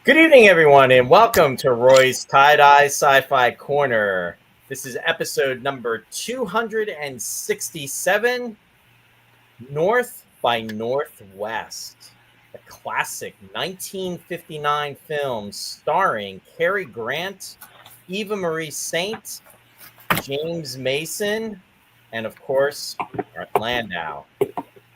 Good evening, everyone, and welcome to Roy's Tie-Dye Sci-Fi Corner. This is episode number 267, North by Northwest, a classic 1959 film starring Cary Grant, Eva Marie Saint, James Mason, and, of course, Martin Landau.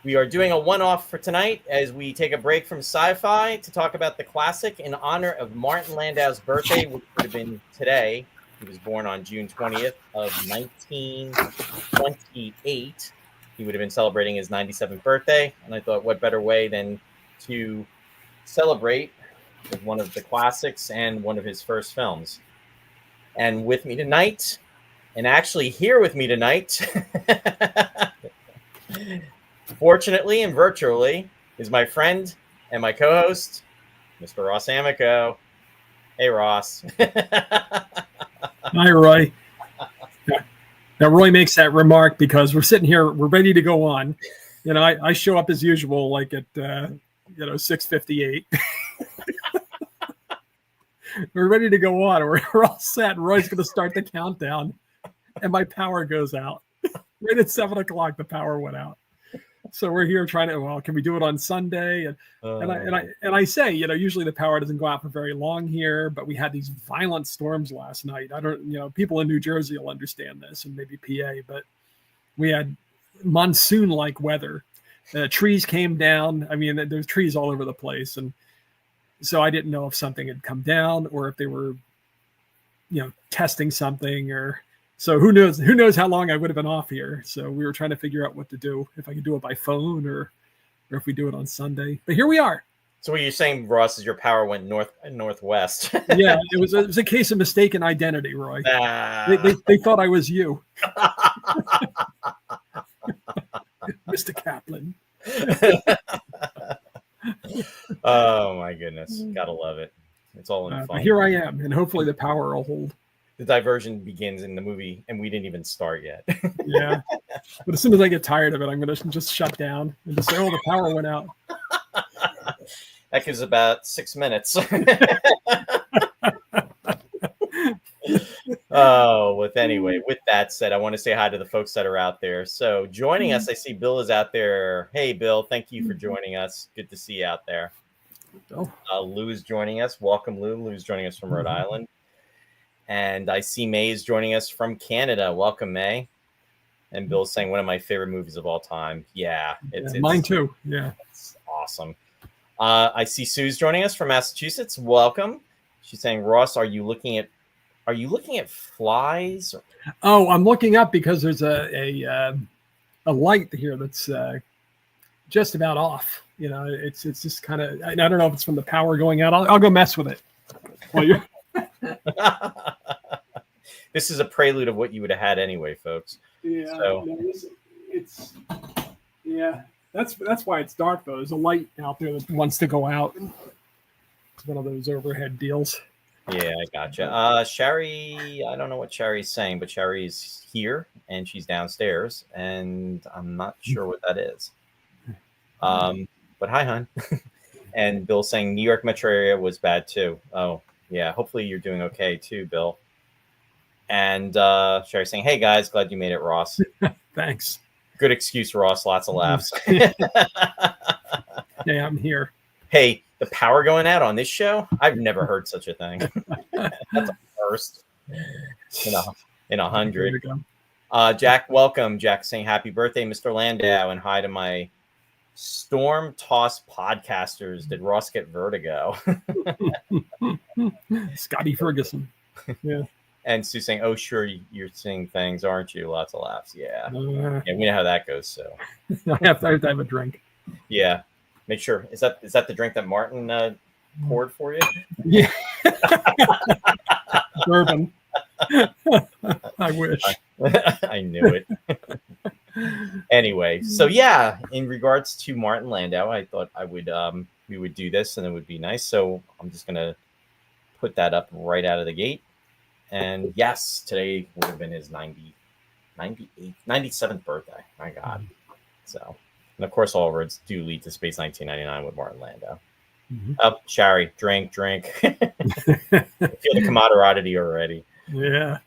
We are doing a one-off for tonight as we take a break from sci-fi to talk about the classic in honor of Martin Landau's birthday, which would have been today. He was born on June 20th of 1928. He would have been celebrating his 97th birthday, and I thought what better way than to celebrate with one of the classics and one of his first films. And with me tonight, and actually here with me tonight, fortunately and virtually, is my friend and my co-host, Mr. Ross Amico. Hey, Ross. Hi, Roy. Now, Roy makes that remark because we're sitting here, we're ready to go on. You know, I show up as usual, like at 6:58. We're ready to go on. We're all set. Roy's going to start the countdown, and my power goes out. Right at 7 o'clock, the power went out. So we're here trying to, well, can we do it on Sunday? And I say, usually the power doesn't go out for very long here, but we had these violent storms last night. People in New Jersey will understand this, and maybe PA, but we had monsoon-like weather. Trees came down. I mean, there's trees all over the place. And so I didn't know if something had come down or if they were, testing something or... So who knows how long I would have been off here. So we were trying to figure out what to do, if I could do it by phone or if we do it on Sunday. But here we are. So what you're saying, Ross, is your power went north and northwest. Yeah, it was a case of mistaken identity, Roy. They thought I was you. Mr. Kaplan. Oh, my goodness. Gotta love it. It's all in fun. But here I am, and hopefully the power will hold. The diversion begins in the movie, and we didn't even start yet. Yeah. But as soon as I get tired of it, I'm going to just shut down and just say, oh, the power went out. That gives about 6 minutes. Anyway, with that said, I want to say hi to the folks that are out there. So joining us, I see Bill is out there. Hey, Bill, thank you for joining us. Good to see you out there. Lou is joining us. Welcome, Lou. Lou's joining us from Rhode Island. And I see May is joining us from Canada. Welcome, May. And Bill's saying one of my favorite movies of all time. Yeah, it's mine too. Yeah, it's awesome. I see Sue's joining us from Massachusetts. Welcome. She's saying, Ross, are you looking at flies? Oh, I'm looking up because there's a light here that's just about off. It's just kind of. I don't know if it's from the power going out. I'll go mess with it. Well, you're. This is a prelude of what you would have had anyway, folks. Yeah, so. That's why it's dark though. There's a light out there that wants to go out. It's one of those overhead deals. Yeah, I gotcha. Sherry, I don't know what Sherry's saying, but Sherry's here and she's downstairs, and I'm not sure what that is. But hi, hon. And Bill saying New York metro area was bad too. Oh. Yeah, hopefully you're doing okay too, Bill. And Sherry saying, hey, guys, glad you made it, Ross. Thanks. Good excuse, Ross. Lots of laughs. Yeah, I'm here. Hey, the power going out on this show? I've never heard such a thing. That's a first. in There 100. you go. Jack, welcome. Jack saying happy birthday, Mr. Landau, and hi to my storm-tossed podcasters. Did Ross get vertigo? Scotty Ferguson. Yeah. And Sue saying, oh, sure, you're seeing things, aren't you? Lots of laughs. Yeah. Uh, Yeah, we know how that goes. So, I have to have a drink. yeah. Make sure. Is that the drink that Martin poured for you? Yeah. Bourbon. I wish. I knew it. Anyway, so yeah, in regards to Martin Landau, I thought we would do this and it would be nice. So I'm just gonna put that up right out of the gate. And yes, today would have been his 97th birthday. My God. So, and of course, all roads do lead to Space 1999 with Martin Landau. Mm-hmm. Oh, Shari, drink. I feel the camaraderie already. Yeah.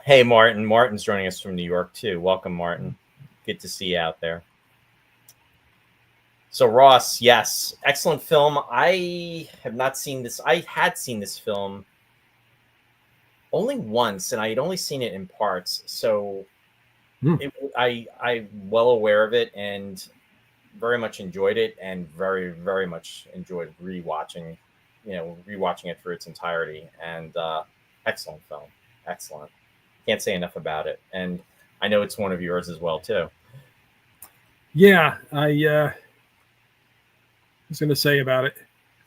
Hey, Martin. Martin's joining us from New York, too. Welcome, Martin. Good to see you out there. So, Ross, yes, excellent film. I have not seen this. I had seen this film only once, and I had only seen it in parts. So I'm well aware of it and very much enjoyed it, and very, very much enjoyed rewatching it for its entirety. And excellent film. Excellent. Can't say enough about it. And I know it's one of yours as well, too. Yeah, I was going to say about it.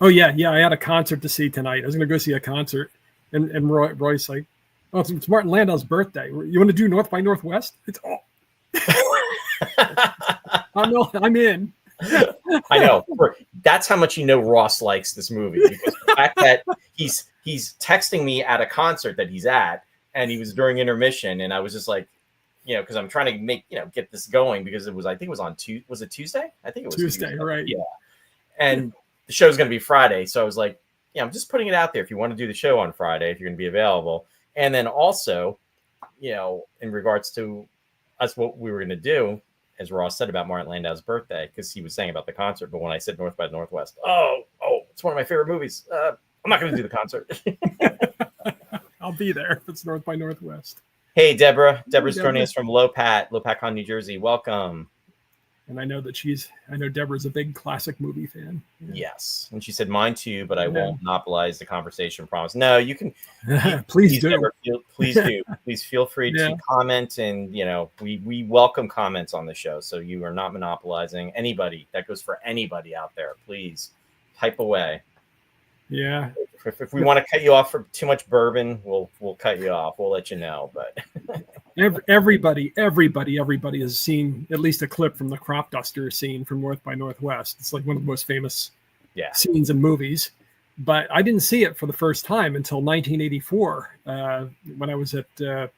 Oh, yeah. I had a concert to see tonight. I was going to go see a concert. And Roy's like, oh, it's Martin Landau's birthday. You want to do North by Northwest? It's all. I'm in. I know. That's how much Ross likes this movie, because the fact that he's texting me at a concert that he's at, and he was during intermission, and I was just like, because I'm trying to make get this going, because I think it was on Tuesday. Was it Tuesday? I think it was Tuesday, right? Yeah. And the show's going to be Friday, so I was like, I'm just putting it out there if you want to do the show on Friday, if you're going to be available. And then also, in regards to us, what we were going to do, as Ross said about Martin Landau's birthday, because he was saying about the concert. But when I said North by Northwest, it's one of my favorite movies. I'm not going to do the concert. I'll be there if it's North by Northwest. Hey, Deborah. Deborah's joining us from Lopatcon, New Jersey. Welcome. And I know Deborah's a big classic movie fan. Yeah. Yes. And she said mine too, but I won't monopolize the conversation, promise. No, you can. Please do. Deborah, please do. Please feel free to comment. And, we welcome comments on the show. So you are not monopolizing anybody. That goes for anybody out there. Please type away. Yeah. If we want to cut you off for too much bourbon, we'll cut you off. We'll let you know. But everybody has seen at least a clip from the crop duster scene from North by Northwest. It's like one of the most famous scenes in movies. But I didn't see it for the first time until 1984 when I was at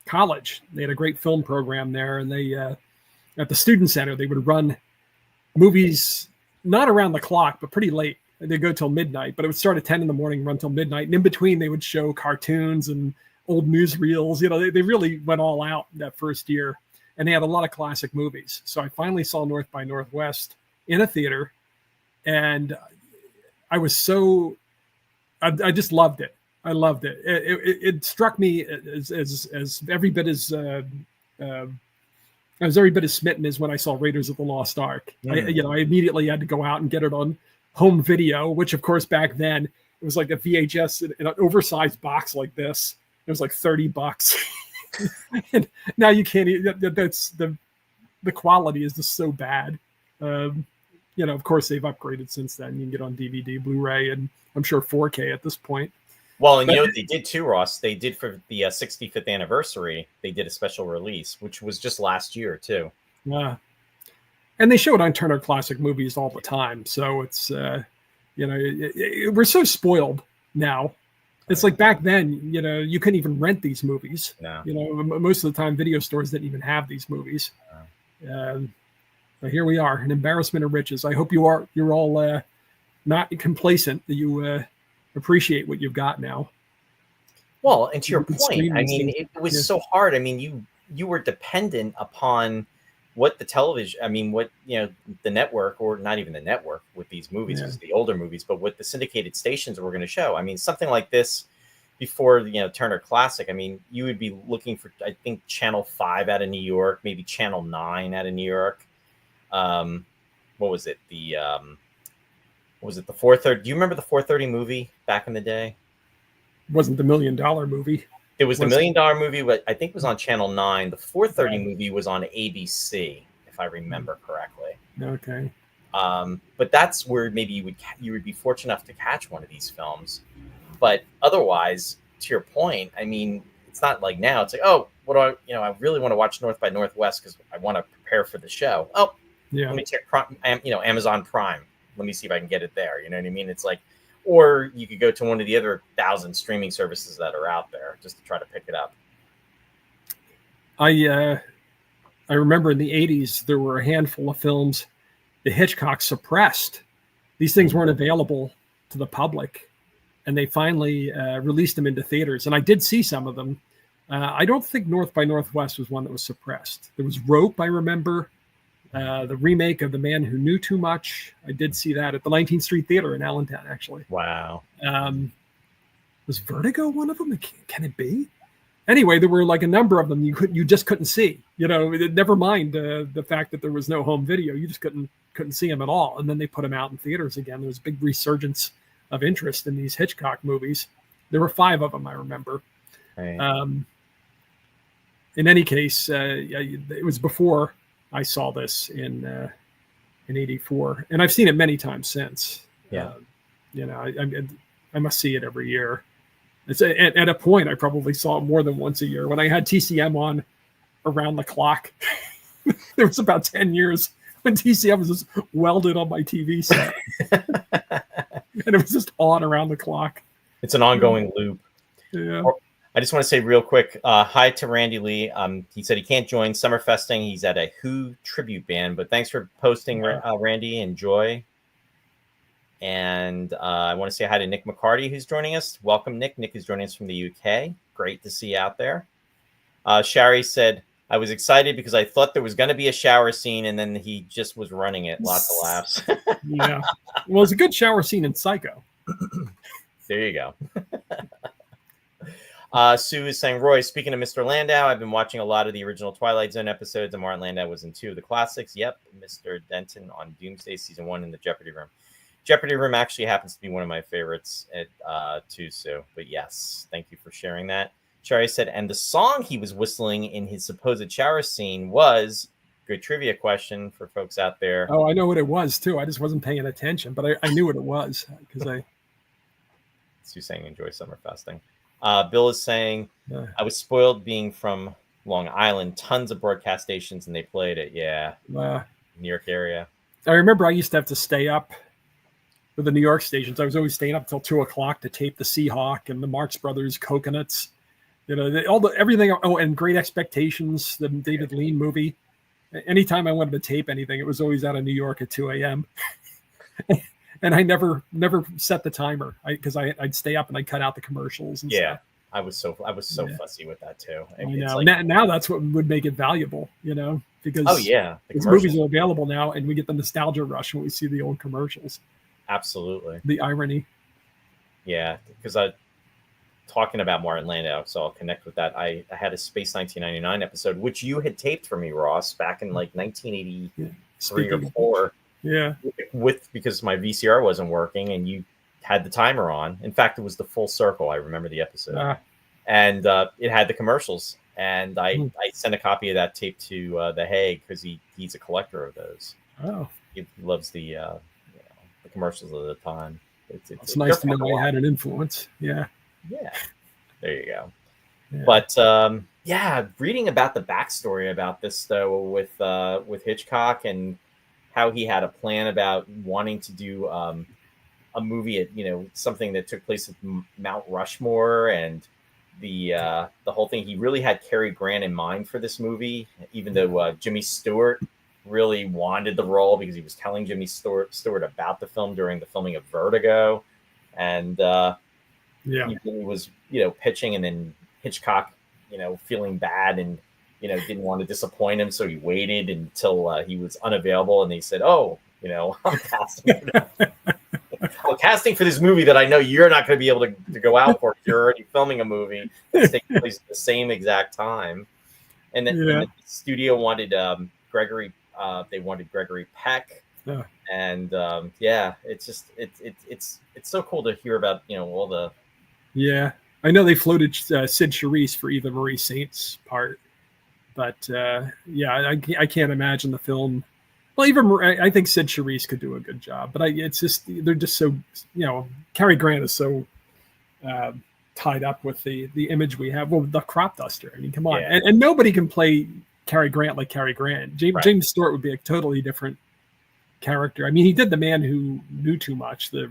college. They had a great film program there, and they at the student center they would run movies not around the clock, but pretty late. They'd go till midnight, but it would start at 10 in the morning, run till midnight. And in between, they would show cartoons and old newsreels. They really went all out that first year, and they had a lot of classic movies. So I finally saw North by Northwest in a theater, and I was I just loved it. I loved it. It struck me as every bit as smitten as when I saw Raiders of the Lost Ark. I immediately had to go out and get it on home video, which of course back then it was like a VHS in an oversized box like this. It was like $30. And now you can't. That's the quality is just so bad. Of course they've upgraded since then. You can get on DVD, Blu-ray, and I'm sure 4K at this point. Well, and what they did too, Ross? They did for the 65th anniversary. They did a special release, which was just last year too. Yeah. And they show it on Turner Classic Movies all the time. So it's, we're so spoiled now. It's like back then, you couldn't even rent these movies. No. Most of the time, video stores didn't even have these movies. But here we are, an embarrassment of riches. I hope you're all not complacent, that you appreciate what you've got now. Well, and to your point, I mean, it was so hard. I mean, you were dependent upon what the television, the network, or not even the network with these movies, it's the older movies, but what the syndicated stations were going to show. I mean, something like this, before Turner Classic. I mean, you would be looking for, I think, Channel 5 out of New York, maybe Channel 9 out of New York. What was it? The 4:30? Do you remember the 4:30 movie back in the day? Wasn't the $1 million movie? It was the $1 million movie, but I think it was on Channel 9. The 4:30 movie was on ABC, if I remember correctly. Okay. But that's where maybe you would be fortunate enough to catch one of these films. But otherwise, to your point, I mean, it's not like now. It's like, oh, what do I really want to watch North by Northwest because I want to prepare for the show. Oh, yeah. Let me check Amazon Prime. Let me see if I can get it there. You know what I mean? It's like, or you could go to one of the other 1,000 streaming services that are out there just to try to pick it up. I remember in the 80s, there were a handful of films that Hitchcock suppressed. These things weren't available to the public, and they finally released them into theaters. And I did see some of them. I don't think North by Northwest was one that was suppressed. There was Rope, I remember. The remake of The Man Who Knew Too Much. I did see that at the 19th Street Theater in Allentown, actually. Wow. Was Vertigo one of them? Can it be? Anyway, there were like a number of them you just couldn't see. Never mind the fact that there was no home video. You just couldn't see them at all. And then they put them out in theaters again. There was a big resurgence of interest in these Hitchcock movies. There were 5 of them, I remember. Right. In any case, it was before I saw this in '84, and I've seen it many times since. Yeah. I must see it every year. It's at a point I probably saw it more than once a year. When I had TCM on around the clock, there was about 10 years when TCM was just welded on my TV set, and it was just on around the clock. It's an ongoing loop. Yeah. I just want to say real quick, hi to Randy Lee. He said he can't join Summerfesting. He's at a Who tribute band, but thanks for posting, Randy. Enjoy. And I want to say hi to Nick McCarty, who's joining us. Welcome, Nick. Nick is joining us from the UK. Great to see you out there. Shari said, I was excited because I thought there was going to be a shower scene, and then he just was running it. Lots of laughs. Yeah. Well, it's a good shower scene in Psycho. There you go. Sue is saying, Roy, speaking of Mr. Landau, I've been watching a lot of the original Twilight Zone episodes, and Martin Landau was in 2 of the classics. Yep, Mr. Denton on Doomsday Season 1 in the Jeopardy Room. Jeopardy Room actually happens to be one of my favorites too, Sue. But yes, thank you for sharing that. Shari said, and the song he was whistling in his supposed shower scene was, good trivia question for folks out there. Oh, I know what it was too. I just wasn't paying attention, but I knew what it was because Sue's saying enjoy Summerfesting. Bill is saying, I was spoiled being from Long Island, tons of broadcast stations, and they played it. Yeah. New York area. I remember I used to have to stay up with the New York stations. I was always staying up till 2:00 to tape the Seahawk and the Marx Brothers Coconuts, everything. Oh, and Great Expectations, the David Lean movie. Anytime I wanted to tape anything, it was always out of New York at 2 a.m. And I never set the timer because I'd stay up and I'd cut out the commercials and stuff. I was so fussy with that too. I know. Now that's what would make it valuable, because these movies are available now, and we get the nostalgia rush when we see the old commercials. Absolutely. The irony. Yeah, because talking about Martin Landau, so I'll connect with that. I had a Space 1999 episode, which you had taped for me, Ross, back in like 1983 or 4. Yeah. Because my VCR wasn't working and you had the timer on. In fact, it was the Full Circle. I remember the episode. And it had the commercials. And I sent a copy of that tape to The Hague because he's a collector of those. Oh. He loves the commercials of the time. It's nice to know I had an influence. Yeah. Yeah. There you go. Yeah. But reading about the backstory about this though with Hitchcock and how he had a plan about wanting to do a movie at something that took place at Mount Rushmore and the whole thing. He really had Cary Grant in mind for this movie, even though Jimmy Stewart really wanted the role because he was telling Jimmy Stewart about the film during the filming of Vertigo, and he was pitching, and then Hitchcock feeling bad and didn't want to disappoint him, so he waited until he was unavailable, and he said, I'm passing it. well, casting for this movie that I know you're not going to be able to go out for. You're already filming a movie that's taking place at the same exact time. And then the studio wanted Gregory. They wanted Gregory Peck. Yeah. And it's just it's so cool to hear about all the. Yeah, I know they floated Sid Charisse for Eva Marie Saint's part, but I can't imagine the film. Well, even I think Sid Charisse could do a good job, but it's just they're just so Cary Grant is so tied up with the image we have. Well, the crop duster. I mean, come on, and nobody can play Cary Grant like Cary Grant. James Stewart would be a totally different character. I mean, he did The Man Who Knew Too Much. He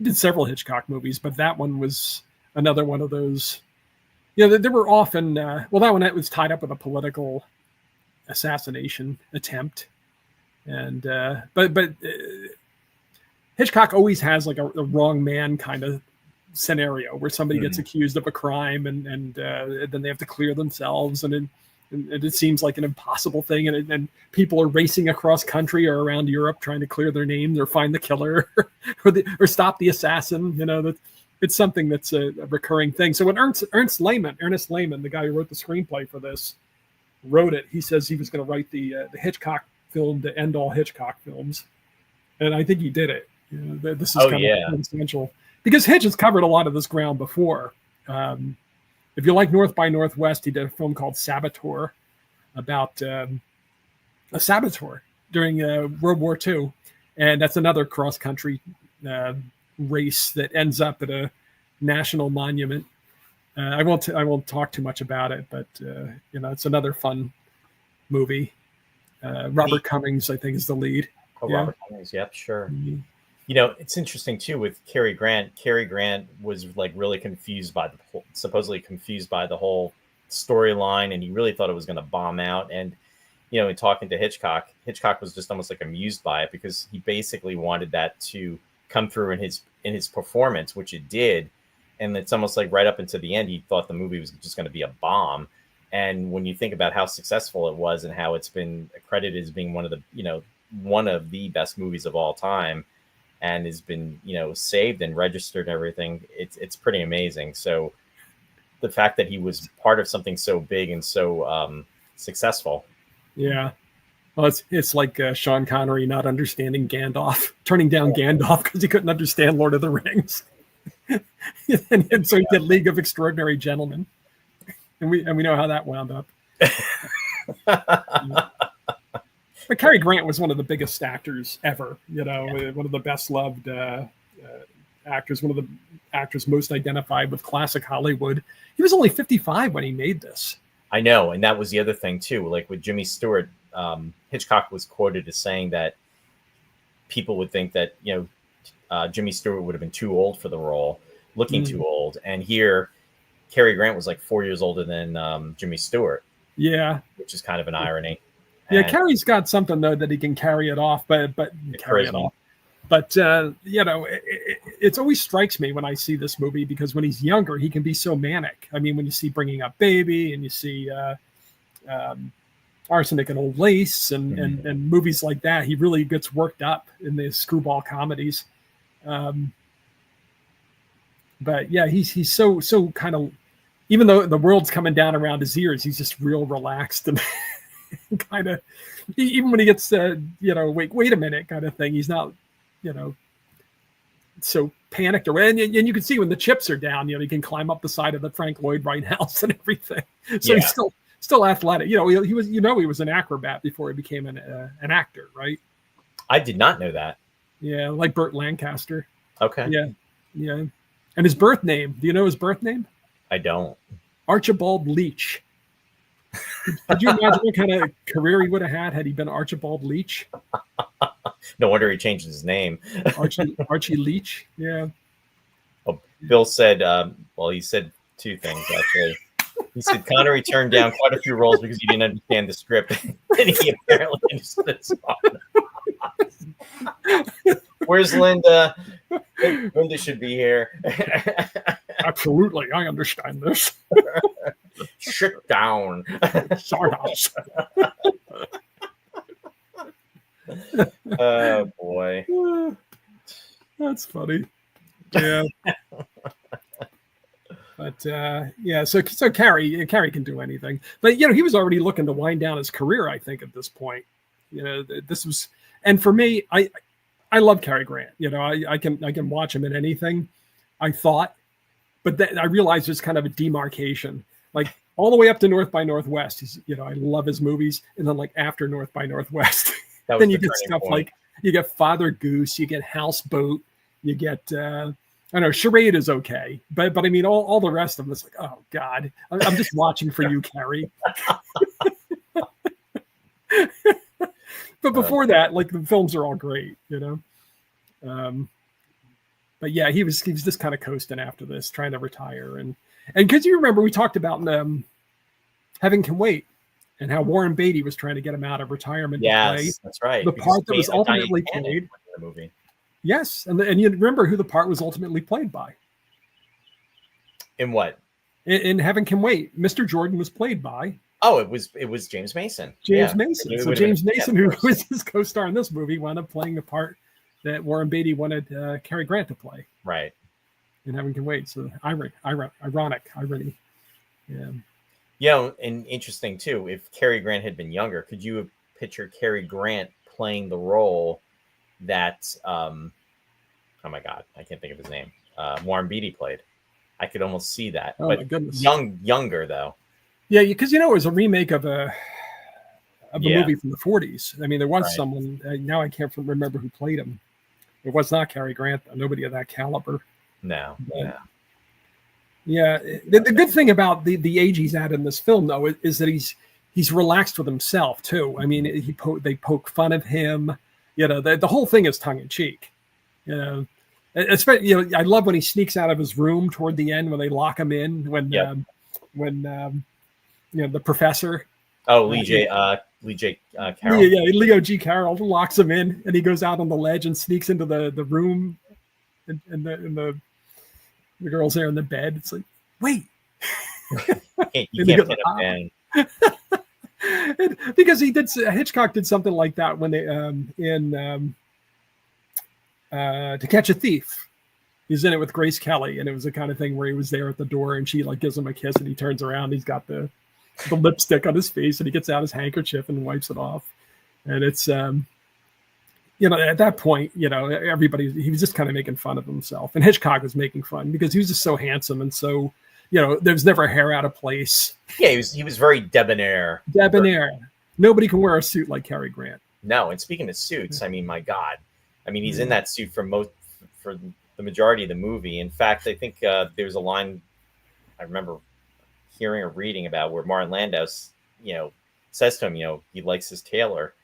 did several Hitchcock movies, but that one was another one of those. There were often that one was tied up with a political assassination attempt, and but Hitchcock always has like a wrong man kind of scenario where somebody gets accused of a crime and then they have to clear themselves, and it seems like an impossible thing, and people are racing across country or around Europe trying to clear their names or find the killer or stop the assassin. It's something that's a recurring thing. So when Ernest Lehman, the guy who wrote the screenplay for this, wrote it, he says he was going to write the Hitchcock film to end all Hitchcock films, and I think he did it. This is kind of essential because Hitch has covered a lot of this ground before. If you like North by Northwest, he did a film called Saboteur about a saboteur during World War II. And that's another cross-country race that ends up at a national monument. I won't talk too much about it, but it's another fun movie. Robert Cummings, I think, is the lead. Robert Cummings, yep, sure. Mm-hmm. It's interesting too with Cary Grant. Cary Grant was like really supposedly confused by the whole storyline, and he really thought it was going to bomb out. And in talking to Hitchcock was just almost like amused by it because he basically wanted that to come through in his performance, which it did. And it's almost like right up into the end, he thought the movie was just going to be a bomb. And when you think about how successful it was and how it's been accredited as being one of the best movies of all time, and has been, saved and registered and everything, it's pretty amazing. So the fact that he was part of something so big and so successful. Yeah. Well, it's like Sean Connery not understanding Gandalf, turning down Gandalf because he couldn't understand Lord of the Rings. and so he did League of Extraordinary Gentlemen. And we know how that wound up. But Cary Grant was one of the biggest actors ever, one of the best loved actors, one of the actors most identified with classic Hollywood. He was only 55 when he made this. I know. And that was the other thing too. Like with Jimmy Stewart, Hitchcock was quoted as saying that people would think that, Jimmy Stewart would have been too old for the role, looking too old. And here, Cary Grant was like 4 years older than Jimmy Stewart. Yeah. Which is kind of an irony. Yeah, Cary's got something though that he can carry it off, but carry it off. But it always strikes me when I see this movie because when he's younger, he can be so manic. I mean, when you see Bringing Up Baby and you see Arsenic and Old Lace and movies like that, he really gets worked up in the screwball comedies. But yeah, he's so kind of, even though the world's coming down around his ears, he's just real relaxed and. Kind of, even when he gets wait a minute kind of thing, he's not so panicked and you can see when the chips are down, he can climb up the side of the Frank Lloyd Wright house and everything, so he's still athletic. He was he was an acrobat before he became an actor, right? I did not know that. Yeah, like Burt Lancaster. Okay. Yeah. And his birth name, do you know his birth name? I don't. Archibald Leach. Could you imagine what kind of career he would have had he been Archibald Leach? No wonder he changed his name. Archie Leach, yeah. Oh, Bill said, he said two things, actually. He said Connery turned down quite a few roles because he didn't understand the script. And he apparently understood it. Where's Linda? Linda should be here. Absolutely, I understand this. Shut down. Sorry. Oh boy. That's funny. Yeah. But yeah, so Cary can do anything. But he was already looking to wind down his career, I think, at this point. This was, and for me, I love Cary Grant. I can watch him in anything. I thought, but then I realized there's kind of a demarcation, like all the way up to North by Northwest. He's, I love his movies, and then like after North by Northwest, then you get stuff point. Like you get Father Goose, you get Houseboat, you get. I know Charade is okay, but I mean all the rest of them is like, oh God, I'm just watching for you, Cary. But before that, like the films are all great, But yeah, he was just kind of coasting after this, trying to retire, and because you remember we talked about Heaven Can Wait, and how Warren Beatty was trying to get him out of retirement. Yes, to play that's right. The part that was ultimately played in the movie. Yes, and you remember who the part was ultimately played by? In what? In Heaven Can Wait, Mr. Jordan was played by. Oh, it was James Mason. James Mason. So James Mason, who was his co-star in this movie, wound up playing the part that Warren Beatty wanted Cary Grant to play. Right. In Heaven Can Wait. So ironic irony. Yeah. And interesting too. If Cary Grant had been younger, could you have pictured Cary Grant playing the role that oh my God, I can't think of his name. Warren Beatty played. I could almost see that. Oh but my goodness. Younger though. Yeah, because it was a remake of a movie from the 40s. I mean, there was someone. Now I can't remember who played him. It was not Cary Grant. Nobody of that caliber. No. Yeah. The good thing about the age he's at in this film, though, is that he's relaxed with himself too. I mean, they poke fun of him. The whole thing is tongue in cheek. Especially, I love when he sneaks out of his room toward the end when they lock him in. When the professor. Oh, Lee J. Carroll. Yeah, Leo G. Carroll locks him in, and he goes out on the ledge and sneaks into the room, and the girl's there in the bed. It's like, wait, you can't put him down. Because Hitchcock did something like that when they in To Catch a Thief. He's in it with Grace Kelly, and it was the kind of thing where he was there at the door, and she like gives him a kiss, and he turns around, he's got the lipstick on his face, and he gets out his handkerchief and wipes it off, and it's at that point, everybody, he was just kind of making fun of himself, and Hitchcock was making fun because he was just so handsome and so. There's never hair out of place. Yeah, he was very debonair. Nobody can wear a suit like Cary Grant. No, and speaking of suits, I mean, my God, I mean, he's in that suit for the majority of the movie. In fact, I think there's a line I remember hearing or reading about where Martin Landau, says to him, he likes his tailor,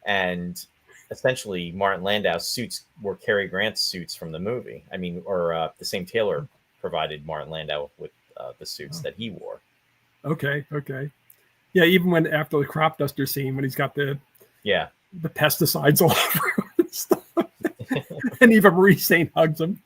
and essentially Martin Landau's suits were Cary Grant's suits from the movie. I mean, or the same tailor provided Martin Landau with the suits that he wore. Okay. Yeah, even when after the crop duster scene, when he's got the pesticides all over him and stuff, and Eva Marie Saint hugs him.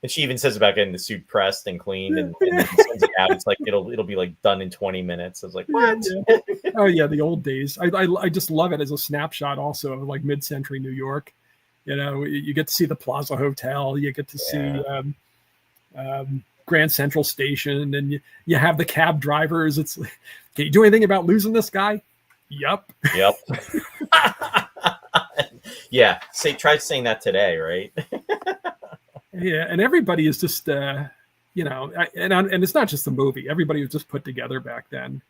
And she even says about getting the suit pressed and cleaned, and then he sends it out. It's like it'll be like done in 20 minutes. I was like, what? Yeah. Oh yeah, the old days. I just love it as a snapshot also of like mid-century New York. You get to see the Plaza Hotel, you get to see Grand Central Station, and you have the cab drivers. It's like, can you do anything about losing this guy? Yep. Yeah. Try saying that today, right? Yeah, and everybody is just, and it's not just the movie. Everybody was just put together back then.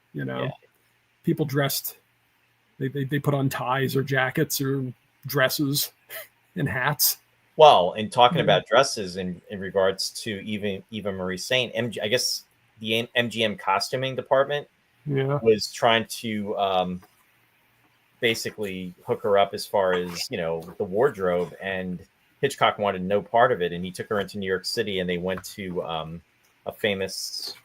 People dressed. They put on ties or jackets or dresses and hats. Well, and talking about dresses in regards to Eva Marie Saint, I guess the MGM costuming department was trying to basically hook her up as far as, the wardrobe, and Hitchcock wanted no part of it, and he took her into New York City, and they went to a famous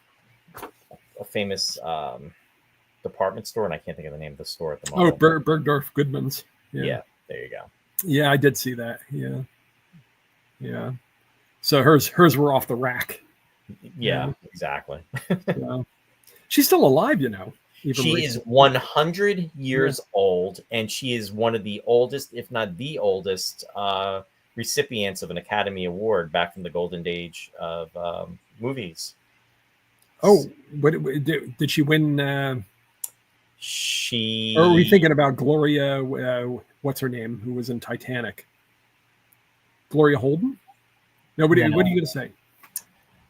department store, and I can't think of the name of the store at the moment. Oh, Bergdorf Goodman's. Yeah, there you go. Yeah, I did see that. Yeah. So hers were off the rack. Yeah, exactly. She's still alive, She is 100 years old, and she is one of the oldest, if not the oldest, recipients of an Academy Award back in the golden age of movies. Oh, did she win? She. Or are we thinking about Gloria? What's her name? Who was in Titanic? Gloria Holden? No, what are you going to say?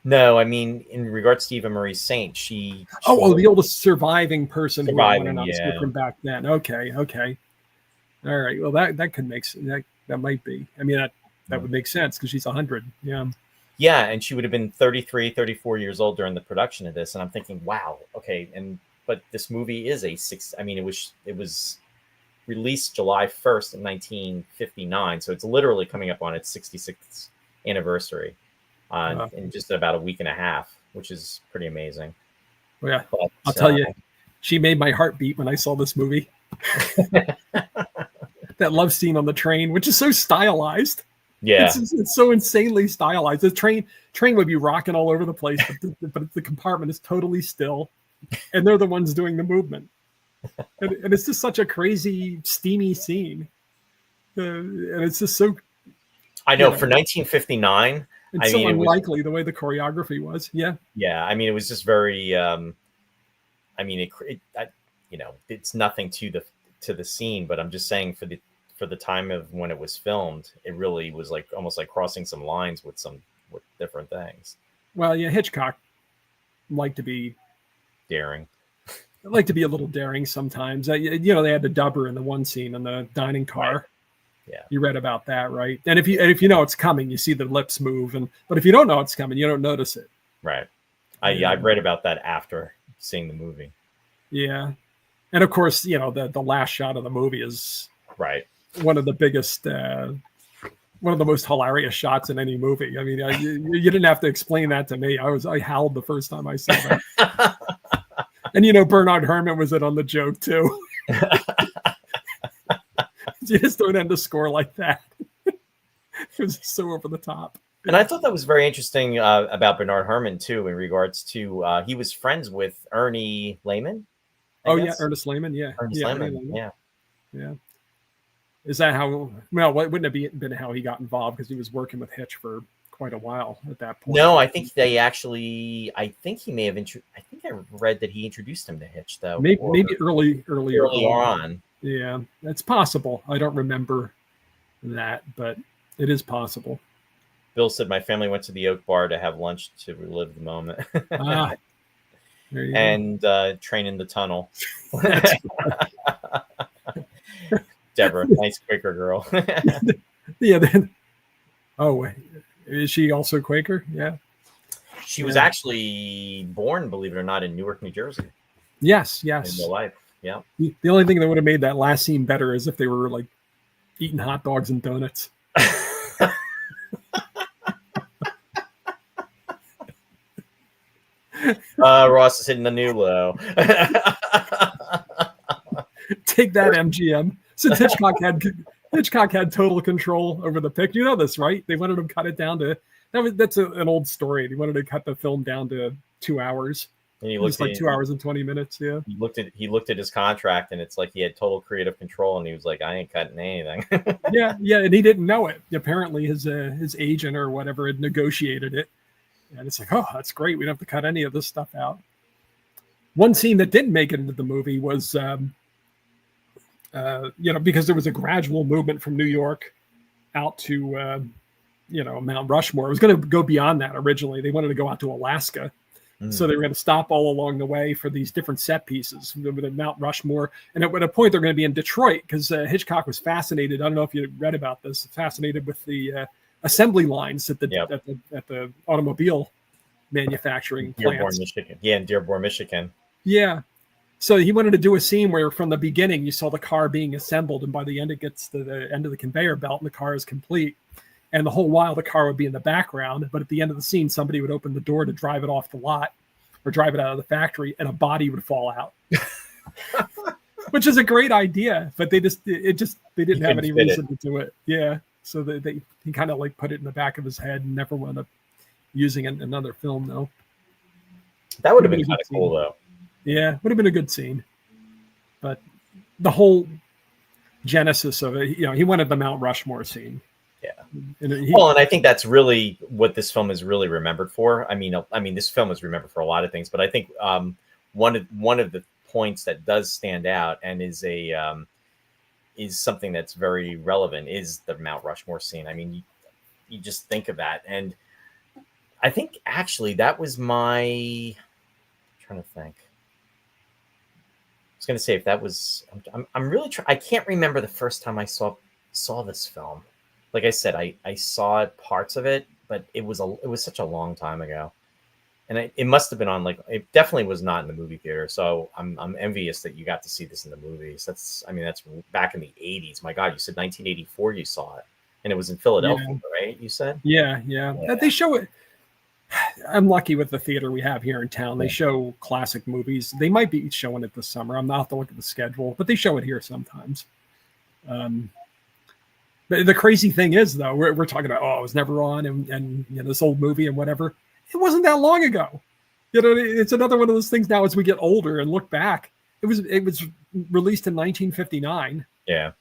No, I mean, in regards to Eva Marie Saint, she the oldest surviving person who won an Oscar yeah. from back then. Okay. All right. Well, that could make that might be. I mean, that would make sense because she's 100. Yeah. Yeah, and she would have been 33, 34 years old during the production of this, and I'm thinking, wow, okay, but this movie is I mean, it was released July 1st, 1959, so it's literally coming up on its 66th anniversary in just about a week and a half, which is pretty amazing. Well, yeah, but, I'll tell you, she made my heart beat when I saw this movie. That love scene on the train, which is so stylized. Yeah, it's so insanely stylized. The train would be rocking all over the place, but the compartment is totally still, and they're the ones doing the movement. And it's just such a crazy, steamy scene, and it's just so. I know for 1959, it's so unlikely the way the choreography was. Yeah, yeah. I mean, it was just very. I mean, it's nothing to the scene, but I'm just saying for the time of when it was filmed, it really was like almost like crossing some lines with different things. Well, yeah, Hitchcock liked to be daring. Like to be a little daring sometimes. They had the dubber in the one scene in the dining car. Right. Yeah, you read about that, right? And if you know it's coming, you see the lips move, but if you don't know it's coming, you don't notice it. Right. I've read about that after seeing the movie. Yeah, and of course, the last shot of the movie is right. One of the biggest, one of the most hilarious shots in any movie. I mean, you didn't have to explain that to me. I howled the first time I saw that. And Bernard Herrmann was in on the joke too. You just don't end a score like that. It was so over the top. And I thought that was very interesting about Bernard Herrmann too, in regards to he was friends with Ernie Lehman. Ernest Lehman. Yeah, Lehman. Yeah. Is that how? Well, wouldn't it been how he got involved? Because he was working with Hitch for quite a while at that point. No, I think they actually. I think he may have. I think I read that he introduced him to Hitch, though. Maybe earlier on. Yeah, that's possible. I don't remember that, but it is possible. Bill said my family went to the Oak Bar to have lunch to relive the moment. And train in the tunnel. Deborah, nice Quaker girl. Yeah. Is she also Quaker? Yeah. She was actually born, believe it or not, in Newark, New Jersey. Yes. In real life. Yeah. The only thing that would have made that last scene better is if they were like eating hot dogs and donuts. Ross is hitting the new low. Take that, MGM. Since Hitchcock had total control over the pick. You know this, right? They wanted him to cut it down to that's an old story. He wanted to cut the film down to 2 hours. And he looked like 2 hours and 20 minutes. Yeah. He looked at his contract, and it's like he had total creative control, and he was like, "I ain't cutting anything." Yeah, and he didn't know it. Apparently, his agent or whatever had negotiated it, and it's like, oh, that's great. We don't have to cut any of this stuff out. One scene that didn't make it into the movie was. Because there was a gradual movement from New York out to, Mount Rushmore. It was going to go beyond that originally. They wanted to go out to Alaska. So they were going to stop all along the way for these different set pieces with Mount Rushmore. And at a point, they're going to be in Detroit because Hitchcock was fascinated. I don't know if you read about this, fascinated with the assembly lines at the automobile manufacturing plants. Michigan. Yeah, in Dearborn, Michigan. Yeah. So he wanted to do a scene where from the beginning you saw the car being assembled, and by the end it gets to the end of the conveyor belt and the car is complete. And the whole while the car would be in the background, but at the end of the scene, somebody would open the door to drive it off the lot or drive it out of the factory, and a body would fall out. Which is a great idea, but they didn't have any reason to do it. Yeah. So he kind of like put it in the back of his head and never wound up using it in another film though. That would have been kind of cool though. Yeah, would have been a good scene. But the whole genesis of it, he wanted the Mount Rushmore scene. Yeah. And I think that's really what this film is really remembered for. I mean, this film is remembered for a lot of things, but I think one of the points that does stand out and is something that's very relevant is the Mount Rushmore scene. I mean, you just think of that, and I think actually that was I'm trying to think. I was going to say if that was. I'm really trying. I can't remember the first time I saw this film. Like I said, I saw parts of it, but it was such a long time ago, and it must have been on it definitely was not in the movie theater. So I'm envious that you got to see this in the movies. That's back in the 80s. My God, you said 1984 you saw it, and it was in Philadelphia, right? You said yeah. They show it. I'm lucky with the theater we have here in town. They show classic movies. They might be showing it this summer. I'm not have to look at the schedule, but they show it here sometimes. But the crazy thing is, though, we're talking about, it was never on, and this old movie and whatever. It wasn't that long ago. It's another one of those things now as we get older and look back. It was released in 1959. Yeah.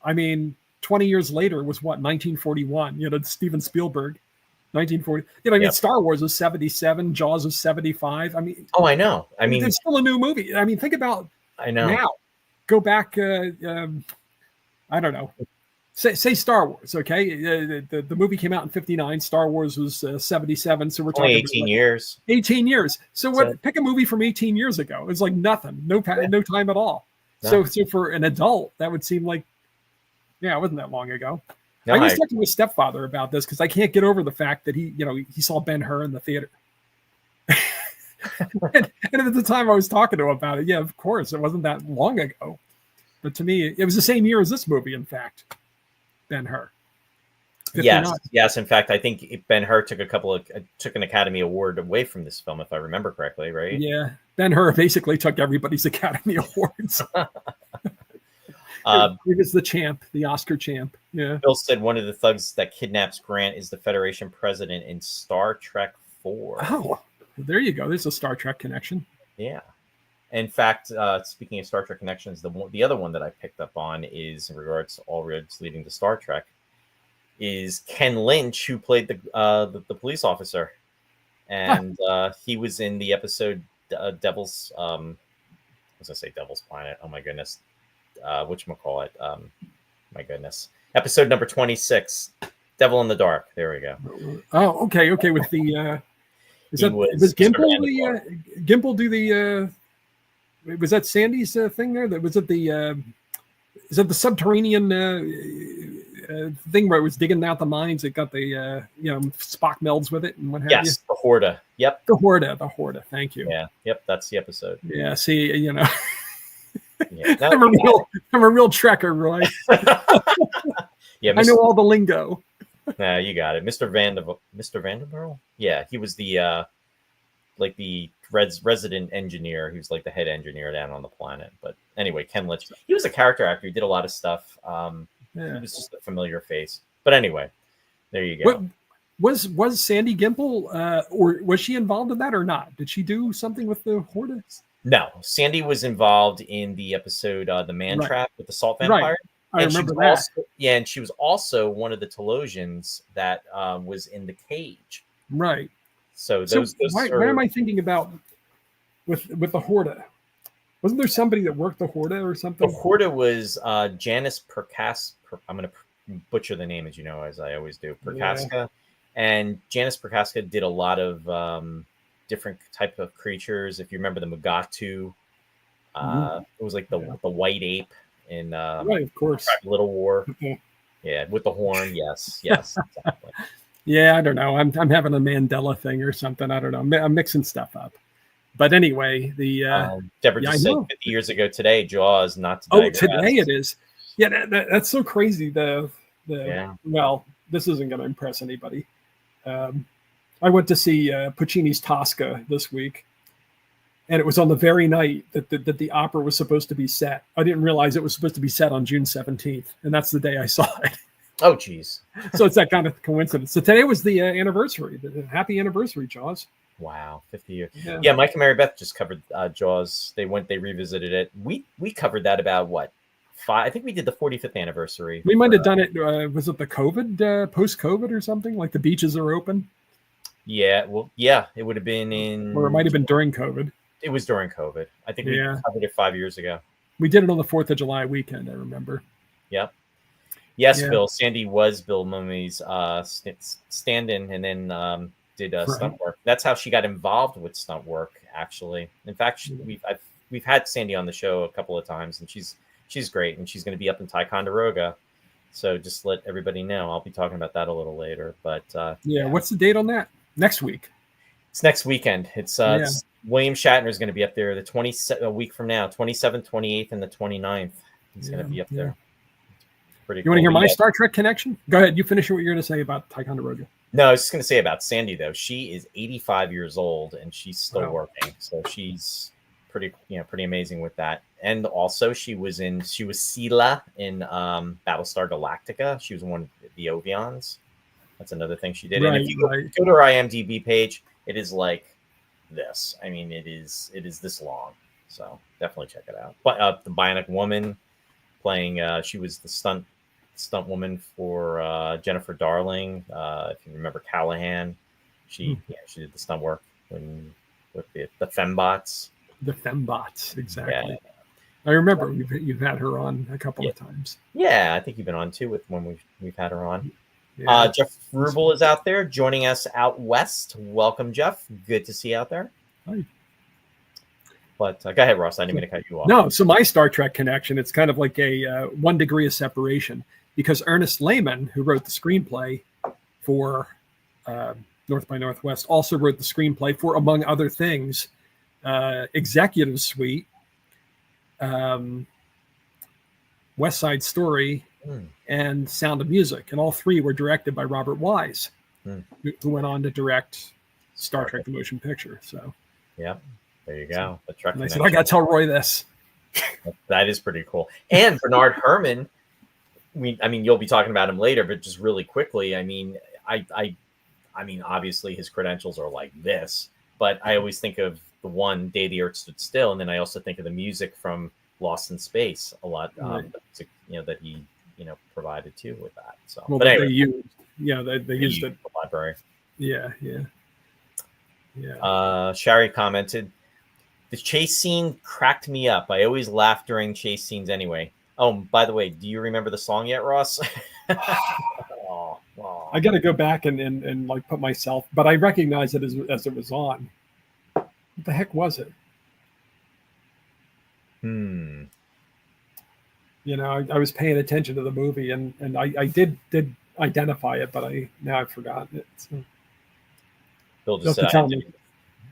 I mean, 20 years later was what, 1941, Steven Spielberg. 1940. Star Wars was 77, Jaws was 75. I mean, I know. I mean, it's still a new movie. I mean, think about now. Go back. I don't know. Say Star Wars. Okay, the movie came out in 59. Star Wars was 77. So we're talking 18 years. 18 years. So pick a movie from 18 years ago. It's like nothing. No time at all. No. So for an adult, that would seem like, it wasn't that long ago. No, I was talking to my stepfather about this because I can't get over the fact that he saw Ben-Hur in the theater. and at the time I was talking to him about it, of course, it wasn't that long ago. But to me, it was the same year as this movie, in fact, Ben-Hur. Yes. In fact, I think Ben-Hur took an Academy Award away from this film, if I remember correctly, right? Yeah, Ben-Hur basically took everybody's Academy Awards. He was the champ, the Oscar champ. Yeah. Bill said one of the thugs that kidnaps Grant is the Federation president in Star Trek 4. Oh, there you go. There's a Star Trek connection. Yeah. In fact, speaking of Star Trek connections, the other one that I picked up on is in regards to all roads leading to Star Trek is Ken Lynch, who played the police officer, and he was in the episode Devil's. I was gonna say Devil's Planet. Oh my goodness. Whatchamacallit? My goodness. Episode number 26, Devil in the Dark. There we go. Oh, okay. With the was Gimple Gimple do the was that Sandy's thing there? That was it the is that the subterranean thing where it was digging out the mines? It got the Spock melds with it and what have you. Yes, the Horda. Yep. The Horda. Thank you. Yeah. Yep. That's the episode. Yeah. See, Yeah, I'm a real trekker, Roy. Yeah, I know all the lingo. Yeah, you got it, Mr. Vanderbilt. Yeah, he was the resident engineer. He was like the head engineer down on the planet. But anyway, Ken Lynch. He was a character actor. He did a lot of stuff. He was just a familiar face. But anyway, there you go. Was Sandy Gimple, or was she involved in that or not? Did she do something with the Horda? No, Sandy was involved in the episode The Man Trap with the salt vampire. Right. I remember that. And she was also one of the Telosians that was in the cage. Right. So why am I thinking about with the Horda? Wasn't there somebody that worked the Horda or something? The Horda was Janice Perkas. I'm going to butcher the name, as I always do. Perkaska. Yeah. And Janice Perkaska did a lot of different type of creatures. If you remember the Mugatu, it was like the white ape in right, of course, Little War. Yeah, with the horn. Yes, exactly. Yeah, I don't know. I'm having a Mandela thing or something. I don't know. I'm mixing stuff up. But anyway, Deborah just said 50 years ago today, Jaws, not to digress. Oh, today it is. Yeah, that's so crazy. Well, this isn't going to impress anybody. I went to see Puccini's Tosca this week, and it was on the very night that the opera was supposed to be set. I didn't realize it was supposed to be set on June 17th, and that's the day I saw it. Oh, geez. So it's that kind of coincidence. So today was the anniversary. The happy anniversary, Jaws. Wow, 50 years. Yeah, Mike and Mary Beth just covered Jaws. They revisited it. We covered that about, what, I think we did the 45th anniversary. We might have done it. Was it the COVID, post-COVID or something? Like the beaches are open? Yeah. Well, yeah, it would have been in. Or it might have been during COVID. It was during COVID. I think we covered it 5 years ago. We did it on the 4th of July weekend, I remember. Yep. Yes, yeah. Bill. Sandy was Bill Mummy's stand-in, and then did stunt work. That's how she got involved with stunt work, actually. In fact, we've had Sandy on the show a couple of times, and she's great, and she's going to be up in Ticonderoga. So just let everybody know. I'll be talking about that a little later. But what's the date on that? Next week. It's next weekend. It's William Shatner is going to be up there a week from now, 27th, 28th, and the 29th. He's going to be up there. Pretty cool. Want to hear my Star Trek connection? Go ahead. You finish what you're going to say about Ticonderoga. No, I was just going to say about Sandy, though. She is 85 years old, and she's still working. So she's pretty amazing with that. And also, she was Sela in Battlestar Galactica. She was one of the Ovions. That's another thing she did. Right, and if you go to her IMDb page, it is like this. I mean, it is this long. So definitely check it out. But the Bionic Woman playing, she was the stunt woman for Jennifer Darling. If you remember Callahan, she did the stunt work with the Fembots. The Fembots, exactly. Yeah. I remember you've had her on a couple of times. Yeah, I think you've been on too with when we've had her on. Yeah. Jeff Rubel is out there joining us out west. Welcome, Jeff. Good to see you out there. Hi. But go ahead, Ross. I didn't mean to cut you off. No, so my Star Trek connection, it's kind of like a 1 degree of separation, because Ernest Lehman, who wrote the screenplay for North by Northwest, also wrote the screenplay for, among other things, Executive Suite, West Side Story, and Sound of Music. And all three were directed by Robert Wise, who went on to direct Star Trek the Motion Picture. So, yeah, there you go. The Trek. And I said, I got to tell Roy this. That is pretty cool. And Bernard Herrmann, I mean, you'll be talking about him later, but just really quickly, I mean, I mean, obviously his credentials are like this, but I always think of the one Day the Earth Stood Still, and then I also think of the music from Lost in Space a lot. That he provided too with that. So, well, but anyway, they used it. The library. Yeah. Shari commented, "The chase scene cracked me up. I always laugh during chase scenes anyway." Oh, by the way, do you remember the song yet, Ross? I got to go back and like put myself, but I recognize it as it was on. What the heck was it? I was paying attention to the movie, and I did identify it, but now I've forgotten it. So. Bill just said I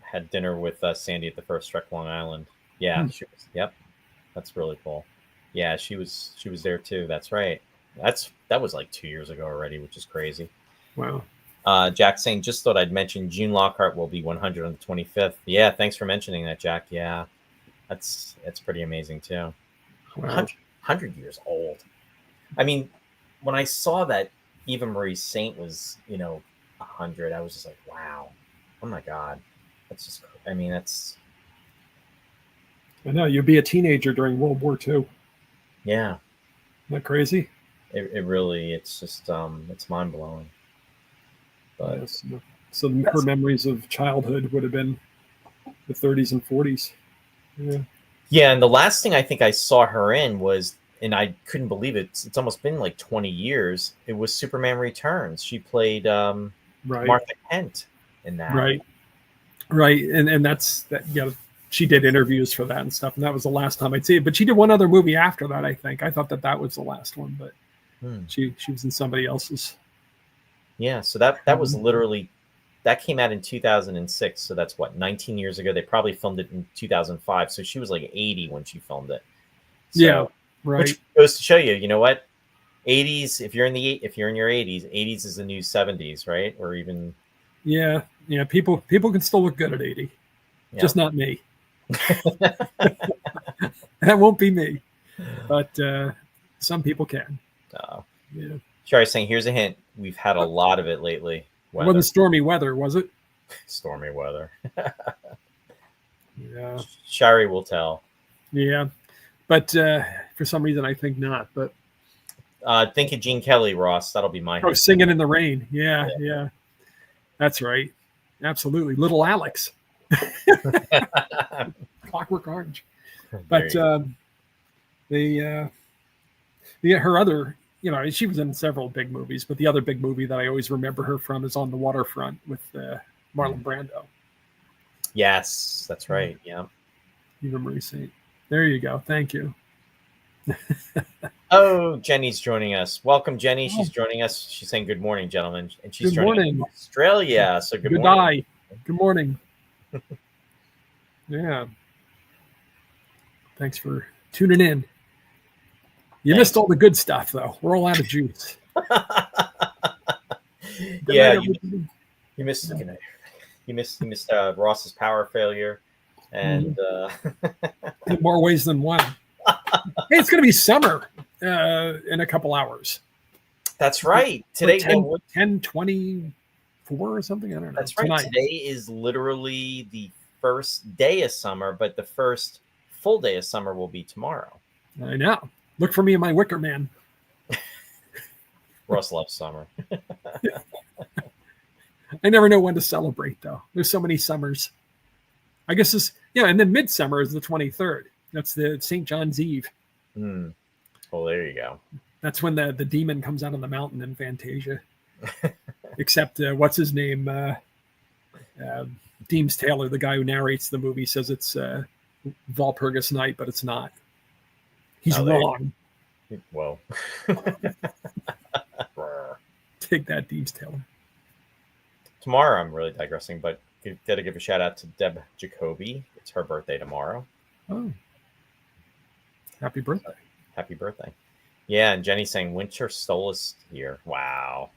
had dinner with Sandy at the first Trek Long Island. Yeah, she was. Yep, that's really cool. Yeah, she was there too. That's right. That was like 2 years ago already, which is crazy. Wow. Jack saying, just thought I'd mention June Lockhart will be 100 on the 25th. Yeah, thanks for mentioning that, Jack. Yeah, that's pretty amazing too. Wow. 100 years old. I mean, when I saw that Eva Marie Saint was 100, I was just like, wow, oh my god, that's just. I mean, that's. I know, you'd be a teenager during World War II. Yeah. Isn't that crazy? It really, it's just, it's mind blowing. But yes. So her memories of childhood would have been the 30s and 40s. Yeah. Yeah. And the last thing I think I saw her in was, and I couldn't believe it, it's almost been like 20 years. It was Superman Returns. She played Martha Kent in that. Right. And that's that. Yeah. She did interviews for that and stuff, and that was the last time I'd see it. But she did one other movie after that, I think. I thought that was the last one, but she was in somebody else's. Yeah, so that was literally, that came out in 2006. So that's what, 19 years ago. They probably filmed it in 2005. So she was like 80 when she filmed it. So, yeah, right. Which goes to show you, you know what? 80s. If you're in your 80s, 80s is the new 70s, right? Or even. Yeah. People can still look good at 80, just not me. That won't be me, but some people can. Yeah. Sherry's saying, here's a hint. We've had a lot of it lately. It wasn't stormy weather, was it? Stormy weather. Yeah. Sherry will tell. Yeah. But for For some reason, I think not. But think of Gene Kelly, Ross. That'll be my. Oh, Singing in the Rain. Yeah. That's right. Absolutely. Little Alex. Clockwork Orange. But her other, she was in several big movies, but the other big movie that I always remember her from is On the Waterfront with Marlon Brando. Yes, that's right. Yeah. Eva Marie Saint. There you go. Thank you. Oh, Jenny's joining us. Welcome, Jenny. She's joining us. She's saying good morning, gentlemen. And she's joining us from Australia. So good morning. Good morning. Yeah. Thanks for tuning in. You missed all the good stuff, though. We're all out of juice. Yeah, you missed Ross's power failure, and in more ways than one. Hey, it's going to be summer in a couple hours. That's right. Today, 10:24 or something. I don't know. That's right. Tonight. Today is literally the first day of summer, but the first full day of summer will be tomorrow. I know. Look for me in my Wicker Man. Ross loves summer. I never know when to celebrate, though. There's so many summers. I guess and then midsummer is the 23rd. That's the St. John's Eve. Well, there you go. That's when the demon comes out on the mountain in Fantasia. Except, what's his name? Deems Taylor, the guy who narrates the movie, says it's Walpurgis Night, but it's not. He's wrong. Well. Take that, Deems Taylor. Tomorrow, I'm really digressing, but got to give a shout out to Deb Jacoby. It's her birthday tomorrow. Oh. Happy birthday. Happy birthday. Yeah, and Jenny's saying winter solstice here. Wow.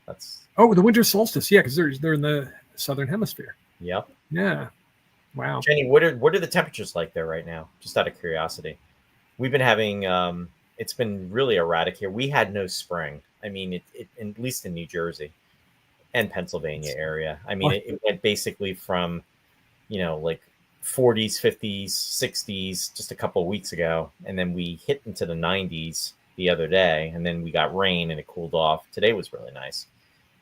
The winter solstice. Yeah, because they're in the southern hemisphere. Yep. Yeah. Wow. Jenny, what are the temperatures like there right now? Just out of curiosity. We've been having it's been really erratic here. We had no spring. I mean, it at least in New Jersey and Pennsylvania area. I mean, it went basically from, like 40s, 50s, 60s just a couple of weeks ago, and then we hit into the 90s the other day, and then we got rain and it cooled off. Today was really nice.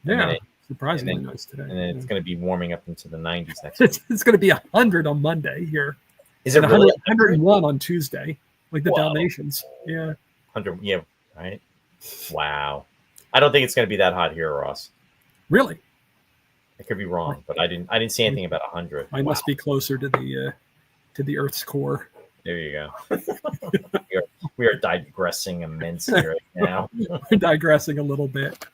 Yeah, surprisingly nice today. And then it's going to be warming up into the 90s next week. It's going to be 100 on Monday here. Is it really 101 on Tuesday? Like the Dalmatians. Yeah. 100. Yeah. Right. Wow. I don't think it's going to be that hot here, Ross. Really? I could be wrong, but I didn't see anything about 100. I must be closer to the Earth's core. There you go. we are digressing immensely right now. We're digressing a little bit.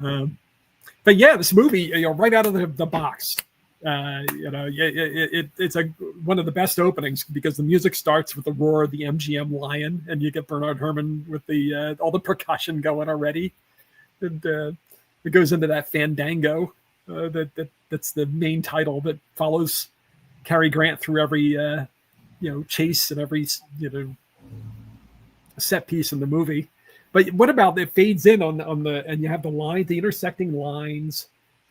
But yeah, this movie, right out of the box, it's one of the best openings because the music starts with the roar of the MGM lion, and you get Bernard Herrmann with the all the percussion going already, and it goes into that fandango that's the main title that follows Cary Grant through every chase and every set piece in the movie. But what about it fades in on the and you have the intersecting lines,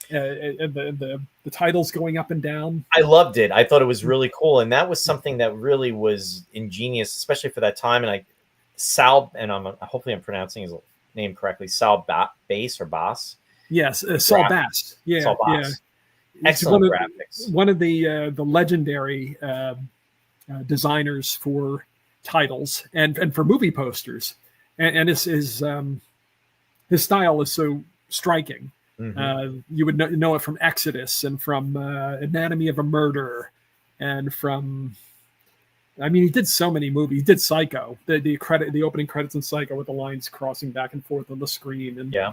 and the titles going up and down. I loved it. I thought it was really cool, and that was something that really was ingenious, especially for that time. And hopefully I'm pronouncing his name correctly. Saul Bass. Yes, Saul Bass. Yeah, Saul Bass. Yeah. Excellent graphics. One of the legendary designers for titles and for movie posters, and his style is so striking. Mm-hmm. You would know it from Exodus and from Anatomy of a Murder, and from. I mean, he did so many movies. He did Psycho, the opening credits in Psycho with the lines crossing back and forth on the screen, and yeah.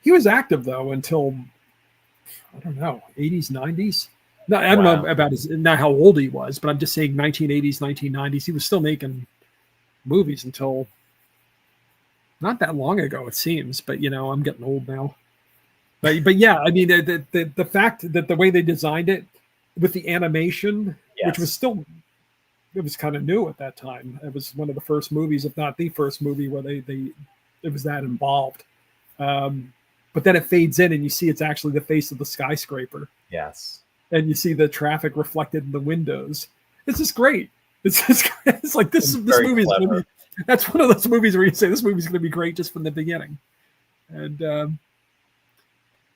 He was active though until I don't know 80s, 90s. No, I don't know about not how old he was, but I'm just saying 1980s, 1990s. He was still making movies until not that long ago, it seems. But I'm getting old now. But yeah, I mean the fact that the way they designed it with the animation, which was it was kind of new at that time. It was one of the first movies, if not the first movie, where it was that involved. But then it fades in and you see it's actually the face of the skyscraper. Yes. And you see the traffic reflected in the windows. It's just great. It's like this movie is going to be. That's one of those movies where you say this movie's going to be great just from the beginning, and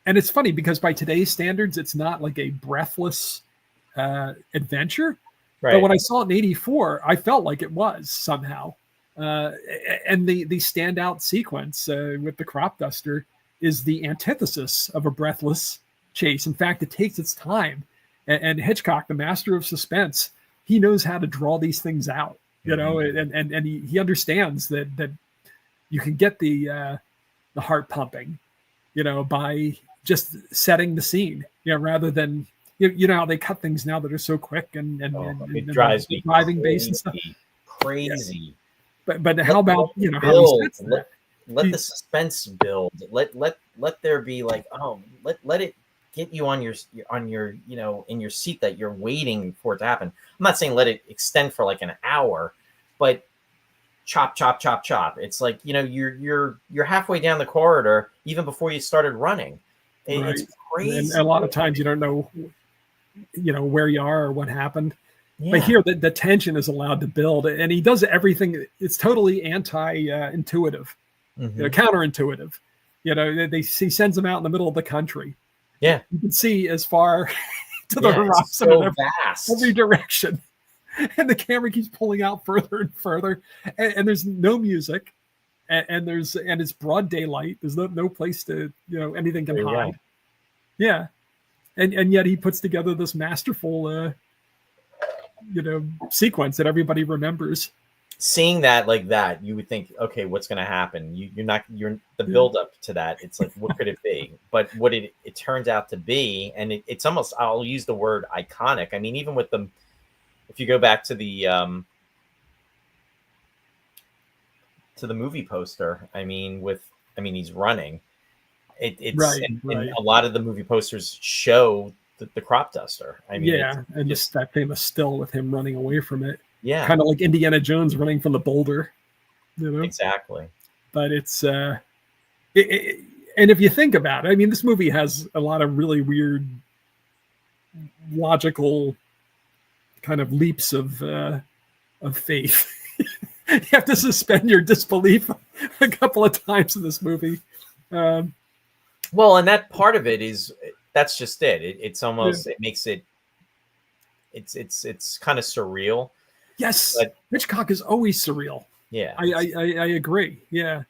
it's funny because by today's standards, it's not like a breathless adventure. Right. But when I saw it in '84, I felt like it was somehow. And the standout sequence with the crop duster is the antithesis of a breathless chase. In fact, it takes its time. And Hitchcock, the master of suspense, he knows how to draw these things out, you know, and he understands that you can get the heart pumping, you know, by just setting the scene, you know, rather than, you know how they cut things now that are so quick and it drives me driving base and stuff. Crazy. Yeah. But how about, you know, how let the suspense build. Let there be like, let it get you on your you know, in your seat that you're waiting for it to happen. I'm not saying let it extend for like an hour, but chop. It's like, you know, you're halfway down the corridor even before you started running. It's crazy. And a lot of times you don't know, you know, where you are or what happened. Yeah. But here the tension is allowed to build, and he does everything. It's totally anti-intuitive, you know, counterintuitive. You know, he sends them out in the middle of the country. Yeah, you can see as far to the horizon, so vast, every direction, and the camera keeps pulling out further and further. And there's no music, and it's broad daylight. There's no place to, you know, anything can hide. Yeah, and yet he puts together this masterful. You know, sequence that everybody remembers. Seeing that like that, you would think, okay, what's going to happen? You're the build up to that. It's like, what could it be? But what it turns out to be, and it's almost, I'll use the word iconic. I mean, even with them, if you go back to the movie poster, I mean, he's running. It's right. And a lot of the movie posters show the crop duster. I mean, and just that famous still with him running away from it. Yeah, kind of like Indiana Jones running from the boulder. You know, exactly. But it's and if you think about it, I mean, this movie has a lot of really weird, logical kind of leaps of faith. You have to suspend your disbelief a couple of times in this movie. Well, and that part of it is. That's just it. It's almost it makes it. It's kind of surreal. Yes, but Hitchcock is always surreal. Yeah, I agree. Yeah,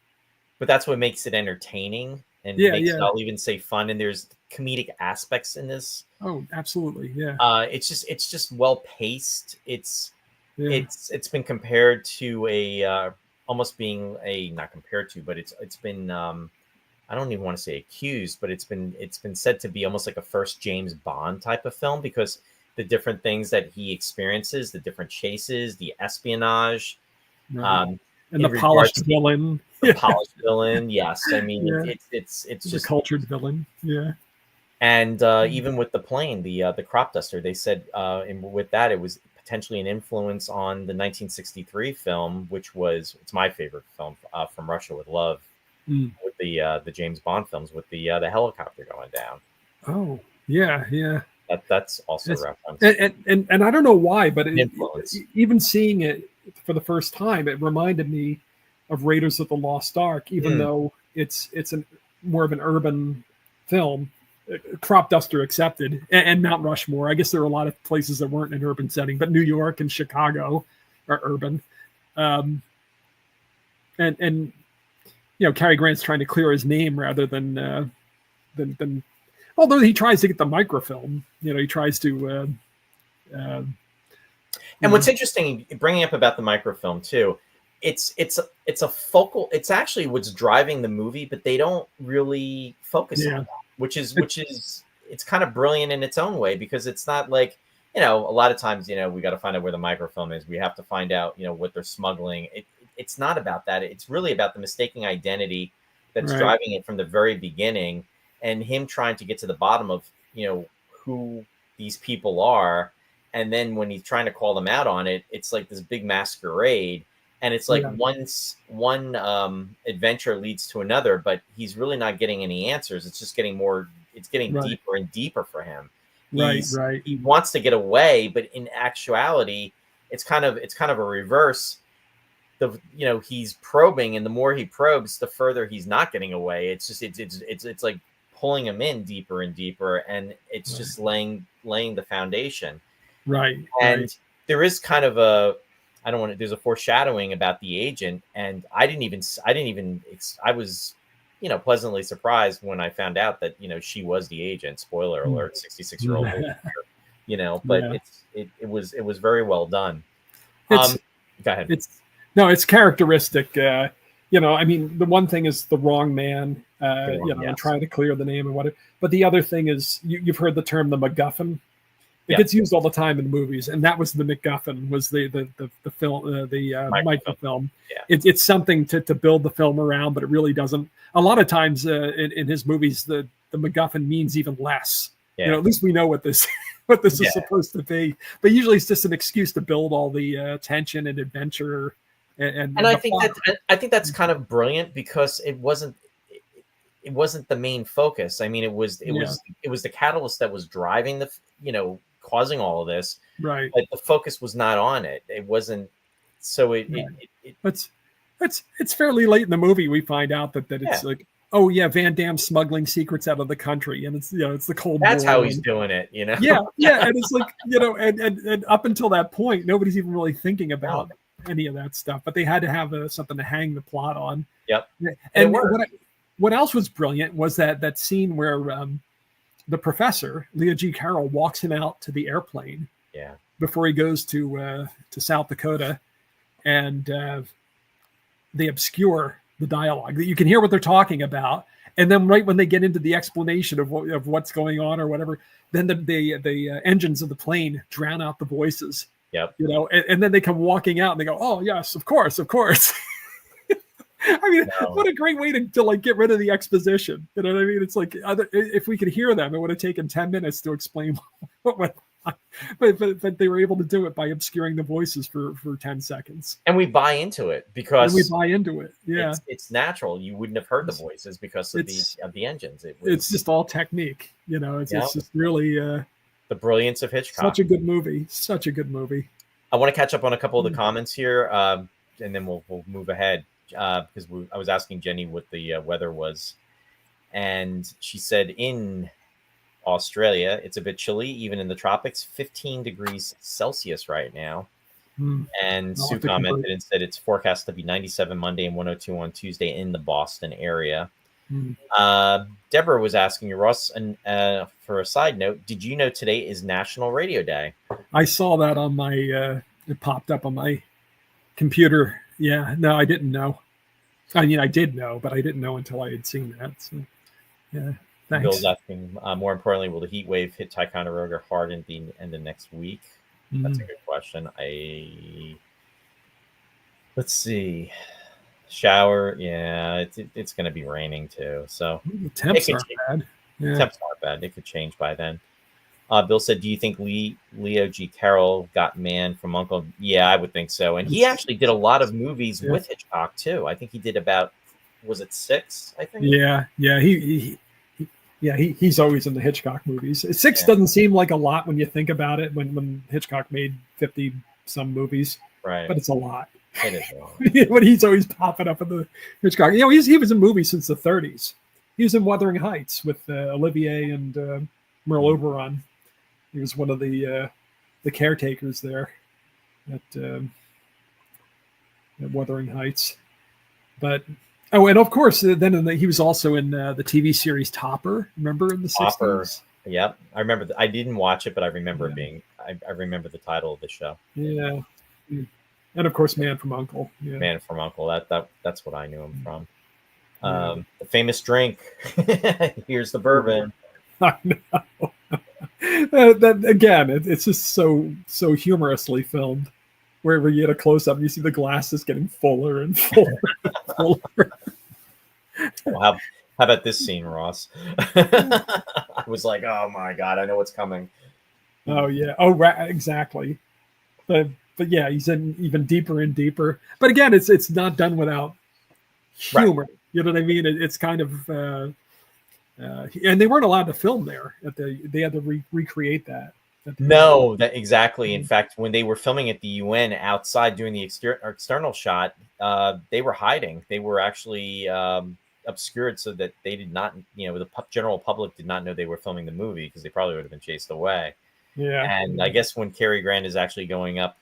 but that's what makes it entertaining and makes it, I'll even say, fun. And there's comedic aspects in this. Oh, absolutely. Yeah. It's just well paced. It's been compared to a almost being a not compared to, but it's been. I don't even want to say accused, but it's been said to be almost like a first James Bond type of film because the different things that he experiences, the different chases, the espionage, and the polished villain. The polished villain, yes. I mean, it's just a cultured villain, yeah. And even with the plane, the crop duster, they said with that it was potentially an influence on the 1963 film, which it's my favorite film, From Russia with Love. With the James Bond films with the helicopter going down. Oh yeah. That's also a reference. And I don't know why, but even seeing it for the first time, it reminded me of Raiders of the Lost Ark, even though it's more of an urban film, crop duster accepted, and Mount Rushmore. I guess there are a lot of places that weren't an urban setting, but New York and Chicago are urban. And you know, Cary Grant's trying to clear his name rather than although he tries to get the microfilm, you know, he tries to. And what's interesting, bringing up about the microfilm too, it's a focal. It's actually what's driving the movie, but they don't really focus on that, which is it's kind of brilliant in its own way because it's not like, you know, a lot of times, you know, we got to find out where the microfilm is. We have to find out, you know, what they're smuggling. It's not about that. It's really about the mistaking identity that's driving it from the very beginning, and him trying to get to the bottom of, you know, who these people are. And then when he's trying to call them out on it, it's like this big masquerade. And it's like one adventure leads to another, but he's really not getting any answers. It's just getting deeper and deeper for him. He wants to get away, but in actuality, it's kind of a reverse. He's probing, and the more he probes, the further he's not getting away. It's just it's like pulling him in deeper and deeper, and it's just laying the foundation. Right. And there is kind of there's a foreshadowing about the agent, and I was pleasantly surprised when I found out that she was the agent. Spoiler alert, 66-year-old but it was very well done. Go ahead. It's characteristic. I mean, the one thing is the wrong man, and trying to clear the name and whatever. But the other thing is, you've heard the term the MacGuffin. It gets used all the time in movies, and that was the MacGuffin, was the film, the microfilm. Yeah. It's something to build the film around, but it really doesn't. A lot of times in his movies, the MacGuffin means even less. Yeah. At least we know what this is supposed to be. But usually it's just an excuse to build all the tension and adventure. And I think that's kind of brilliant, because it wasn't the main focus. I mean, it was the catalyst that was driving causing all of this. Right. But the focus was not on it. It wasn't. So it's fairly late in the movie we find out that it's like, oh yeah, Van Damme smuggling secrets out of the country, and it's it's the Cold War. That's how he's doing it, Yeah, and it's like and up until that point, nobody's even really thinking about any of that stuff. But they had to have something to hang the plot on. Yep. And what else was brilliant was that scene where the professor, Leo G. Carroll, walks him out to the airplane. Yeah. Before he goes to South Dakota, and they obscure the dialogue. That you can hear what they're talking about, and then right when they get into the explanation of what's going on or whatever, then the engines of the plane drown out the voices. Yep. And then they come walking out and they go, "Oh yes, of course." I mean, what a great way to like get rid of the exposition. You know what I mean? It's like, if we could hear them, it would have taken 10 minutes to explain what went on. But they were able to do it by obscuring the voices for 10 seconds. And we buy into it because Yeah, it's natural. You wouldn't have heard the voices because of the engines. It's just all technique. It's just really the brilliance of Hitchcock. Such a good movie. I want to catch up on a couple of the comments here, and then we'll move ahead. Because I was asking Jenny what the weather was, and she said in Australia it's a bit chilly, even in the tropics, 15 degrees Celsius right now. And Sue commented and said it's forecast to be 97 Monday and 102 on Tuesday in the Boston area. Deborah was asking you, Ross, and for a side note, did you know today is National Radio Day? I saw that on my it popped up on my computer. Yeah, no, I didn't know. I mean, I did know, but I didn't know until I had seen that. So, yeah, thanks. Bill's asking, more importantly, will the heat wave hit Ticonderoga hard at the end of next week? That's a good question. Let's see. Shower, yeah, it's going to be raining too. So the temps aren't bad. Yeah. Temps aren't bad. It could change by then. Bill said, do you think Leo G. Carroll got Man from Uncle? Yeah, I would think so. And he actually did a lot of movies with Hitchcock, too. I think he did about, was it 6, I think? Yeah. He's always in the Hitchcock movies. 6 doesn't seem like a lot when you think about it, when Hitchcock made 50-some movies. Right. But it's a lot. It is a lot. But he's always popping up in the Hitchcock. He was in movies since the 30s. He was in Wuthering Heights with Olivier and Merle Oberon. He was one of the caretakers there at Wuthering Heights. But and of course, then he was also in the TV series Topper. Remember in the 60s? Yep, I remember. I didn't watch it, but I remember being. I remember the title of the show. Yeah, and of course, Man from Uncle. Yeah. Man from Uncle. That's what I knew him from. The famous drink. Here's the bourbon. I know. That again, it's just so humorously filmed. Wherever you get a close up, you see the glasses getting fuller and fuller and fuller. Well, how about this scene, Ross? I was like, oh my god, I know what's coming. Oh yeah, exactly. But yeah, he's in even deeper and deeper. But again, it's not done without humor. Right. You know what I mean? It's kind of. And they weren't allowed to film there. They had to recreate that. No, that exactly. In fact, when they were filming at the UN outside doing the external shot, they were hiding. They were actually obscured so that they did not, the general public did not know they were filming the movie because they probably would have been chased away. Yeah. And I guess when Cary Grant is actually going up,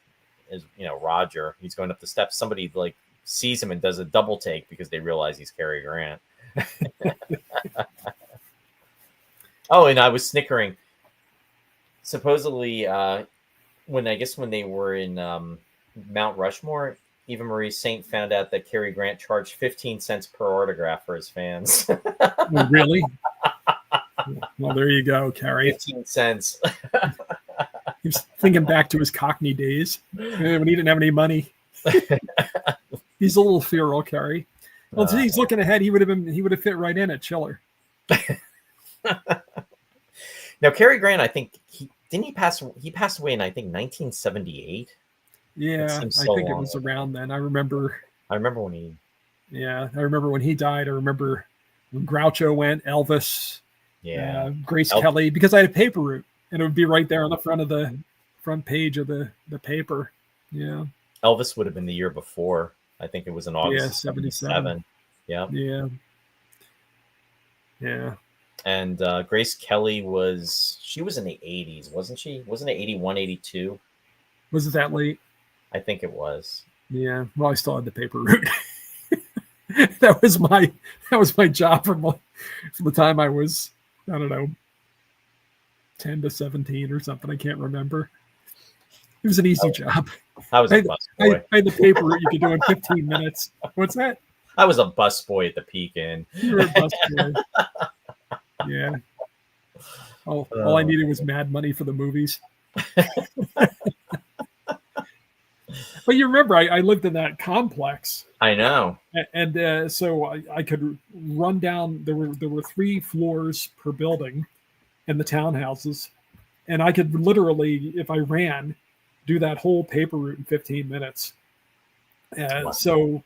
as Roger, he's going up the steps. Somebody like sees him and does a double take because they realize he's Cary Grant. Oh, and I was snickering. Supposedly, when they were in Mount Rushmore, Eva Marie Saint found out that Cary Grant charged 15 cents per autograph for his fans. Oh, really? Well, there you go, Cary. 15 cents. He was thinking back to his Cockney days when he didn't have any money. He's a little feral, Cary. Well, he's looking ahead. He would have fit right in at Chiller. Now, Cary Grant, I think he passed away in, I think, 1978. Yeah, I think it was around then. I remember when he. Yeah, I remember when he died. I remember when Groucho went, Elvis. Yeah, Grace Kelly, because I had a paper route, and it would be right there on the front page of the paper. Yeah, Elvis would have been the year before. I think it was in August. 77. Yeah. Yeah. Yeah. And Grace Kelly she was in the 80s, wasn't she? Wasn't it 81, 82? Was it that late? I think it was. Yeah. Well, I still had the paper route. that was my job from the time I was, I don't know, 10 to 17 or something. I can't remember. It was an easy job. I was a busboy. I had the paper route you could do in 15 minutes. What's that? I was a busboy at the Peak Inn. You were a busboy. Yeah. All I needed was mad money for the movies. But you remember, I lived in that complex. I know. And so I could run down. There were 3 floors per building in the townhouses. And I could literally, if I ran, do that whole paper route in 15 minutes. Wow. So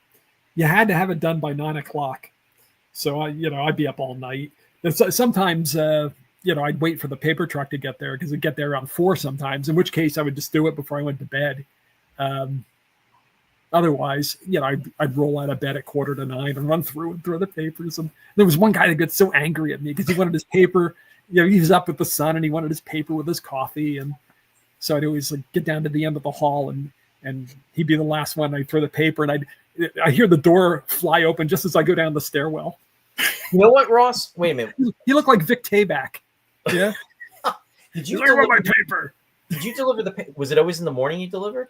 you had to have it done by 9 o'clock. So I'd be up all night. Sometimes, I'd wait for the paper truck to get there because it'd get there around 4 sometimes, in which case I would just do it before I went to bed. Otherwise, I'd roll out of bed at 8:45 and run through and throw the papers. And there was one guy that got so angry at me because he wanted his paper. He was up with the sun and he wanted his paper with his coffee. And so I'd always get down to the end of the hall and he'd be the last one. I'd throw the paper and I hear the door fly open just as I go down the stairwell. You know what, Ross? Wait a minute. He looked like Vic Tayback. Yeah. Did you deliver my paper? Did you deliver the paper? Was it always in the morning you delivered?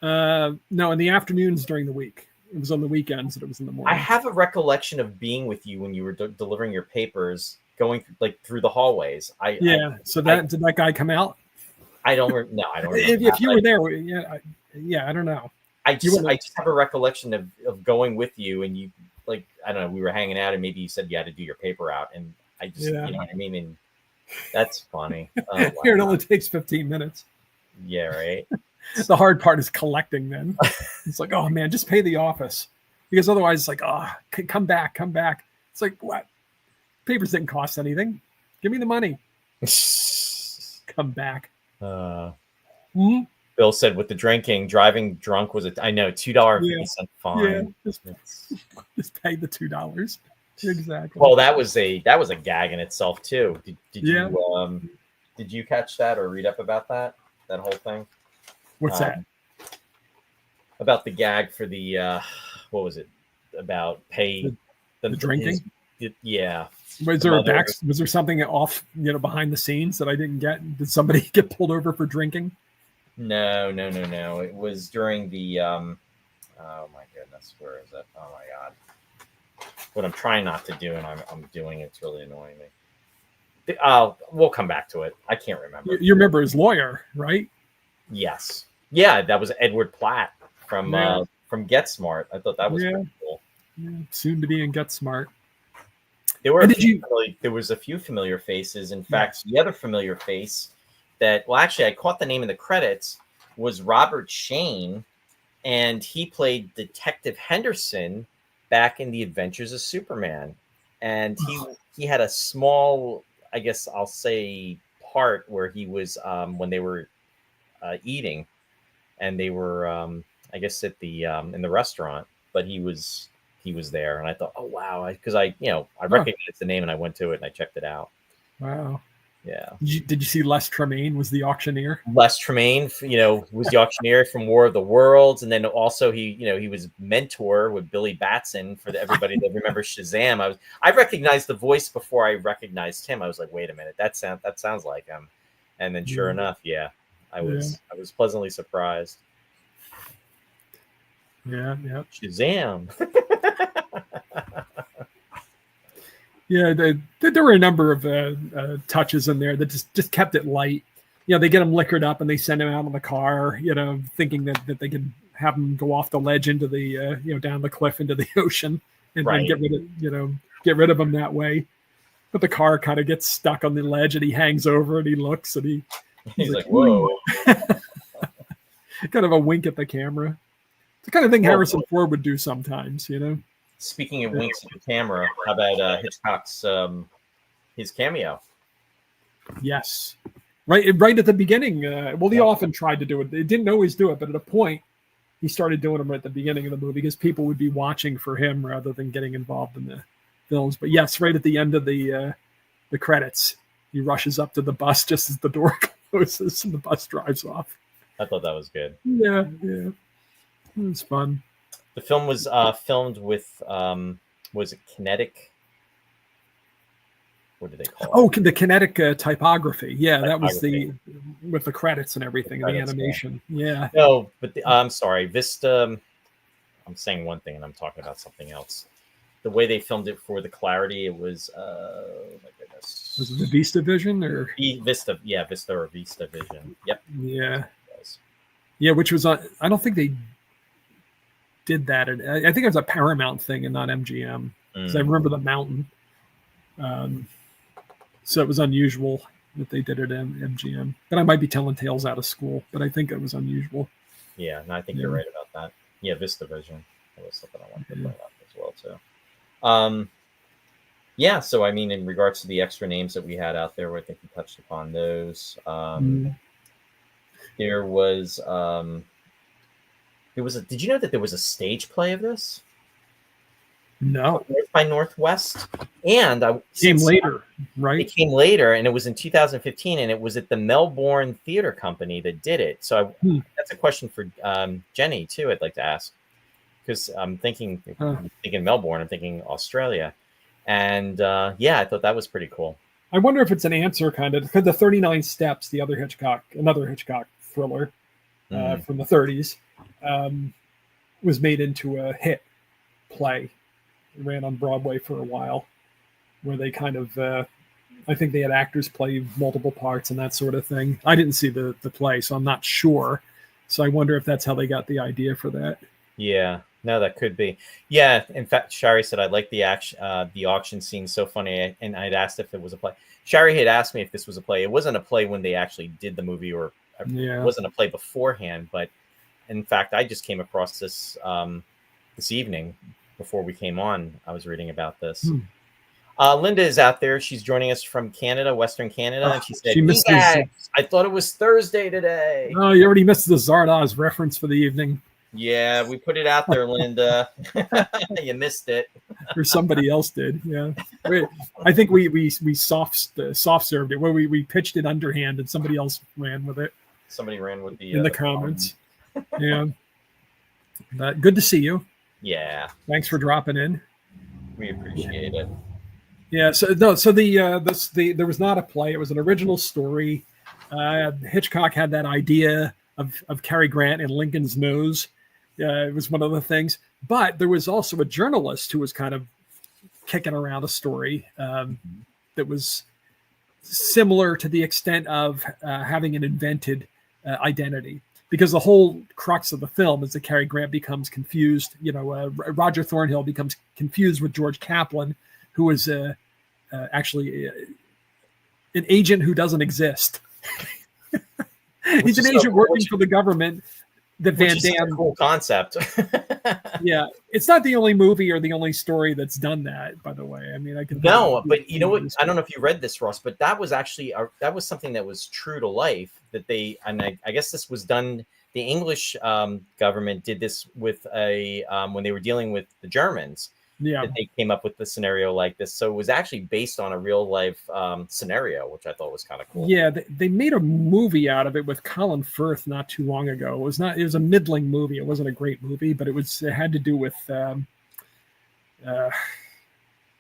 No, in the afternoons during the week. It was on the weekends that it was in the morning. I have a recollection of being with you when you were delivering your papers, going through the hallways. Did that guy come out? I don't remember. If you were there, I don't know. I just have a recollection of going with you and you. I don't know, we were hanging out and maybe you said you had to do your paper out and I just, you know what I mean? And that's funny. Oh, wow. Here, it only takes 15 minutes. Yeah, right. The hard part is collecting then. It's like, oh man, just pay the office. Because otherwise it's like, come back. It's like, what? Papers didn't cost anything. Give me the money. Come back. Bill said with the driving drunk was I know $2.50 fine. Yeah, just pay the $2. Exactly. Well, that was a gag in itself too. Did you catch that or read up about that whole thing? What's that? About the gag for the what was it? About pay the drinking? Yeah. Was there something off behind the scenes that I didn't get? Did somebody get pulled over for drinking? No. It was during the oh my goodness, where is it? Oh my god. What I'm trying not to do and I'm doing it's really annoying me. We'll come back to it. I can't remember. You remember his lawyer, right? Yes. Yeah, that was Edward Platt from Get Smart. I thought that was pretty cool. Yeah, soon to be in Get Smart. There was a few familiar faces. In fact, the other familiar face actually I caught the name in the credits was Robert Shane, and he played Detective Henderson back in The Adventures of Superman. And he had a small, I guess I'll say, part where he was when they were eating, and they were I guess at the in the restaurant, but he was there, and I thought, oh wow, because I recognized the name, and I went to it and I checked it out. Wow. Yeah. Did you see Les Tremayne was the auctioneer? Les Tremayne, was the auctioneer from War of the Worlds, and then also he was mentor with Billy Batson for everybody that remembers Shazam. I recognized the voice before I recognized him. I was like, wait a minute, that sounds like him, and then sure enough, I was pleasantly surprised. Yeah. Shazam. Yeah, there were a number of touches in there that just kept it light. They get him liquored up and they send him out in the car, thinking that they could have him go off the ledge into the down the cliff into the ocean and get rid of him that way. But the car kind of gets stuck on the ledge and he hangs over and he looks and he's like, whoa. Kind of a wink at the camera. It's the kind of thing Harrison Ford would do sometimes, Speaking of winks at the camera, how about Hitchcock's his cameo? Yes, right at the beginning. He often tried to do it. They didn't always do it, but at a point, he started doing them right at the beginning of the movie because people would be watching for him rather than getting involved in the films. But yes, right at the end of the credits, he rushes up to the bus just as the door closes and the bus drives off. I thought that was good. Yeah, it was fun. The film was filmed with was it kinetic? What do they call it? Oh, the kinetic typography. Yeah, that was with the credits and everything, the animation. Yeah. No, but I'm sorry, Vista. I'm saying one thing and I'm talking about something else. The way they filmed it for the clarity, it was oh my goodness. Was it the Vista Vision or Vista? Yeah, Vista or Vista Vision. Yep. Yeah. Yeah, which was on. I don't think they did that. I think it was a Paramount thing and not MGM. Because I remember the mountain. So it was unusual that they did it in MGM. But I might be telling tales out of school, but I think it was unusual. Yeah, no, I think you're right about that. Yeah, Vista Vision. That was something I wanted to bring up as well, too. So I mean, in regards to the extra names that we had out there, I think we touched upon those. There was did you know that there was a stage play of this? No. North by Northwest. And came later, right? It came later, and it was in 2015, and it was at the Melbourne Theatre Company that did it. So that's a question for Jenny, too, I'd like to ask. Because I'm thinking Melbourne, I'm thinking Australia. And I thought that was pretty cool. I wonder if it's an answer kind of, because the 39 Steps, another Hitchcock thriller from the 30s, was made into a hit play. It ran on Broadway for a while, where they kind of, I think they had actors play multiple parts and that sort of thing. I didn't see the play, so I'm not sure. So I wonder if that's how they got the idea for that. Yeah, no, that could be. Yeah, in fact, Shari said, I like the auction scene, so funny. And I'd asked if it was a play. Shari had asked me if this was a play. It wasn't a play when they actually did the movie, or it wasn't a play beforehand. But in fact, I just came across this this evening before we came on. I was reading about this. Linda is out there. She's joining us from Canada, Western Canada. And she said, I thought it was Thursday today. Oh, you already missed the Zardoz reference for the evening. Yeah, we put it out there, Linda. You missed it. Or somebody else did. Yeah, I think we soft served it. Where we pitched it underhand, and somebody else ran with it. Somebody ran with in the comments. Yeah, but good to see you. Yeah, thanks for dropping in. We appreciate it. Yeah, there was not a play. It was an original story. Hitchcock had that idea of Cary Grant and Lincoln's nose. It was one of the things. But there was also a journalist who was kind of kicking around a story that was similar to the extent of having an invented identity. Because the whole crux of the film is that Cary Grant becomes confused. Roger Thornhill becomes confused with George Kaplan, who is actually an agent who doesn't exist. He's an agent working for the government that Van Which is Damme. a cool concept. Yeah, it's not the only movie or the only story that's done that. By the way, I mean I can. No, but you know what? I don't know if you read this, Ross, but that was actually that was something that was true to life. That they, and I guess this was done. The English government did this with when they were dealing with the Germans. Yeah, that they came up with the scenario like this. So it was actually based on a real life scenario, which I thought was kind of cool. Yeah, they made a movie out of it with Colin Firth not too long ago. It was a middling movie. It wasn't a great movie, but it had to do with what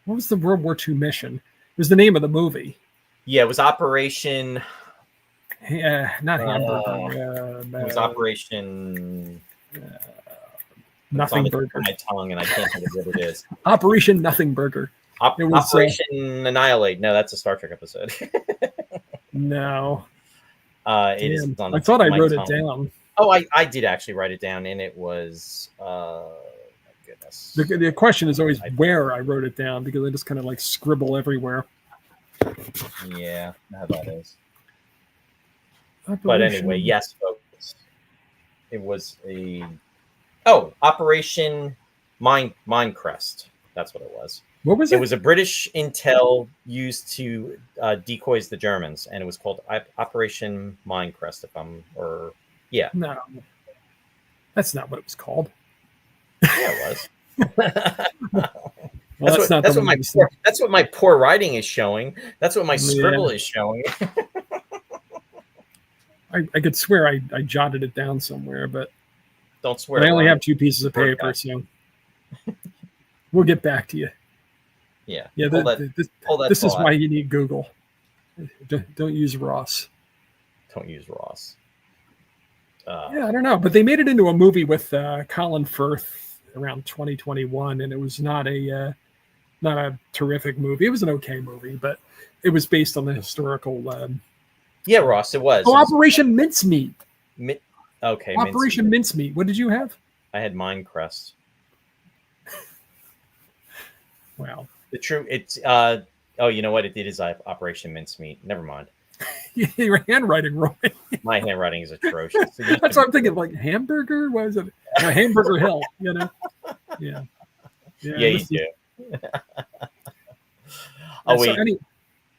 was the World War II mission? It was the name of the movie. Yeah, it was Operation. Not Hamburger. It was Operation. Nothing Burger. My tongue, and I can't think of what it is. Operation Nothing Burger. It was, Operation Annihilate. No, that's a Star Trek episode. No. It is on I thought I wrote it down. Oh, I did actually write it down, and it was. My goodness. The question is always where I wrote it down, because I just kind of like scribble everywhere. Yeah, how that is. But anyway, yes, folks. It was Operation Minecrest. That's what it was. What was it? It was a British intel used to decoys the Germans, and it was called Operation Minecrest. No, that's not what it was called. Yeah, it was. Well, that's what my poor writing is showing. That's what my scribble is showing. I could swear I jotted it down somewhere, but don't swear. I only have 2 pieces of paper, so we'll get back to you. Yeah. This is why you need Google. Don't use Ross. Don't use Ross. Yeah, I don't know, but they made it into a movie with Colin Firth around 2021, and it was not a terrific movie. It was an okay movie, but it was based on the historical. Yeah, Ross, it was. Operation Mincemeat. Okay. Operation Mincemeat. What did you have? I had Minecrest. Wow. It's you know what it did is Operation Mincemeat. Never mind. Your handwriting, Roy. My handwriting is atrocious. That's what I'm thinking. Like hamburger? What is it? Hamburger Hill. You know? Yeah. Yeah, you do.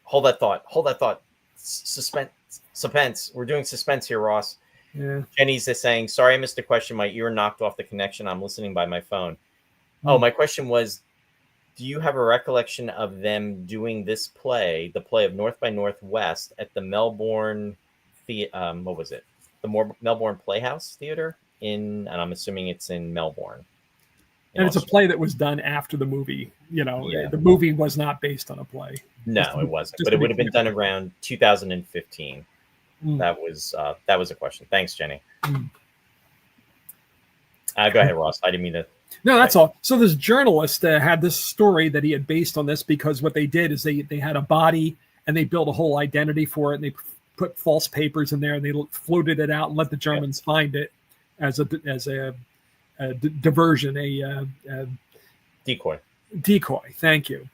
Hold that thought. Suspense. We're doing suspense here, Ross. Yeah. Jenny's is saying, "Sorry, I missed a question. My ear knocked off the connection. I'm listening by my phone." Oh, my question was, do you have a recollection of them doing this play, the play of North by Northwest, at the Melbourne what was it? The Melbourne Playhouse Theater and I'm assuming it's in Melbourne. And it's a play that was done after the movie. You know, The movie was not based on a play. No, it wasn't. But it would have been done around 2015. That was a question. Thanks, Jenny. Go ahead, Ross. I didn't mean to. No, that's all. So this journalist had this story that he had based on this, because what they did is they had a body and they built a whole identity for it, and they put false papers in there, and they floated it out and let the Germans find it as a diversion, a decoy. Thank you.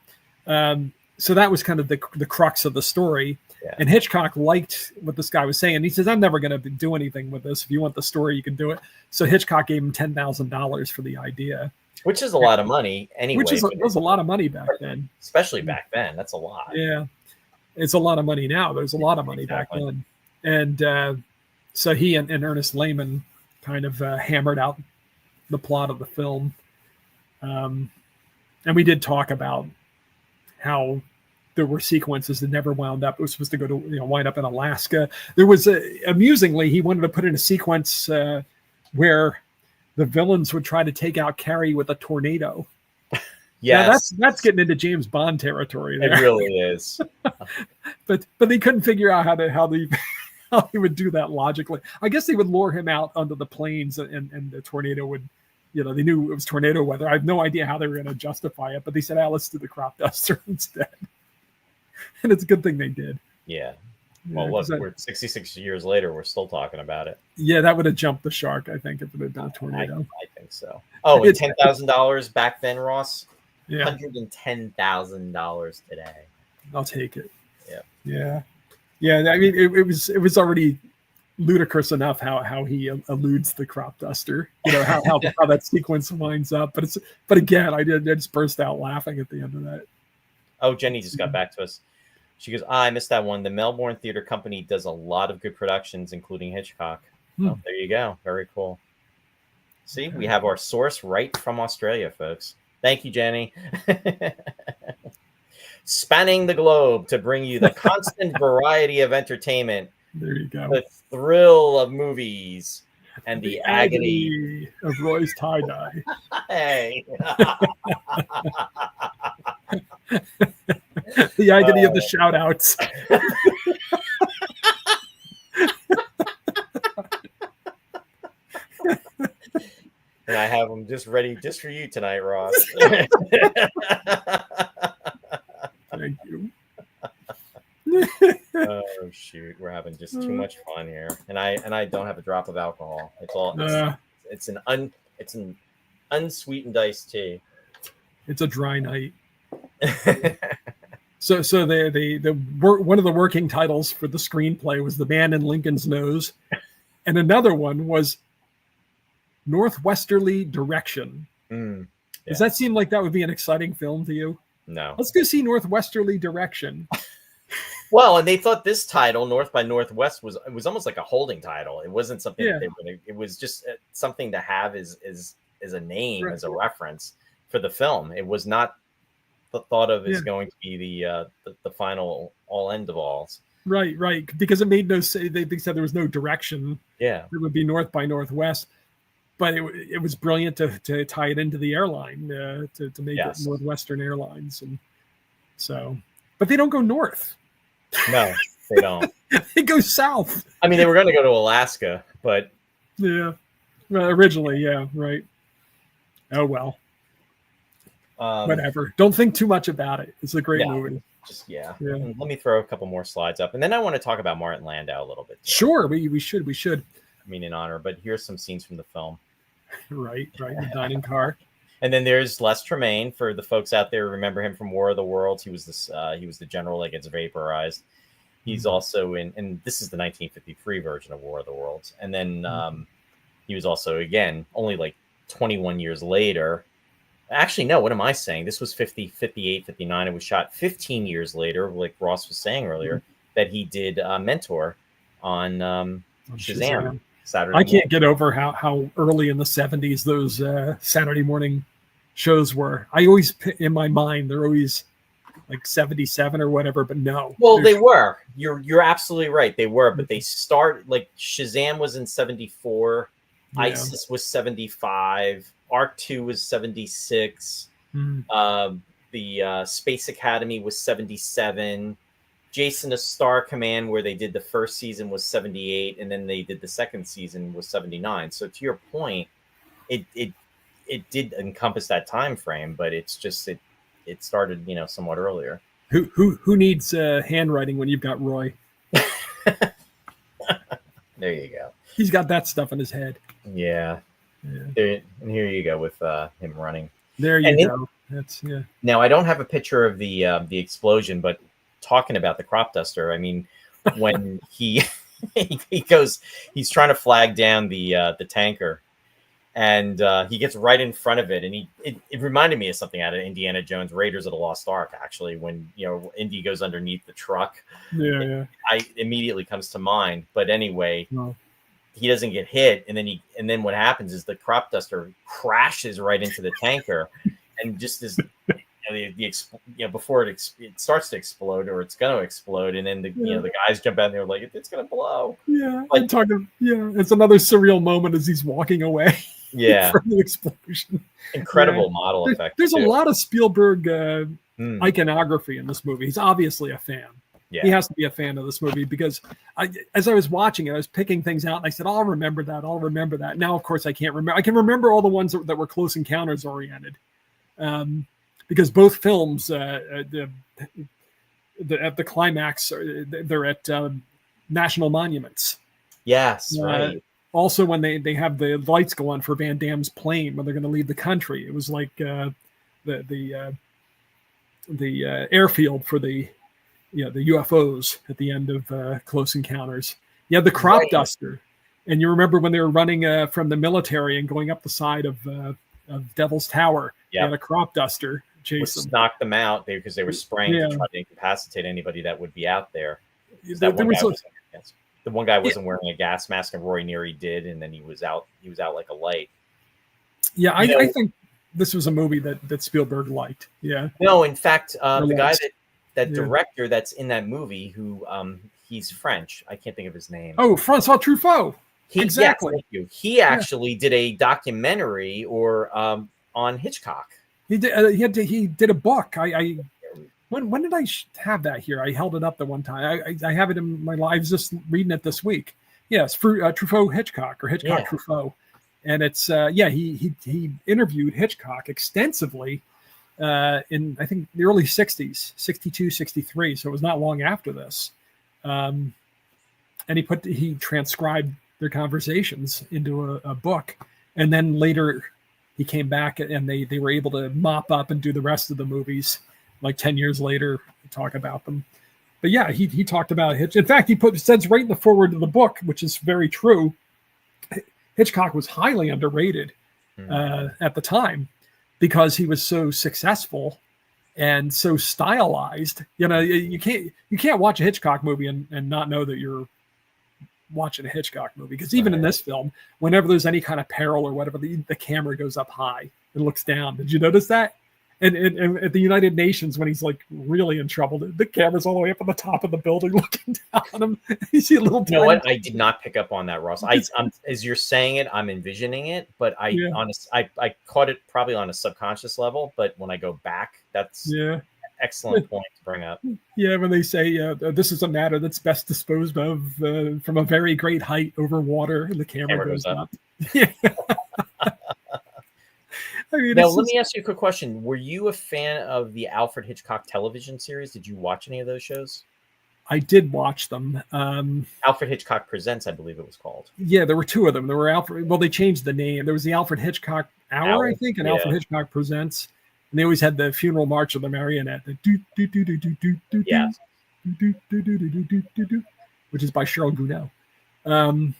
So that was kind of the crux of the story. Yeah. And Hitchcock liked what this guy was saying. He says, "I'm never going to do anything with this. If you want the story, you can do it." So Hitchcock gave him $10,000 for the idea, which is a lot of money anyway. It was a lot of money back then, especially back then. That's a lot. Yeah, it's a lot of money now. There's a lot of money back then, and so he and Ernest Lehman kind of hammered out the plot of the film, and we did talk about how there were sequences that never wound up. It was supposed to go to wind up in Alaska. There was amusingly, he wanted to put in a sequence where the villains would try to take out Cary with a tornado. Yes, that's getting into James Bond territory there. It really is. but they couldn't figure out how they would do that logically. I guess they would lure him out under the planes, and the tornado would. They knew it was tornado weather. I have no idea how they were going to justify it, but they said, let's do the crop duster instead. And it's a good thing they did. Yeah. Well, we're 66 years later, we're still talking about it. Yeah, that would have jumped the shark, I think, if it had been a tornado. I think so. Oh, and $10,000 back then, Ross? Yeah. $110,000 today. I'll take it. Yeah. Yeah. Yeah, I mean, it was already ludicrous enough how he eludes the crop duster. You know how that sequence winds up. But again, I just burst out laughing at the end of that. Oh, Jenny just got back to us. She goes, I missed that one. The Melbourne Theatre Company does a lot of good productions, including Hitchcock. Oh, there you go. Very cool. See, we have our source right from Australia, folks. Thank you, Jenny. Spanning the globe to bring you the constant variety of entertainment. There you go. The thrill of movies and the agony of Roy's tie-dye. Hey. The agony of the shout-outs. And I have them just ready just for you tonight, Ross. Thank you. Oh shoot, we're having just too much fun here, and I don't have a drop of alcohol. It's an unsweetened iced tea. It's a dry night. So the one of the working titles for the screenplay was The Man in Lincoln's Nose, and another one was Northwesterly Direction. Yeah. Does that seem like that would be an exciting film to you? No. Let's go see Northwesterly Direction. Well, and they thought this title, North by Northwest, was almost like a holding title. It wasn't something that they would. It was just something to have as a name, as a reference for the film. It was not thought of as going to be the final all end of alls. Right, because it made no sense. They said there was no direction. Yeah, it would be North by Northwest, but it was brilliant to tie it into the airline to make it Northwestern Airlines, and so, but they don't go north. No, they don't. They go south. I mean, they were going to go to Alaska, but originally, right. Oh well. Whatever. Don't think too much about it. It's a great movie. Just let me throw a couple more slides up, and then I want to talk about Martin Landau a little bit. Sure, we should. I mean, in honor, but here's some scenes from the film. Right. The dining car. And then there's Les Tremayne, for the folks out there who remember him from War of the Worlds. He was the general that gets vaporized. He's also and this is the 1953 version of War of the Worlds. And then he was also, again, only like 21 years later. Actually, no, what am I saying? This was 58, 59. It was shot 15 years later, like Ross was saying earlier, that he did Mentor on Shazam. Saturday. I can't get over how early in the 70s those Saturday morning shows were. I always, in my mind, they're always like 77 or whatever, but no. Well, they were. You're absolutely right. They were, but they start, like, Shazam was in 74, ISIS was 75, Arc 2 was 76, the Space Academy was 77, Jason a Star Command, where they did the first season, was 78, and then they did the second season was 79. So to your point, it did encompass that time frame, but it's just it started somewhat earlier. Who needs handwriting when you've got Roy? There you go. He's got that stuff in his head. Yeah. There, and here you go with him running. There you go. That's Now I don't have a picture of the explosion, but talking about the crop duster, I mean, when he goes, he's trying to flag down the tanker, and he gets right in front of it, and it reminded me of something out of Indiana Jones Raiders of the Lost Ark, actually, when Indy goes underneath the truck. I immediately comes to mind. But anyway, he doesn't get hit, and then what happens is the crop duster crashes right into the tanker, and just as before it starts to explode, or it's going to explode, and then the guys jump out and they're like, it's going to blow. I'm talking. It's another surreal moment as he's walking away. From the explosion. Incredible model effect. There's a lot of Spielberg iconography in this movie. He's obviously a fan. He has to be a fan of this movie, because as I was watching it, I was picking things out, and I said, I'll remember that. Now, of course, I can't remember. I can remember all the ones that were Close Encounters oriented. Because both films, at the climax, they're at national monuments. Yes, right. Also, when they have the lights go on for Van Damme's plane when they're going to leave the country, it was like the airfield for the UFOs at the end of Close Encounters. Yeah, the crop Right. duster. And you remember when they were running from the military and going up the side of Devil's Tower? They had Yep. a crop duster chase Which them. knocked them out because they were spraying to Yeah, try to incapacitate anybody that would be out there. 'Cause there, that there one was guy a, wasn't. Yes. The one guy yeah, wasn't wearing a gas mask, and Roy Neary did, and then he was out. He was out like a light. yeah. You I know, think this was a movie that Spielberg liked. Yeah, no. In fact, or the guy was. that Yeah. director that's in that movie, who he's French. I can't think of his name. Oh, Francois Truffaut. Yes, Exactly. thank you. He actually did a documentary or on Hitchcock. He did. He did a book. When did I have that here? I held it up the one time. I have it in my life. I was just reading it this week. Yes, Truffaut Hitchcock or Hitchcock Truffaut, and it's he interviewed Hitchcock extensively in I think the early 60s, 62, 63. So it was not long after this, and he transcribed their conversations into a book, and then later he came back and they were able to mop up and do the rest of the movies like 10 years later, talk about them. But yeah, he talked about Hitch. In fact, says right in the foreword of the book, which is very true, Hitchcock was highly underrated at the time because he was so successful and so stylized. You know, you can't watch a Hitchcock movie and not know that you're watching a Hitchcock movie, because even in this film, whenever there's any kind of peril or whatever, the camera goes up high and looks down. Did you notice that? And at the United Nations, when he's like really in trouble, the camera's all the way up on the top of the building looking down on him. You see a little. You know what? I did not pick up on that, Ross. I'm as you're saying it, I'm envisioning it, but I caught it probably on a subconscious level. But when I go back, that's excellent point to bring up. Yeah, when they say this is a matter that's best disposed of from a very great height over water, and the camera goes up. Yeah. I mean, now, let me ask you a quick question. Were you a fan of the Alfred Hitchcock television series? Did you watch any of those shows? I did watch them. Alfred Hitchcock Presents, I believe it was called. Yeah, there were two of them. There were Alfred. Well, they changed the name. There was the Alfred Hitchcock Hour, I think, and Alfred Hitchcock Presents. And they always had the funeral march of the marionette, which is by Cheryl Gounod.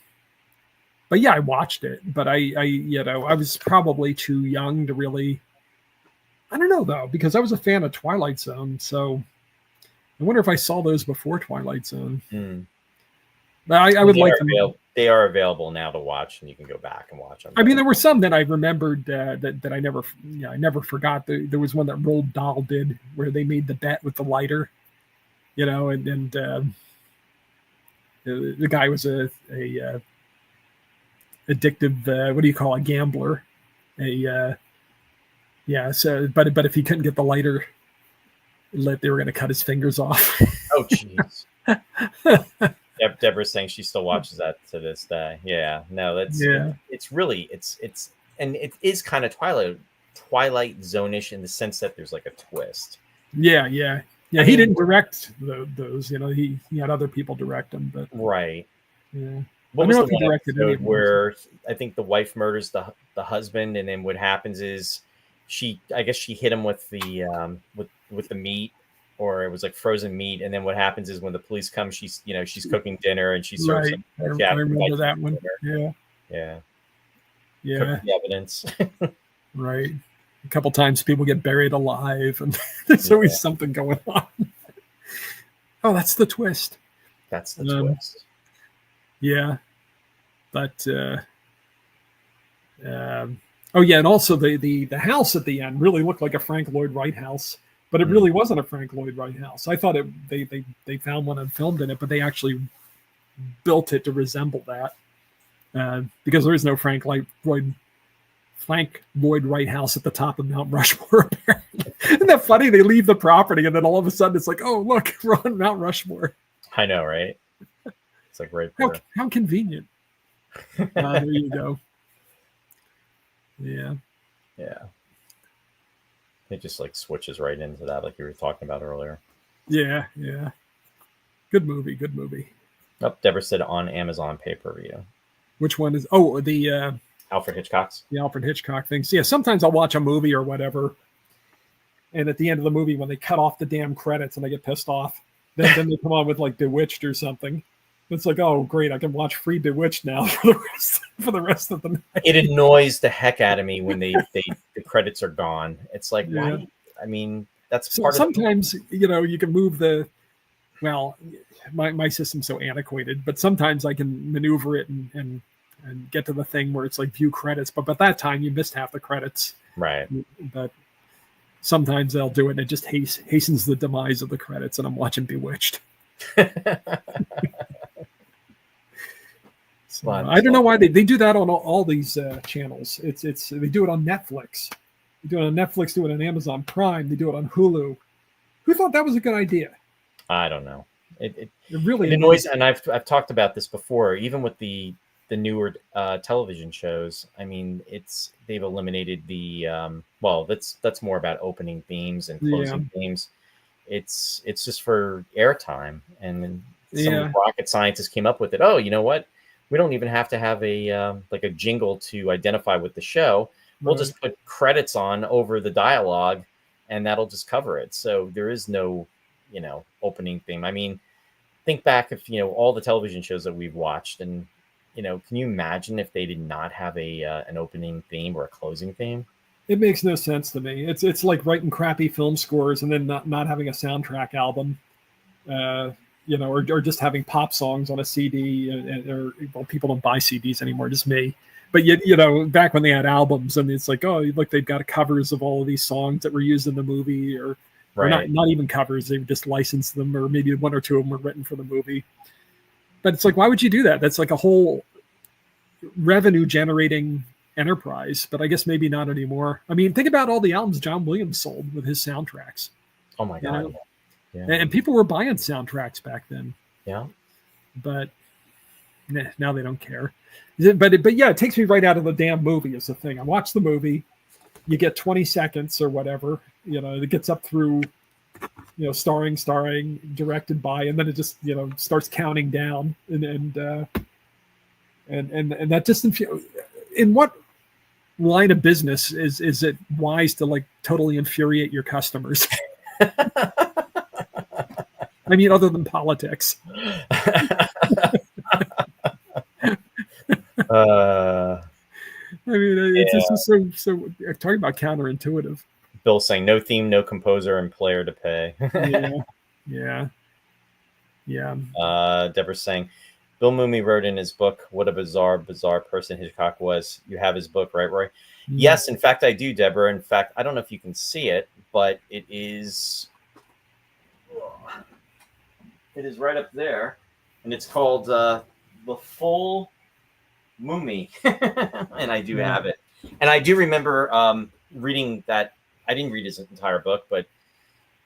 But yeah, I watched it, but I was probably too young to really. I don't know though, because I was a fan of Twilight Zone, so I wonder if I saw those before Twilight Zone. But I would like them. They are available now to watch, and you can go back and watch them. I mean, there were some that I remembered that I never forgot. There was one that Roald Dahl did where they made the bet with the lighter, and the guy was a addictive, what do you call a gambler? So but if he couldn't get the lighter lit, they were going to cut his fingers off. Oh, jeez. Deborah's saying she still watches that to this day. Yeah, no, it's really and it is kind of Twilight Zone-ish in the sense that there's like a twist. Yeah. He didn't direct those. He had other people direct them, but right. Yeah. What was the one episode where I think the wife murders the husband, and then what happens is I guess she hit him with the with the meat, or it was like frozen meat, and then what happens is when the police come, she's cooking dinner and she serves them. I remember that one. Yeah. Cooking the evidence. Right. A couple times people get buried alive, and there's always something going on. Oh, that's the twist. That's the twist. Yeah. But and also the house at the end really looked like a Frank Lloyd Wright house, but it really wasn't a Frank Lloyd Wright house. I thought they found one and filmed in it, but they actually built it to resemble that because there is no Frank Lloyd Wright house at the top of Mount Rushmore. Apparently. Isn't that funny? They leave the property and then all of a sudden it's like, oh look, we're on Mount Rushmore. I know, right? It's like right there. How convenient. There you go. Yeah. It just like switches right into that, like you were talking about earlier. Yeah. Good movie. Oh, Deborah said on Amazon pay-per-view. Which one is? Oh, the Alfred Hitchcock's. The Alfred Hitchcock things. Yeah, sometimes I'll watch a movie or whatever, and at the end of the movie, when they cut off the damn credits and I get pissed off, then they come on with like Bewitched or something. It's like, oh, great, I can watch Free Bewitched now for the rest of the night. It annoys the heck out of me when the credits are gone. It's like, Yeah. why? I mean, that's So part of sometimes, you can move well, my system's so antiquated, but sometimes I can maneuver it and get to the thing where it's like view credits. But by that time, you missed half the credits. right. But sometimes they'll do it, and it just hastens the demise of the credits, and I'm watching Bewitched. So, I don't know why they do that on all these channels. It's they do it on Netflix. They do it on Netflix, do it on Amazon Prime, they do it on Hulu. Who thought that was a good idea? I don't know. It really annoys, and I've talked about this before, even with the newer television shows. I mean, they've eliminated the that's more about opening themes and closing themes. It's just for airtime, and then some rocket scientists came up with it. Oh, you know what? We don't even have to have a jingle to identify with the show. We'll just put credits on over the dialogue, and that'll just cover it. So there is no, opening theme. I mean, think back if all the television shows that we've watched, and can you imagine if they did not have an opening theme or a closing theme? It makes no sense to me. It's like writing crappy film scores and then not having a soundtrack album. Or just having pop songs on a CD, or people don't buy CDs anymore, just me. But back when they had albums, and it's like, oh, look, they've got covers of all of these songs that were used in the movie, or not even covers, they just licensed them, or maybe one or two of them were written for the movie. But it's like, why would you do that? That's like a whole revenue generating enterprise, but I guess maybe not anymore. I mean, think about all the albums John Williams sold with his soundtracks. Oh my God. Yeah. And people were buying soundtracks back then. Yeah. But now they don't care. But yeah, it takes me right out of the damn movie is the thing. I watch the movie, you get 20 seconds or whatever, it gets up through, starring, directed by, and then it just, starts counting down. And that just, in what line of business is it wise to totally infuriate your customers? I mean, other than politics. I mean, it's just so talking about counterintuitive. Bill saying no theme, no composer, and player to pay. Yeah. Deborah's saying Bill Mooney wrote in his book, "What a bizarre person Hitchcock was." You have his book, right, Roy? Mm-hmm. Yes, in fact, I do, Deborah. In fact, I don't know if you can see it, but it is right up there, and it's called The Full Mummy, and I do have it. And I do remember reading that. I didn't read his entire book, but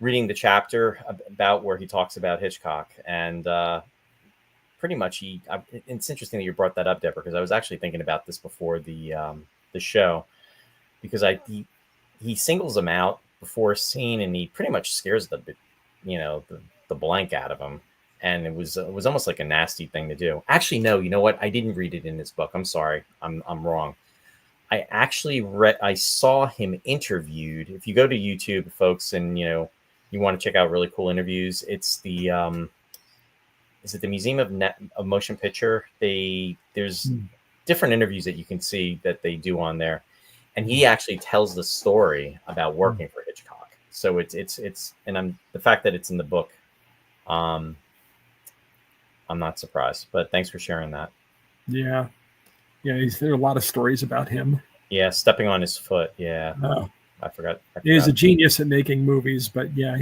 reading the chapter about where he talks about Hitchcock, and pretty much it's interesting that you brought that up, Deborah, because I was actually thinking about this before the show, because he singles him out before a scene, and he pretty much scares the blank out of him, and it was almost like a nasty thing to do. Actually, no, you know what? I didn't read it in his book. I'm sorry, I'm wrong. I actually I saw him interviewed. If you go to YouTube, folks, and you want to check out really cool interviews, it's the is it the Museum of Motion Picture? There's different interviews that you can see that they do on there, and he actually tells the story about working for Hitchcock. So it's and the fact that it's in the book, I'm not surprised. But thanks for sharing that. Yeah. There are a lot of stories about him. Yeah, stepping on his foot. Yeah, I forgot. He's a genius at making movies, but yeah,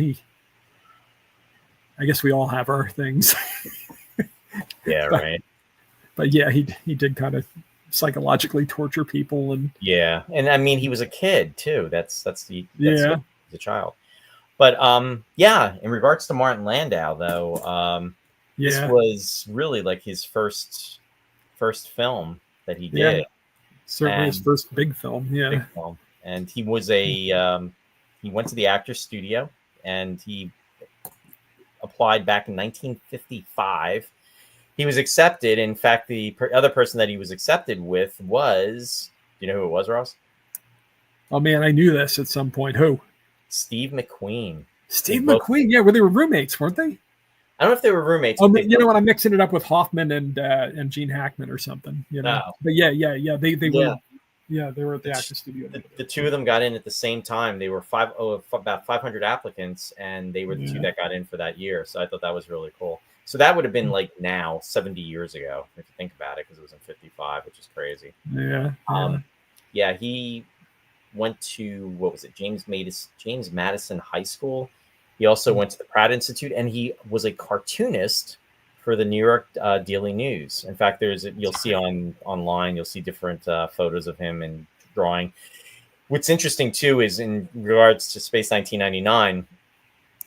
I guess we all have our things. Yeah, right. But yeah, he did kind of psychologically torture people, and and I mean, he was a kid too. That's the child. But in regards to Martin Landau, though, this was really like his first film that he did. Certainly his first big film. Yeah. Big film. And he was he went to the Actors Studio, and he applied back in 1955. He was accepted. In fact, the other person that he was accepted with was, do you know who it was, Ross? Oh man, I knew this at some point. Who? Steve McQueen. Steve McQueen. Yeah, well, they were roommates, weren't they? I don't know if they were roommates. Oh, you know what? I'm mixing it up with Hoffman and Gene Hackman or something. You know, but yeah. They were. Yeah, they were at the Actors Studio. The two of them got in at the same time. They were about 500 applicants, and they were the two that got in for that year. So I thought that was really cool. So that would have been like now 70 years ago, if you think about it, because it was in 55, which is crazy. Yeah. He went to, what was it, James Madison High School. He also went to the Pratt Institute, and he was a cartoonist for the New York Daily News. In fact, you'll see online, you'll see different photos of him and drawing. What's interesting too is in regards to Space 1999,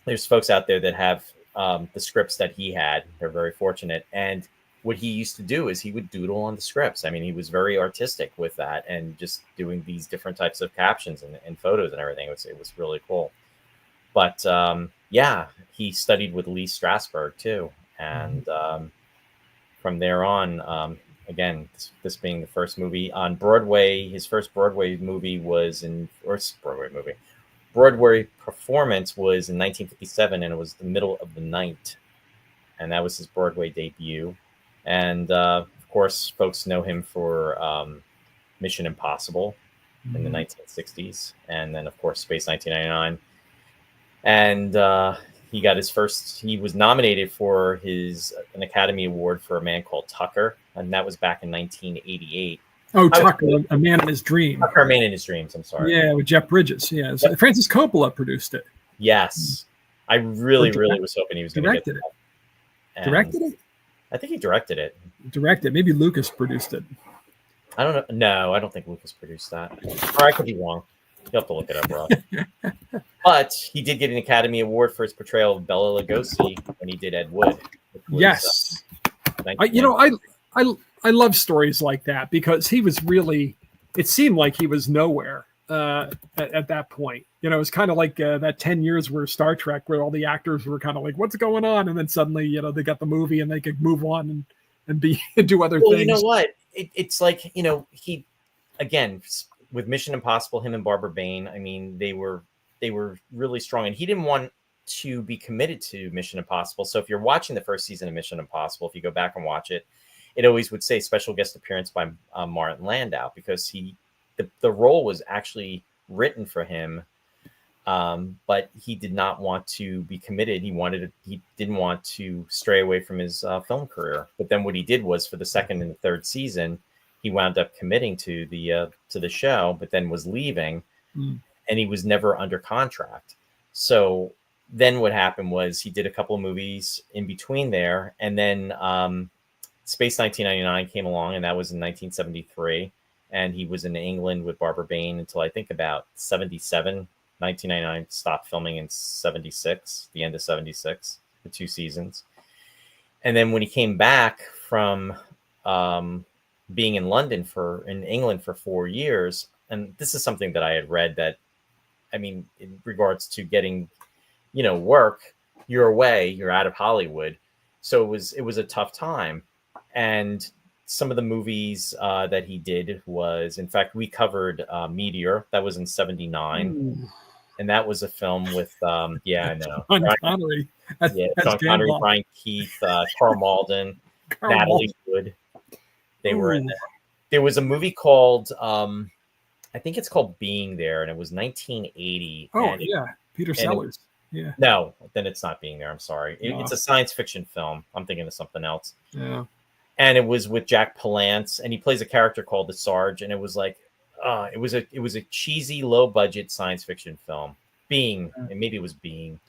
there's folks out there that have the scripts that he had. They're very fortunate. And what he used to do is he would doodle on the scripts. I mean, he was very artistic with that and just doing these different types of captions and photos and everything. It was really cool. But he studied with Lee Strasberg too. And from there on, again, this being the first movie on Broadway, his first Broadway movie Broadway performance was in 1957, and it was the middle of the night. And that was his Broadway debut. And of course, folks know him for Mission Impossible in the 1960s. And then, of course, Space 1999. And he was nominated for an Academy Award for A Man Called Tucker, and that was back in 1988. Oh, Tucker, A Man in His Dream. Tucker, A Man in His Dreams, I'm sorry. Yeah, with Jeff Bridges. Yeah, so Francis Coppola produced it. Yes. I really was hoping he was going to get that. Directed it? I think he directed it. Maybe Lucas produced it. I don't know. No, I don't think Lucas produced that. Or I could be wrong. You'll have to look it up, Rob. But he did get an Academy Award for his portrayal of Bela Lugosi when he did Ed Wood. Yes. I love stories like that because he was really, it seemed like he was nowhere at that point. You know, it was kind of like that 10 years where Star Trek, where all the actors were kind of like, what's going on? And then suddenly, you know, they got the movie and they could move on and do other things. You know what? It's like, you know, he, again, with Mission Impossible, him and Barbara Bain, I mean, they were really strong, and he didn't want to be committed to Mission Impossible. So if you're watching the first season of Mission Impossible, if you go back and watch it, it always would say special guest appearance by Martin Landau, because the role was actually written for him, but he did not want to be committed. He didn't want to stray away from his film career. But then what he did was, for the second and the third season, he wound up committing to the show, but then was leaving, and he was never under contract. So then what happened was he did a couple of movies in between there, and then Space 1999 came along, and that was in 1973, and he was in England with Barbara Bain until I think about 77. 1999 stopped filming in 76, the end of 76, the 2 seasons. And then when he came back from being in England for 4 years, and this is something that I had read, that, I mean, in regards to getting, you know, work, you're away, you're out of Hollywood. So it was a tough time. And some of the movies that he did was, in fact, we covered Meteor. That was in 79. Ooh. And that was a film with, I know. Sean Connery. Sean Connery, Brian Keith, Karl Malden, Natalie Wood. They were in there. There was a movie called, I think it's called Being There, and it was 1980. Oh, Peter Sellers. No, then it's not Being There. I'm sorry. It's a science fiction film. I'm thinking of something else. Yeah. And it was with Jack Palance, and he plays a character called the Sarge, and it was like, it was a cheesy, low budget science fiction film. And maybe it was Being.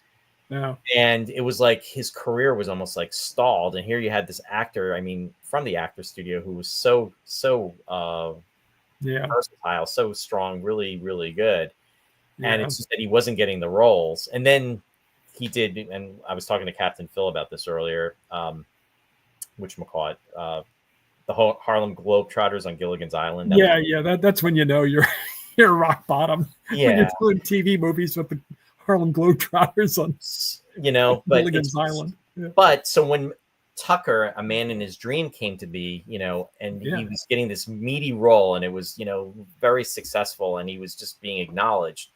Yeah. And it was like his career was almost like stalled. And here you had this actor, I mean, from the Actors Studio, who was so versatile, so strong, really, really good. Yeah. And it's just that he wasn't getting the roles. And then he did, and I was talking to Captain Phil about this earlier, whatchamacallit, the whole Harlem Globetrotters on Gilligan's Island. That's when you know you're rock bottom. Yeah. When you're doing TV movies with the Harlem Globetrotters on, Gilligan's Island. Yeah. But so when Tucker, A Man in His Dream, came to be, you know, and he was getting this meaty role, and it was, you know, very successful, and he was just being acknowledged.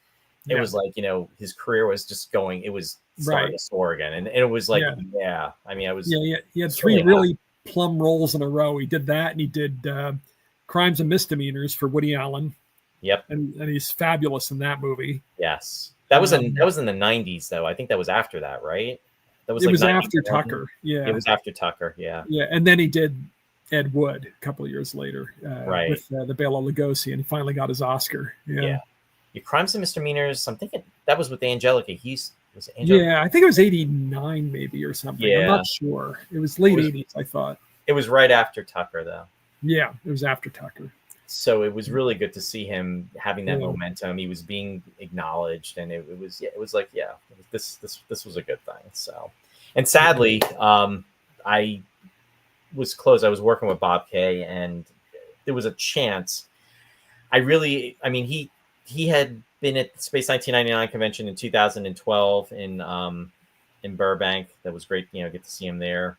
It was like, you know, his career was just going, it was starring Right. Sorgan, and it was like, Yeah. I mean, I was He had three really plum roles in a row. He did that, and he did Crimes and Misdemeanors for Woody Allen. Yep. And he's fabulous in that movie. Yes. That was in the 90s, though. I think that was after that, right? That was it like was 90s, after Tucker. Yeah. It was after Tucker, yeah. Yeah, and then he did Ed Wood a couple of years later Right. with the Bela Lugosi, and he finally got his Oscar. Yeah. Your Crimes and Misdemeanors, I'm thinking that was with Angelica Houston. Was it Angelica? Yeah, I think it was 89 maybe or something. Yeah. I'm not sure. It was late 80s, I thought. It was right after Tucker, though. Yeah, it was after Tucker. So it was really good to see him having that momentum. He was being acknowledged, and it was like, this was a good thing. So, and sadly, I was close. I was working with Bob Kay, and there was a chance. He had been at the Space 1999 convention in 2012 in Burbank. That was great, get to see him there.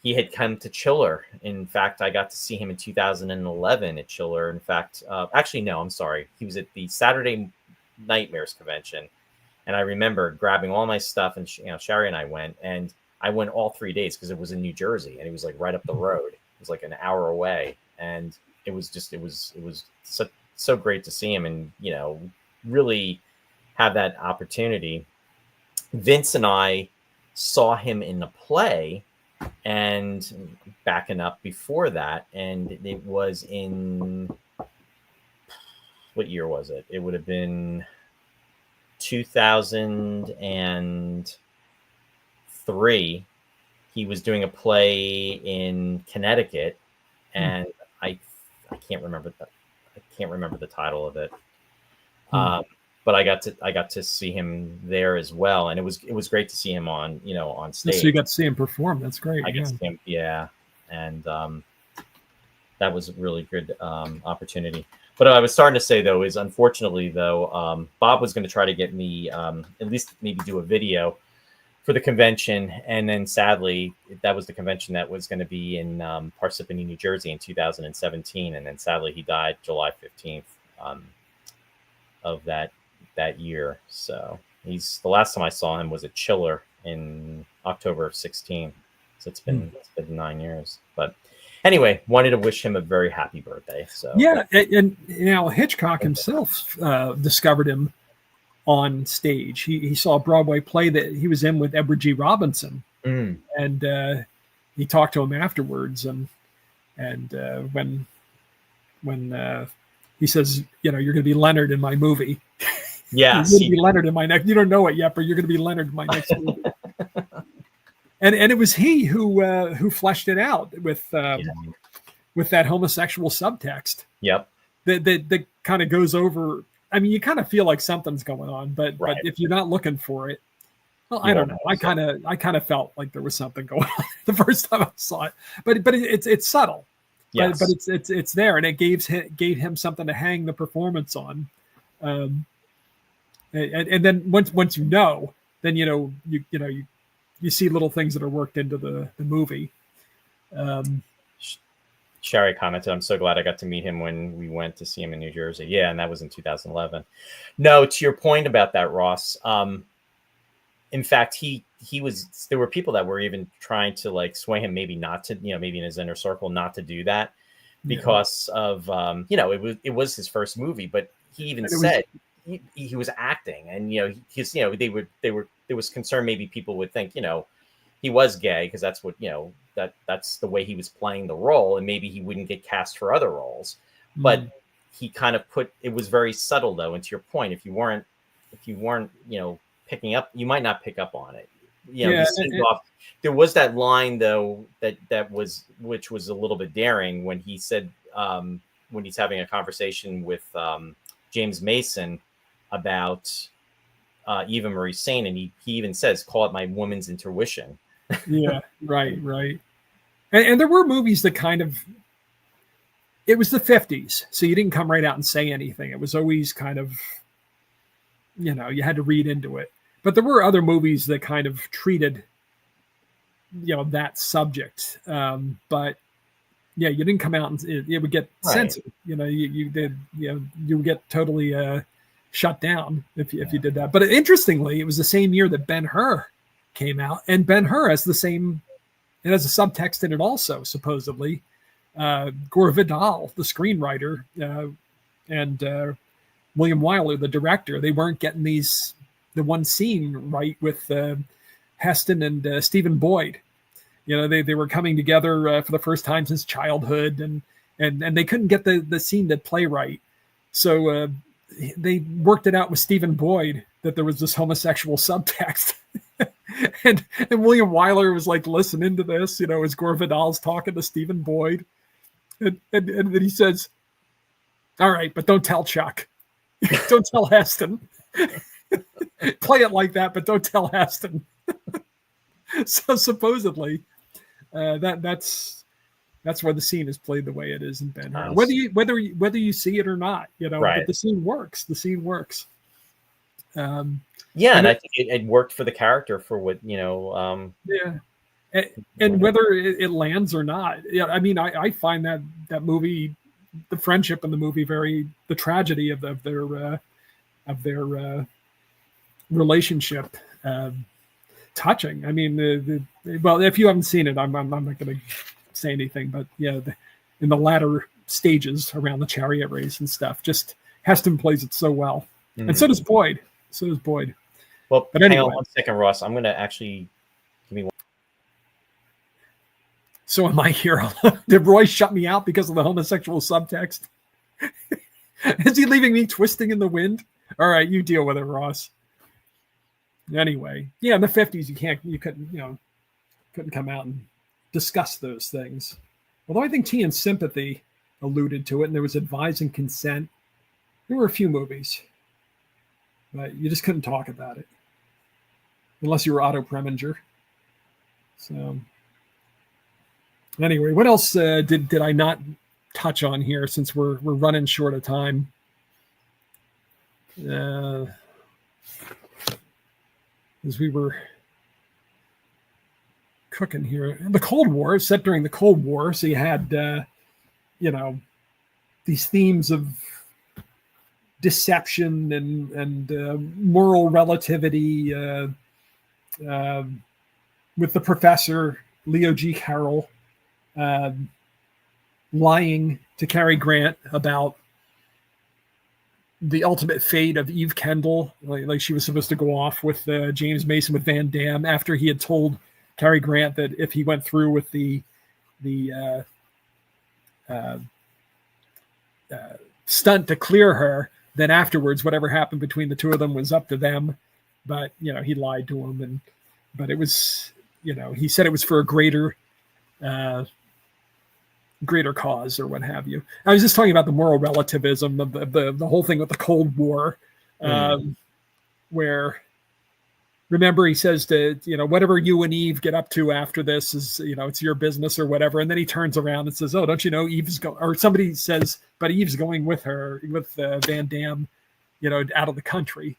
He had come to Chiller. In fact, I got to see him in 2011 at Chiller. In fact, actually, no, I'm sorry. He was at the Saturday Nightmares convention. And I remember grabbing all my stuff, and Sherry and I went, and I went all 3 days because it was in New Jersey, and it was like right up the road. It was like an hour away, and it was so great to see him, and really have that opportunity. Vince and I saw him in the play, and backing up before that, and it was in, what year was it? It would have been 2003. He was doing a play in Connecticut, and I can't remember the title of it. But I got to see him there as well, and it was great to see him on stage. So you got to see him perform. That's great. I got to see him, and that was a really good opportunity. But I was starting to say, though, is unfortunately, though, Bob was going to try to get me at least maybe do a video for the convention, and then sadly, that was the convention that was going to be in Parsippany, New Jersey in 2017, and then sadly he died July 15th of that year. So the last time I saw him was at Chiller in October of 16. So it's been 9 years. But anyway, wanted to wish him a very happy birthday. So and Hitchcock himself discovered him on stage. He saw a Broadway play that he was in with Edward G. Robinson, and he talked to him afterwards. And when he says, you're going to be Leonard in my movie. Yes, you're going to be Leonard in my next. You don't know it yet, but you're going to be Leonard in my next movie. And it was he who fleshed it out with that homosexual subtext. Yep. That kind of goes over. I mean, you kind of feel like something's going on, but if you're not looking for it, well, I don't know. I kind of felt like there was something going on the first time I saw it, but it's subtle. Yes. But it's there, and it gave him something to hang the performance on. And then once then you see little things that are worked into the movie. Sherry commented, "I'm so glad I got to meet him when we went to see him in New Jersey." Yeah, and that was in 2011. No, to your point about that, Ross. In fact, there were people that were even trying to like sway him, maybe not to, maybe in his inner circle, not to do they because of, it was his first movie, but he even said he was acting, and, there was concern maybe people would think, he was gay because that's what, that's the way he was playing the role, and maybe he wouldn't get cast for other roles. But he kind of it was very subtle, though. And to your point, if you weren't, picking up, you might not pick up on it. There was that line, though, which was a little bit daring when he said, when he's having a conversation with James Mason about Eva Marie Saint, and he even says, "Call it my woman's intuition." Yeah, right. And there were movies that it was the 50s, so you didn't come right out and say anything. It was always kind of, you had to read into it. But there were other movies that kind of treated, that subject. But yeah, you didn't come out and it would get censored. You would get totally shut down if you did that. But interestingly, it was the same year that Ben-Hur came out, and Ben-Hur has the same, it has a subtext in it also, supposedly. Gore Vidal, the screenwriter, and William Wyler, the director, they weren't getting the one scene right with Heston and Stephen Boyd. You know, they were coming together for the first time since childhood, and they couldn't get the scene to play right. So they worked it out with Stephen Boyd that there was this homosexual subtext. and William Wyler was like listening to this, you know, as Gore Vidal's talking to Stephen Boyd. And then he says, all right, but don't tell Chuck. Don't tell Heston. Play it like that, but don't tell Heston. So supposedly, that's where the scene is played the way it is in Ben-Hur. Nice. Whether you see it or not, you know, right. But the scene works. The scene works. And I think it worked for the character for what, you know. And whether it lands or not, yeah. I mean, I find that movie, the friendship in the movie, the tragedy of their relationship, touching. I mean, well, if you haven't seen it, I'm not going to say anything, but yeah, in the latter stages around the chariot race and stuff, just Heston plays it so well, and so does Boyd. Well, but anyway, hang on 1 second, Ross. I'm going to actually give me one. So am I here? Did Roy shut me out because of the homosexual subtext? Is he leaving me twisting in the wind? All right, you deal with it, Ross. Anyway, yeah, in the 50s, you couldn't come out and discuss those things. Although I think Tea and Sympathy alluded to it, and there was Advise and Consent. There were a few movies, but you just couldn't talk about it unless you were Otto Preminger. So anyway, what else did I not touch on here, since we're running short of time? As we were cooking here, the Cold War, set during the Cold War, so you had these themes of deception and moral relativity with the professor Leo G. Carroll lying to Cary Grant about the ultimate fate of Eve Kendall, like she was supposed to go off with James Mason with Van Damme, after he had told Cary Grant that if he went through with the stunt to clear her, then afterwards whatever happened between the two of them was up to them. But he lied to him, but it was, he said it was for a greater cause or what have you. I was just talking about the moral relativism of the whole thing with the Cold War, where, remember, he says to, whatever you and Eve get up to after this is, it's your business or whatever. And then he turns around and says, oh, don't you know Eve's going, or somebody says, but Eve's going with her, with Van Damme, out of the country.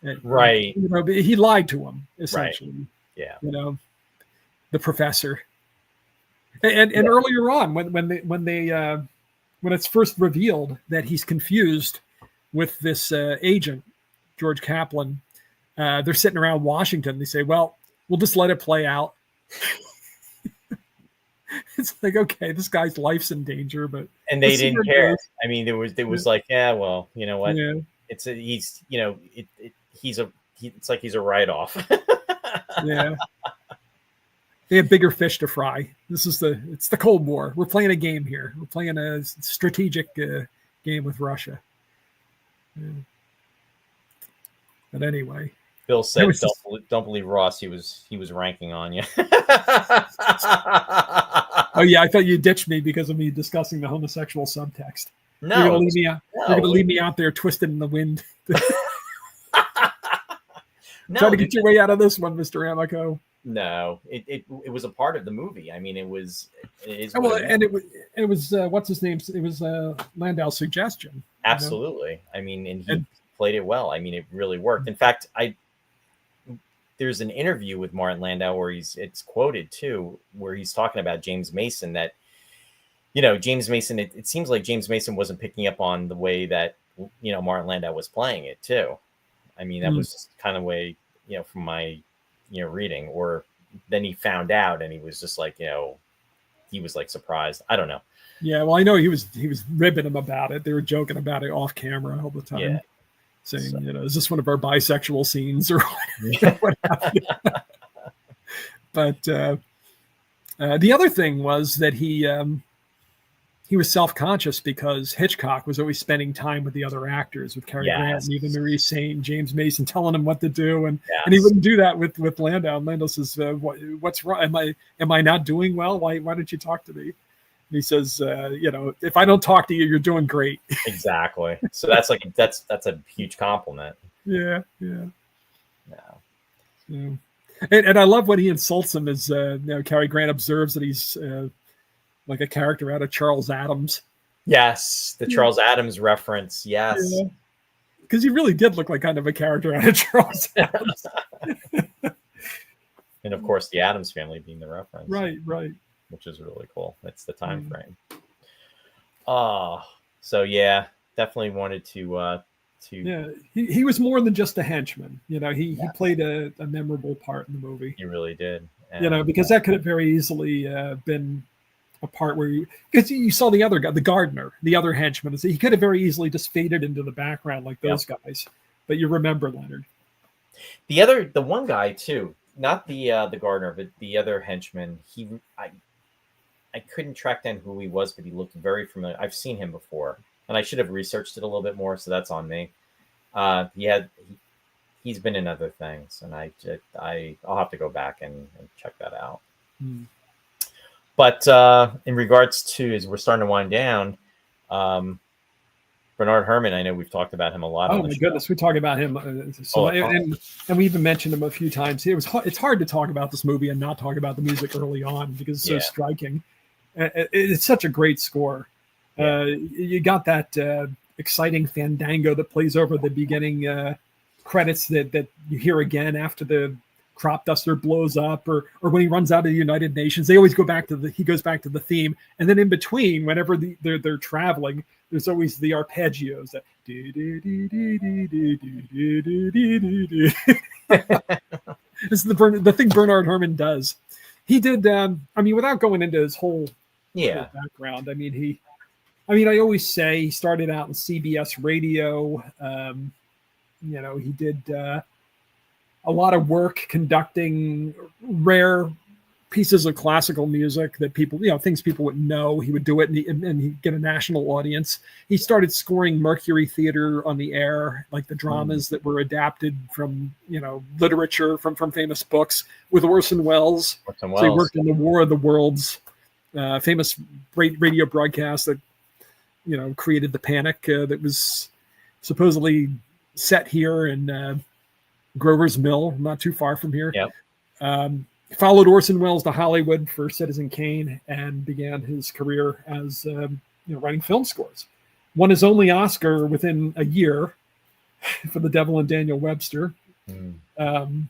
And, right. He lied to him, essentially. Right. Yeah. The professor. And earlier on, when it's first revealed that he's confused with this agent, George Kaplan, they're sitting around Washington. They say, well, we'll just let it play out. It's like, okay, this guy's life's in danger, but they didn't care. I mean, there was like, yeah, well, you know what? Yeah. It's like he's a write-off. Yeah. They have bigger fish to fry. It's the Cold War. We're playing a game here. We're playing a strategic game with Russia. Yeah. But anyway, Bill said, "Don't believe Ross. He was ranking on you." Oh yeah, I thought you ditched me because of me discussing the homosexual subtext. No, you're gonna leave me out there twisted in the wind. Try to get your way out of this one, Mr. Amico. No, it was a part of the movie. I mean, it was what's his name? It was Landau's suggestion. Absolutely. I mean, and he played it well. I mean, it really worked. In fact, there's an interview with Martin Landau where it's quoted too, where he's talking about James Mason, that James Mason, it seems like James Mason wasn't picking up on the way that Martin Landau was playing it too. I mean, that was just kind of way, from my, reading. Or then he found out and he was just like, he was like surprised. I don't know. Yeah, well, I know he was ribbing him about it. They were joking about it off camera all the time. Yeah. Saying, is this one of our bisexual scenes or what have you? But the other thing was that he was self-conscious because Hitchcock was always spending time with the other actors, with Cary Grant and Eva Marie Saint, James Mason, telling him what to do, and he wouldn't do that with Landau. And Landau says, "What's wrong? Am I not doing well? Why don't you talk to me?" And he says, "If I don't talk to you, you're doing great." Exactly. So that's a huge compliment. Yeah. And I love when he insults him as Cary Grant observes that he's like a character out of Charles Addams. Yes, the Charles Addams reference. Yes, because he really did look like kind of a character out of Charles Addams. And of course, the Addams Family being the reference. Right. Which is really cool. That's the time frame. So yeah, definitely wanted to. Yeah, he was more than just a henchman. He played a memorable part in the movie. He really did. And, because that could have very easily been a part where because you saw the other guy, the gardener, the other henchman. He could have very easily just faded into the background like those guys. But you remember Leonard. The one guy too, not the gardener, but the other henchman. I couldn't track down who he was, but he looked very familiar. I've seen him before. And I should have researched it a little bit more, so that's on me. He's been in other things, and I'll have to go back and check that out. But in regards to, as we're starting to wind down, Bernard Herrmann, I know we've talked about him a lot. Oh my goodness, we talk about him, and we even mentioned him a few times. It's hard to talk about this movie and not talk about the music early on because it's so striking. It's such a great score. You got that exciting fandango that plays over the beginning credits that you hear again after the crop duster blows up, or when he runs out of the United Nations. They always he goes back to the theme, and then in between, whenever they're traveling, there's always the arpeggios. That this is the thing Bernard Herrmann does. He did. Without going into his whole background, I always say he started out in CBS radio. He did a lot of work conducting rare pieces of classical music that people, things people wouldn't know. He would do it and he'd get a national audience. He started scoring Mercury Theater on the air, like the dramas that were adapted from, literature from famous books with Orson Welles. So he worked in the War of the Worlds, famous radio broadcast that, created the panic that was supposedly set here in Grover's Mill, not too far from here. Followed Orson Welles to Hollywood for Citizen Kane and began his career as writing film scores. Won his only Oscar within a year for The Devil and Daniel Webster. And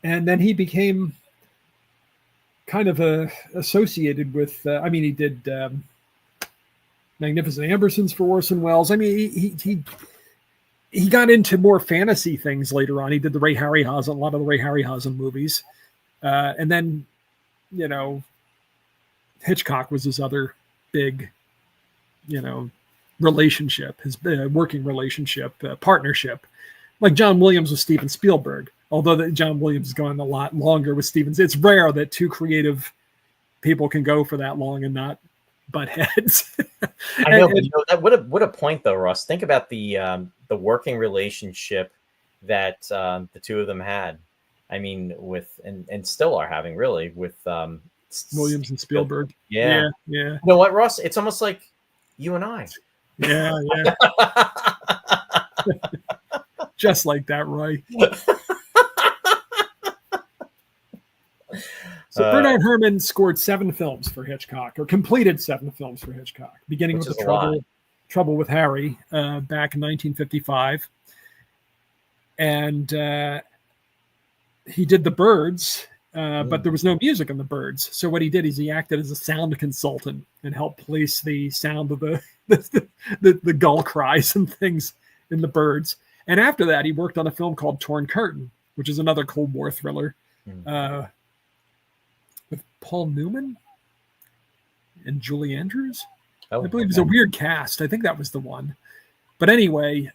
then he became kind of associated with, he did Magnificent Ambersons for Orson Welles. He got into more fantasy things later on. He did a lot of the Ray Harryhausen movies. And then, Hitchcock was his other big, relationship, his working relationship, partnership. Like John Williams with Steven Spielberg. Although John Williams has gone a lot longer with Steven. It's rare that two creative people can go for that long and not butt heads. I know, but what a point though, Ross. Think about the working relationship that the two of them had. With and still are having really with Williams and Spielberg. Yeah. You know what, Ross? It's almost like you and I. Yeah. Just like that, Roy. So Bernard Herrmann scored 7 films for Hitchcock, or completed 7 films for Hitchcock, beginning with the Trouble with Harry back in 1955. And he did The Birds, but there was no music in The Birds. So what he did is he acted as a sound consultant and helped place the sound of the the gull cries and things in the birds. And after that, he worked on a film called Torn Curtain, which is another Cold War thriller with Paul Newman and Julie Andrews. I believe it was a weird cast. I think that was the one. But anyway,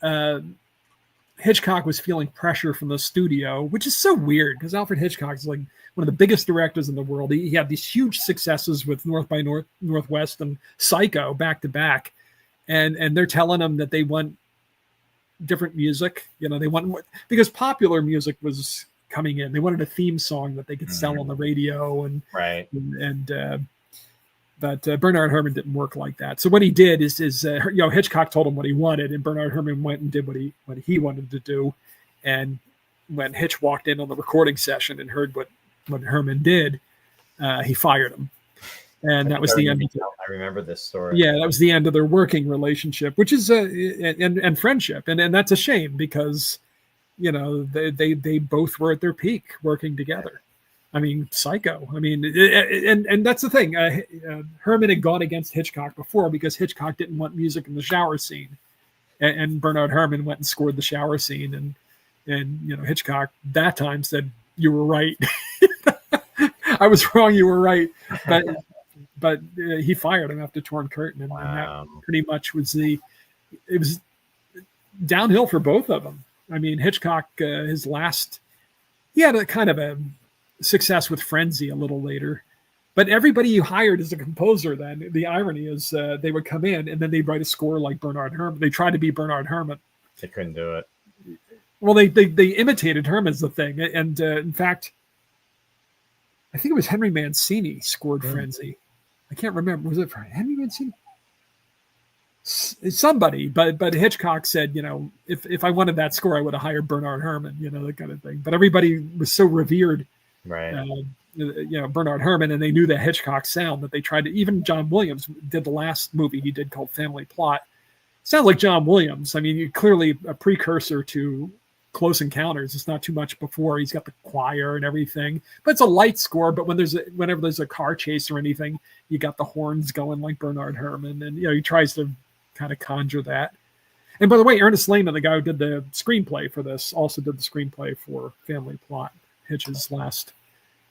Hitchcock was feeling pressure from the studio, which is so weird because Alfred Hitchcock is like one of the biggest directors in the world. He had these huge successes with North by Northwest and Psycho back to back. And they're telling him that they want different music. You know, they want, because popular music was coming in. They wanted a theme song that they could sell on the radio. And right. But Bernard Herrmann didn't work like that. So what he did is Hitchcock told him what he wanted, and Bernard Herrmann went and did what he wanted to do. And when Hitch walked in on the recording session and heard what Herrmann did, he fired him. And that was the end of it. I remember this story. Yeah, that was the end of their working relationship, which is and friendship, and that's a shame because they both were at their peak working together. I mean, Psycho. I mean, and that's the thing. Herrmann had gone against Hitchcock before because Hitchcock didn't want music in the shower scene, and Bernard Herrmann went and scored the shower scene, and Hitchcock that time said, "You were right. I was wrong. You were right." But he fired him after Torn Curtain, and that pretty much was it was downhill for both of them. I mean, Hitchcock, he had a kind of a success with Frenzy a little later, but everybody you hired as a composer, then the irony is they would come in and then they'd write a score like Bernard Herrmann. They tried to be Bernard Herrmann. They couldn't do it. Well, they imitated Herrmann's the thing, and in fact, I think it was Henry Mancini scored Frenzy. I can't remember. Was it for Henry Mancini? Somebody, but Hitchcock said, if I wanted that score, I would have hired Bernard Herrmann, that kind of thing. But everybody was so revered, right? Bernard Herrmann, and they knew the Hitchcock sound that they tried to. Even John Williams did the last movie he did called Family Plot. Sounds like John Williams. I mean, clearly a precursor to Close Encounters. It's not too much before. He's got the choir and everything, but it's a light score. But whenever there's a car chase or anything, you got the horns going like Bernard Herrmann, and he tries to kind of conjure that. And by the way, Ernest Lehman, the guy who did the screenplay for this, also did the screenplay for Family Plot, Hitch's last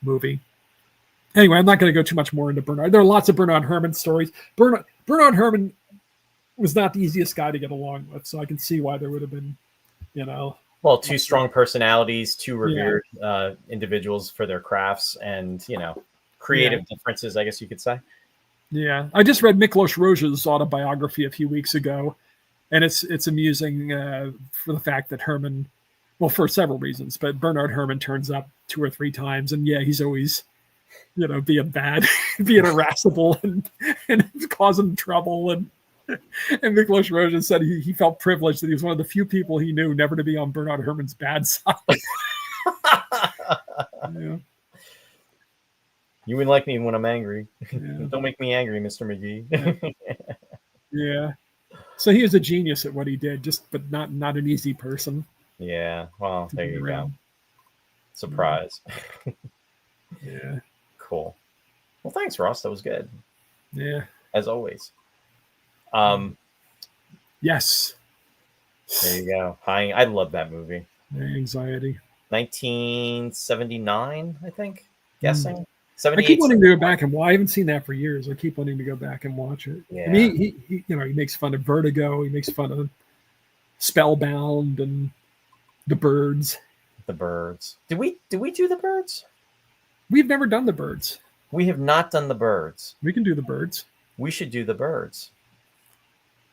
movie. Anyway, I'm not going to go too much more into Bernard. There are lots of Bernard Herrmann stories. Bernard Herrmann was not the easiest guy to get along with, so I can see why there would have been, Well, two strong personalities, two revered individuals for their crafts, and creative differences, I guess you could say. Yeah, I just read Miklos Rozsa's autobiography a few weeks ago, and it's amusing for the fact that Herrmann, well, for several reasons, but Bernard Herrmann turns up 2 or 3 times, and he's always, being bad, being irascible, and causing trouble, and Miklos Rozsa said he felt privileged that he was one of the few people he knew never to be on Bernard Herrmann's bad side. Yeah. You wouldn't like me when I'm angry. Yeah. Don't make me angry, Mr. McGee. Yeah. So he was a genius at what he did, but not an easy person. Yeah. Well, there you go. Surprise. Yeah. Cool. Well, thanks, Ross. That was good. Yeah. As always. Yes. There you go. I love that movie. Anxiety. 1979, I think. Guessing. 78. I keep wanting to go back and I haven't seen that for years. I keep wanting to go back and watch it. Yeah. I mean, he he makes fun of Vertigo. He makes fun of Spellbound and The Birds. The Birds. Did we do The Birds? We've never done The Birds. We have not done The Birds. We can do The Birds. We should do The Birds.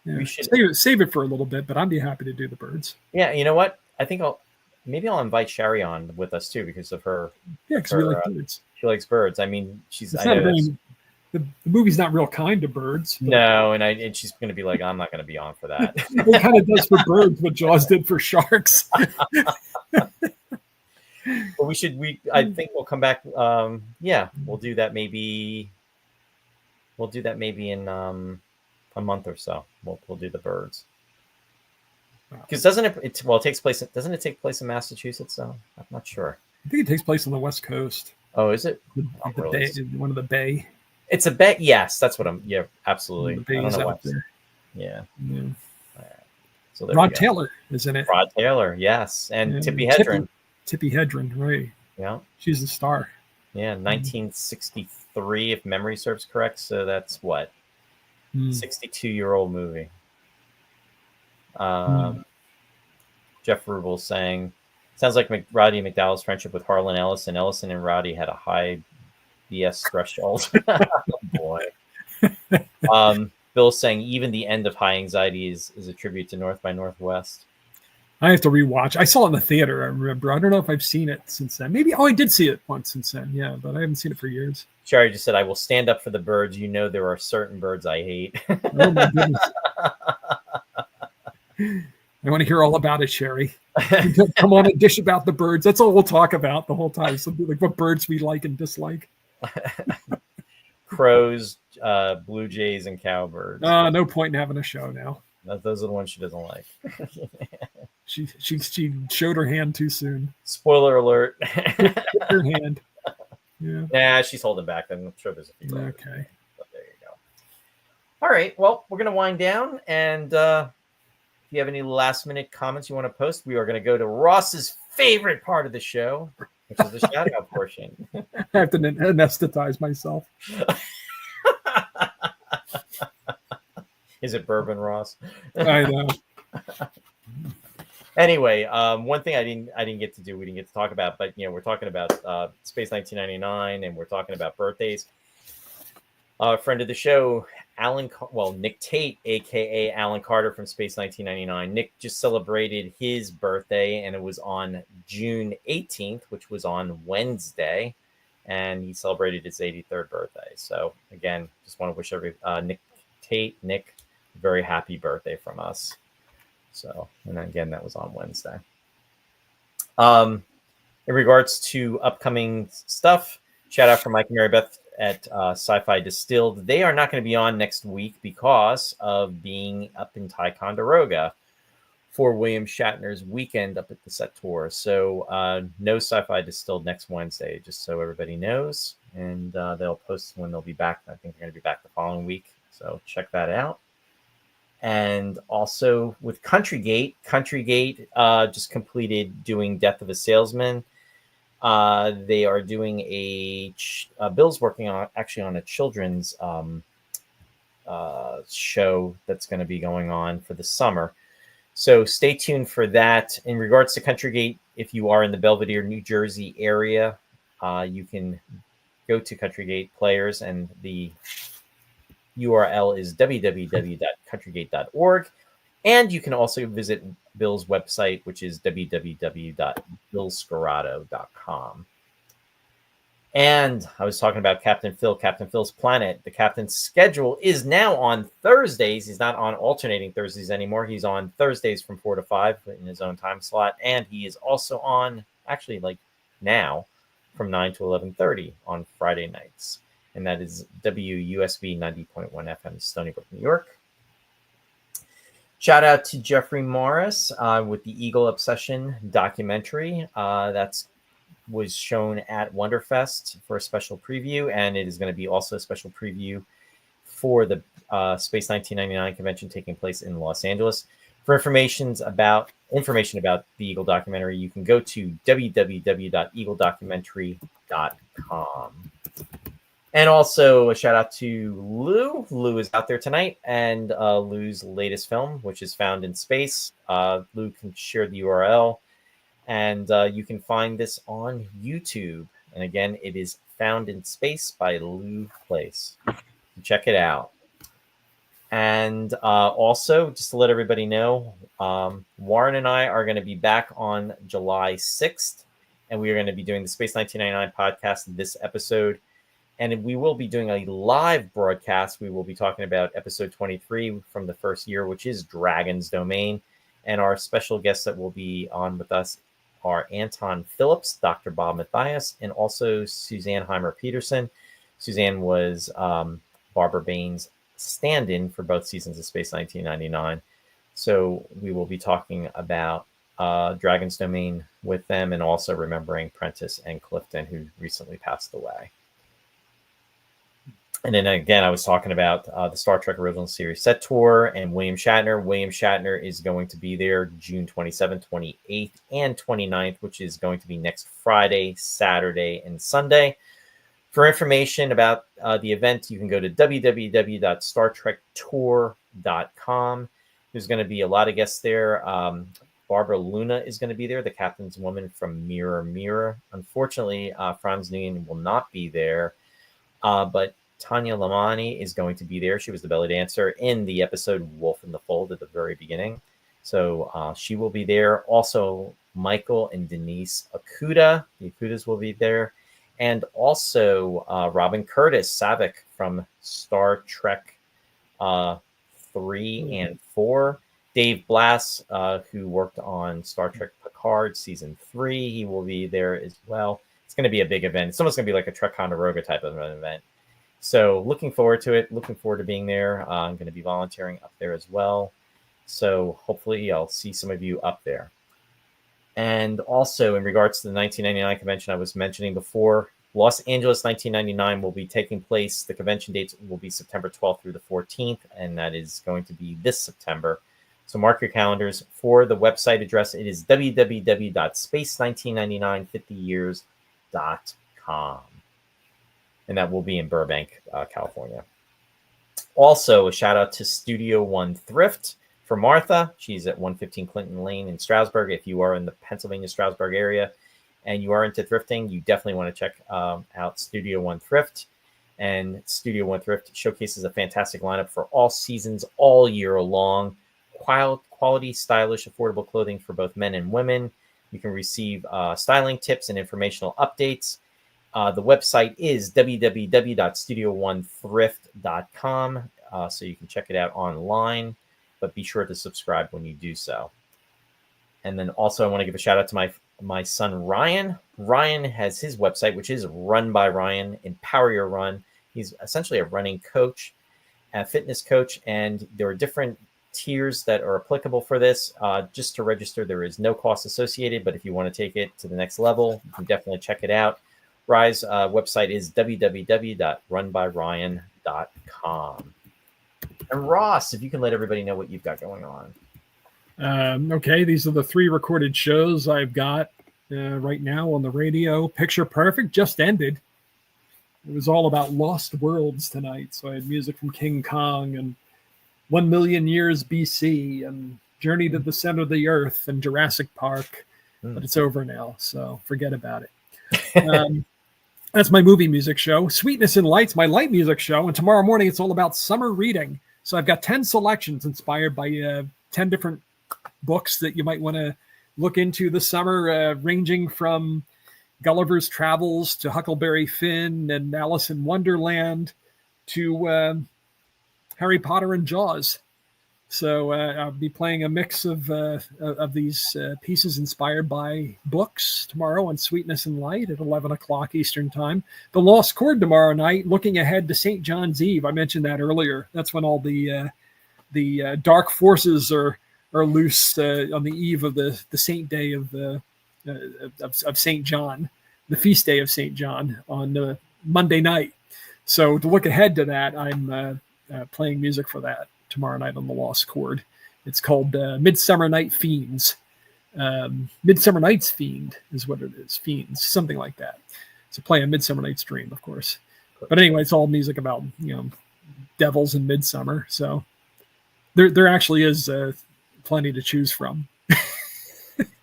Yeah. We should save it for a little bit, but I'd be happy to do The Birds. Yeah, you know what? I think I'll invite Sherry on with us too because of her. Yeah, because we like birds. She likes birds. I mean, the movie's not real kind to birds. No, and she's going to be like, I'm not going to be on for that. It kind of does for birds what Jaws did for sharks. But I think we'll come back. We'll do that maybe. We'll do that maybe in a month or so. We'll do The Birds. Because doesn't it takes place? Doesn't it take place in Massachusetts? So I'm not sure. I think it takes place on the West Coast. Oh, is it? One of the bay. It's a bay. Yes, that's what I'm. Yeah, absolutely. The I don't know out what. there. Yeah. Yeah. All right. So there we Rod go. Taylor is in it. Rod Taylor, yes, and Yeah. Tippi Hedren. Tippi Hedren, right? Yeah. She's a star. Yeah, 1963, if memory serves correct. So that's what, 62-year-old movie. Jeff Rubel saying, sounds like Roddy McDowell's friendship with Harlan Ellison. Ellison and Roddy had a high BS threshold. Boy. Bill's saying even the end of High Anxiety is a tribute to North by Northwest. I have to rewatch. I saw it in the theater. I remember. I don't know if I've seen it since then. Maybe. Oh, I did see it once since then. Yeah, but I haven't seen it for years. Sherry just said, "I will stand up for the birds. You know there are certain birds I hate." Oh my goodness. I want to hear all about it, Sherry. Come on and dish about the birds. That's all we'll talk about the whole time. Something like what birds we like and dislike. Crows, blue jays, and cowbirds. No point in having a show now. Those are the ones she doesn't like. She showed her hand too soon. Spoiler alert. Her hand. Yeah. Nah, she's holding back. I'm sure there's a few. Okay. But there you go. All right. Well, we're going to wind down. And if you have any last minute comments you want to post, we are going to go to Ross's favorite part of the show, which is the shout out portion. I have to anesthetize myself. Is it bourbon, Ross? I know. Anyway, one thing I didn't get to do, we didn't get to talk about, but we're talking about Space 1999, and we're talking about birthdays. A friend of the show, Nick Tate, aka Alan Carter from Space 1999. Nick just celebrated his birthday, and it was on June 18th, which was on Wednesday, and he celebrated his 83rd birthday. So again, just want to wish Nick, very happy birthday from us. So, and again, that was on Wednesday. In regards to upcoming stuff, shout out from Mike and Mary Beth at Sci-Fi Distilled. They are not going to be on next week because of being up in Ticonderoga for William Shatner's weekend up at the Set Tour. So no Sci-Fi Distilled next Wednesday, just so everybody knows. And they'll post when they'll be back. I think they're going to be back the following week. So check that out. And also with Country Gate just completed doing Death of a Salesman. They are doing Bill's working on a children's show that's going to be going on for the summer. So stay tuned for that. In regards to Country Gate, if you are in the Belvedere, New Jersey area, you can go to Country Gate Players, and the URL is www.countrygate.org. And you can also visit Bill's website, which is www.billscarrato.com. And I was talking about Captain Phil's Planet. The captain's schedule is now on Thursdays. He's not on alternating Thursdays anymore. He's on Thursdays from 4 to 5 in his own time slot. And he is also on, actually, like now, from 9 to 11:30 on Friday nights. And that is WUSB 90.1 FM, Stony Brook, New York. Shout out to Jeffrey Morris with the Eagle Obsession documentary. That was shown at Wonderfest for a special preview, and it is going to be also a special preview for the Space 1999 convention taking place in Los Angeles. For information about the Eagle documentary, you can go to www.eagledocumentary.com. And also a shout out to Lou. Lou is out there tonight, and Lou's latest film, which is Found in Space. Lou can share the URL, and you can find this on YouTube. And again, it is Found in Space by Lou Place. Check it out. And also, just to let everybody know, Warren and I are going to be back on July 6th, and we are going to be doing the Space 1999 podcast this episode. And we will be doing a live broadcast. We will be talking about episode 23 from the first year, which is Dragon's Domain. And our special guests that will be on with us are Anton Phillips, Dr. Bob Mathias, and also Suzanne Heimer-Peterson. Suzanne was Barbara Bain's stand-in for both seasons of Space 1999. So we will be talking about Dragon's Domain with them, and also remembering Prentice and Clifton, who recently passed away. And then again, I was talking about the Star Trek Original Series set tour and William Shatner. William Shatner is going to be there June 27th, 28th, and 29th, which is going to be next Friday, Saturday, and Sunday. For information about the event, you can go to www.startrektour.com. There's going to be a lot of guests there. Barbara Luna is going to be there, the captain's woman from Mirror Mirror. Unfortunately, Franz Nguyen will not be there, but Tanya Lamani is going to be there. She was the belly dancer in the episode Wolf in the Fold at the very beginning. So she will be there. Also, Michael and Denise Okuda. The Okudas will be there. And also Robin Curtis, Savick from Star Trek 3 and 4. Dave Blass, who worked on Star Trek Picard Season 3. He will be there as well. It's going to be a big event. It's almost going to be like a Trek Ticonderoga type of an event. So looking forward to it. Looking forward to being there. I'm going to be volunteering up there as well. So hopefully I'll see some of you up there. And also in regards to the 1999 convention I was mentioning before, Los Angeles 1999 will be taking place. The convention dates will be September 12th through the 14th, and that is going to be this September. So mark your calendars. For the website address, it is www.space199950years.com. And that will be in Burbank, California. Also, a shout out to Studio One Thrift for Martha. She's at 115 Clinton Lane in Stroudsburg. If you are in the Pennsylvania Stroudsburg area and you are into thrifting, you definitely want to check out Studio One Thrift. And Studio One Thrift showcases a fantastic lineup for all seasons, all year long. Quality, stylish, affordable clothing for both men and women. You can receive styling tips and informational updates. The website is www.studio1thrift.com, so you can check it out online, but be sure to subscribe when you do so. And then also I want to give a shout out to my son, Ryan. Ryan has his website, which is Run by Ryan, Empower Your Run. He's essentially a running coach, a fitness coach, and there are different tiers that are applicable for this. Just to register, there is no cost associated, but if you want to take it to the next level, you can definitely check it out. Rye's website is www.runbyryan.com. And Ross, if you can let everybody know what you've got going on. Okay, these are the 3 recorded shows I've got right now on the radio. Picture Perfect just ended. It was all about lost worlds tonight. So I had music from King Kong and 1 Million Years BC and Journey to the Center of the Earth and Jurassic Park. But it's over now, so forget about it. That's my movie music show. Sweetness and Light's my light music show. And tomorrow morning, it's all about summer reading. So I've got 10 selections inspired by 10 different books that you might want to look into this summer, ranging from Gulliver's Travels to Huckleberry Finn and Alice in Wonderland to Harry Potter and Jaws. So I'll be playing a mix of these pieces inspired by books tomorrow on Sweetness and Light at 11 o'clock Eastern Time. The Lost Chord tomorrow night, looking ahead to St. John's Eve. I mentioned that earlier. That's when all the dark forces are loose on the eve of the saint day of St. John, the feast day of St. John on Monday night. So to look ahead to that, I'm playing music for that tomorrow night on the Lost Chord. It's called Midsummer Night Fiends. Midsummer Night's Fiend is what it is. Fiends, something like that. So play a Midsummer Night's Dream, of course. But anyway, it's all music about, devils in midsummer. So there actually is plenty to choose from.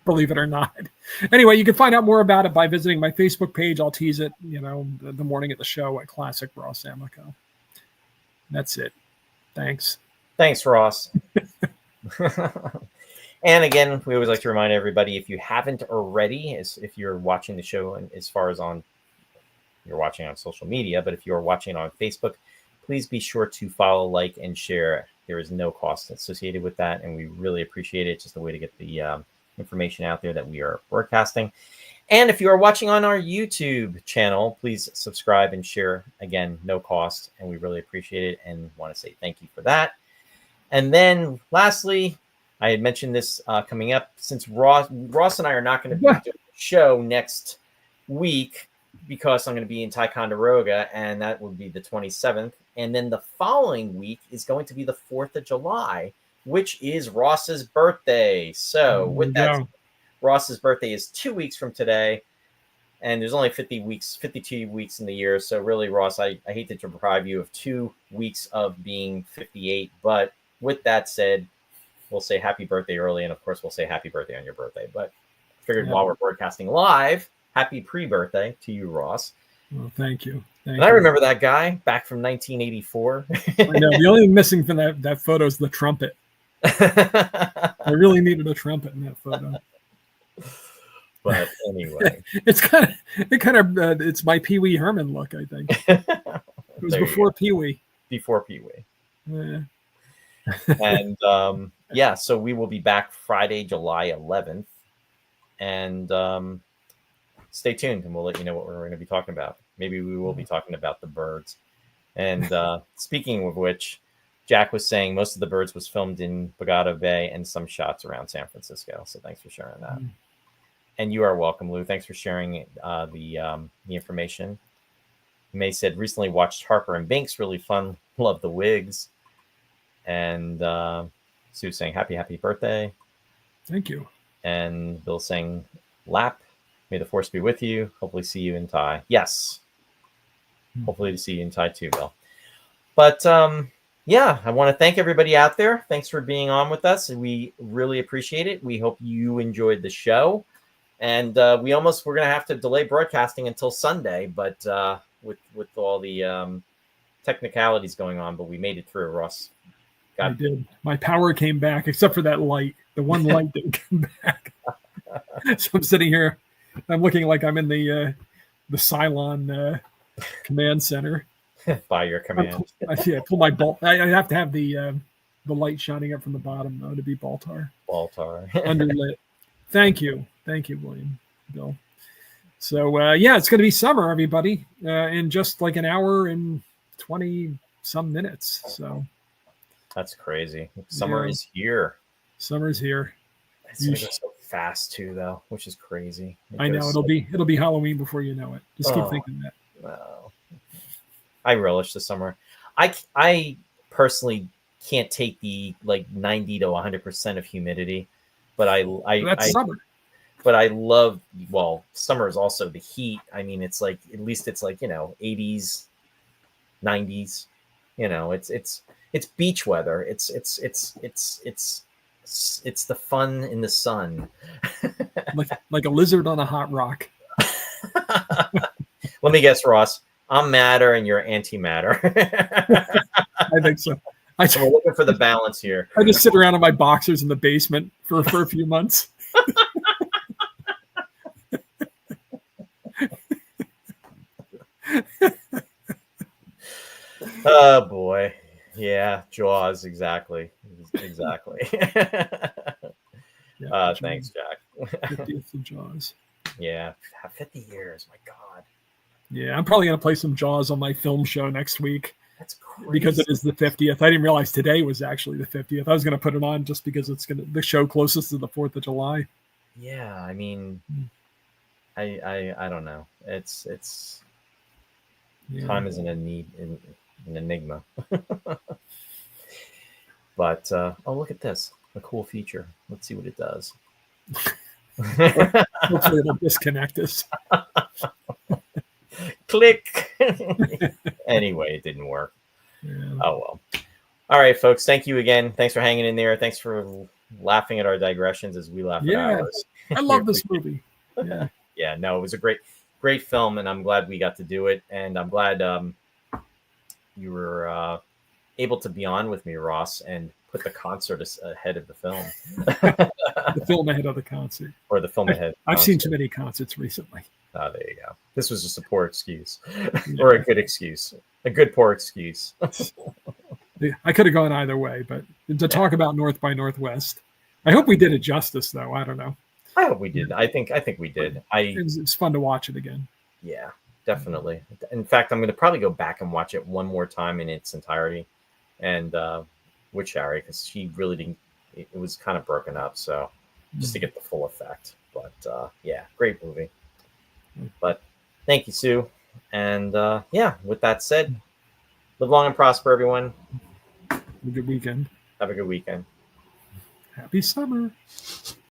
Believe it or not. Anyway, you can find out more about it by visiting my Facebook page. I'll tease it, the morning at the show at Classic Ross Amico. That's it. Thanks. Thanks, Ross. And again, we always like to remind everybody, if you haven't already, if you're watching the show, and as far as you're watching on social media, but if you're watching on Facebook, please be sure to follow, like, and share. There is no cost associated with that, and we really appreciate it. It's just a way to get the information out there that we are broadcasting. And if you are watching on our YouTube channel, please subscribe and share. Again, no cost, and we really appreciate it and want to say thank you for that. And then lastly, I had mentioned this coming up, since Ross and I are not going to be doing the show next week, because I'm going to be in Ticonderoga, and that would be the 27th. And then the following week is going to be the 4th of July, which is Ross's birthday. So with that, Ross's birthday is 2 weeks from today, and there's only 52 weeks in the year. So really, Ross, I hate to deprive you of 2 weeks of being 58. But with that said, we'll say happy birthday early, and of course, we'll say happy birthday on your birthday. But I figured while we're broadcasting live, happy pre-birthday to you, Ross. Well, thank you. I remember that guy back from 1984. I know. The only thing missing from that photo is the trumpet. I really needed a trumpet in that photo. But anyway, it's my Pee Wee Herman look, I think. It was before Pee Wee. Before Pee Wee. Yeah. And so we will be back Friday, July 11th. And stay tuned, and we'll let you know what we're going to be talking about. Maybe we will be talking about the birds. And speaking of which, Jack was saying most of the birds was filmed in Bogota Bay and some shots around San Francisco. So thanks for sharing that. And you are welcome, Lou. Thanks for sharing the information. May said recently watched Harper and Binks, really fun. Love the wigs. And Sue saying happy birthday. Thank you. And Bill saying lap. May the force be with you. Hopefully see you in Thai. Yes. Hopefully to see you in Thai too, Bill. But I want to thank everybody out there. Thanks for being on with us. We really appreciate it. We hope you enjoyed the show. And we're going to have to delay broadcasting until Sunday, but with all the technicalities going on, but we made it through, Ross. I did. My power came back, except for that light. The one light didn't come back. So I'm sitting here. I'm looking like I'm in the Cylon command center. By your command. I pull my bolt. I have to have the light shining up from the bottom, though, to be Baltar. Underlit. Thank you, William, Bill. So it's going to be summer, everybody, in just like an hour and 20 some minutes. So that's crazy. Summer is here. Summer's here. It's going to go so fast too, though, which is crazy. I know it'll be Halloween before you know it. Just keep thinking that. Well, I relish the summer. I personally can't take the 90 to 100% of humidity, but that's summer. But I love, summer is also the heat. I mean, it's like, at least it's like, 80s, 90s, it's beach weather. It's the fun in the sun. like a lizard on a hot rock. Let me guess, Ross. I'm matter and you're antimatter. I think so. So we're looking for the balance here. I just sit around in my boxers in the basement for a few months. Oh boy. Yeah, Jaws, exactly. Thanks, Jack. 50th of Jaws. Yeah, 50 years, my God. Yeah, I'm probably going to play some Jaws on my film show next week. That's crazy. Because it is the 50th. I didn't realize today was actually the 50th. I was going to put it on just because it's the show closest to the 4th of July. Yeah, I mean, I don't know. It's time is an enigma. But look at this, a cool feature. Let's see what it does. Hopefully it'll disconnect us. Click. Anyway, it didn't work. Yeah. Oh well. All right, folks. Thank you again. Thanks for hanging in there. Thanks for laughing at our digressions as we laugh at ours. I love this movie. Yeah. Yeah. No, it was a great film, and I'm glad we got to do it. And I'm glad you were able to be on with me, Ross, and put the concert ahead of the film. The film ahead of the concert. Or the film ahead. I've seen too many concerts recently. Oh, there you go. This was just a poor excuse. Or a good excuse. A good poor excuse. I could have gone either way, but to talk about North by Northwest, I hope we did it justice, though. I don't know. I hope we did. I think we did. It's fun to watch it again. Yeah, definitely. In fact, I'm going to probably go back and watch it one more time in its entirety, and with Shari, because she really didn't. It was kind of broken up, so just to get the full effect. But yeah, great movie. But Thank you, Sue. And yeah, with that said, live long and prosper, everyone. Have a good weekend. Have a good weekend. Happy summer.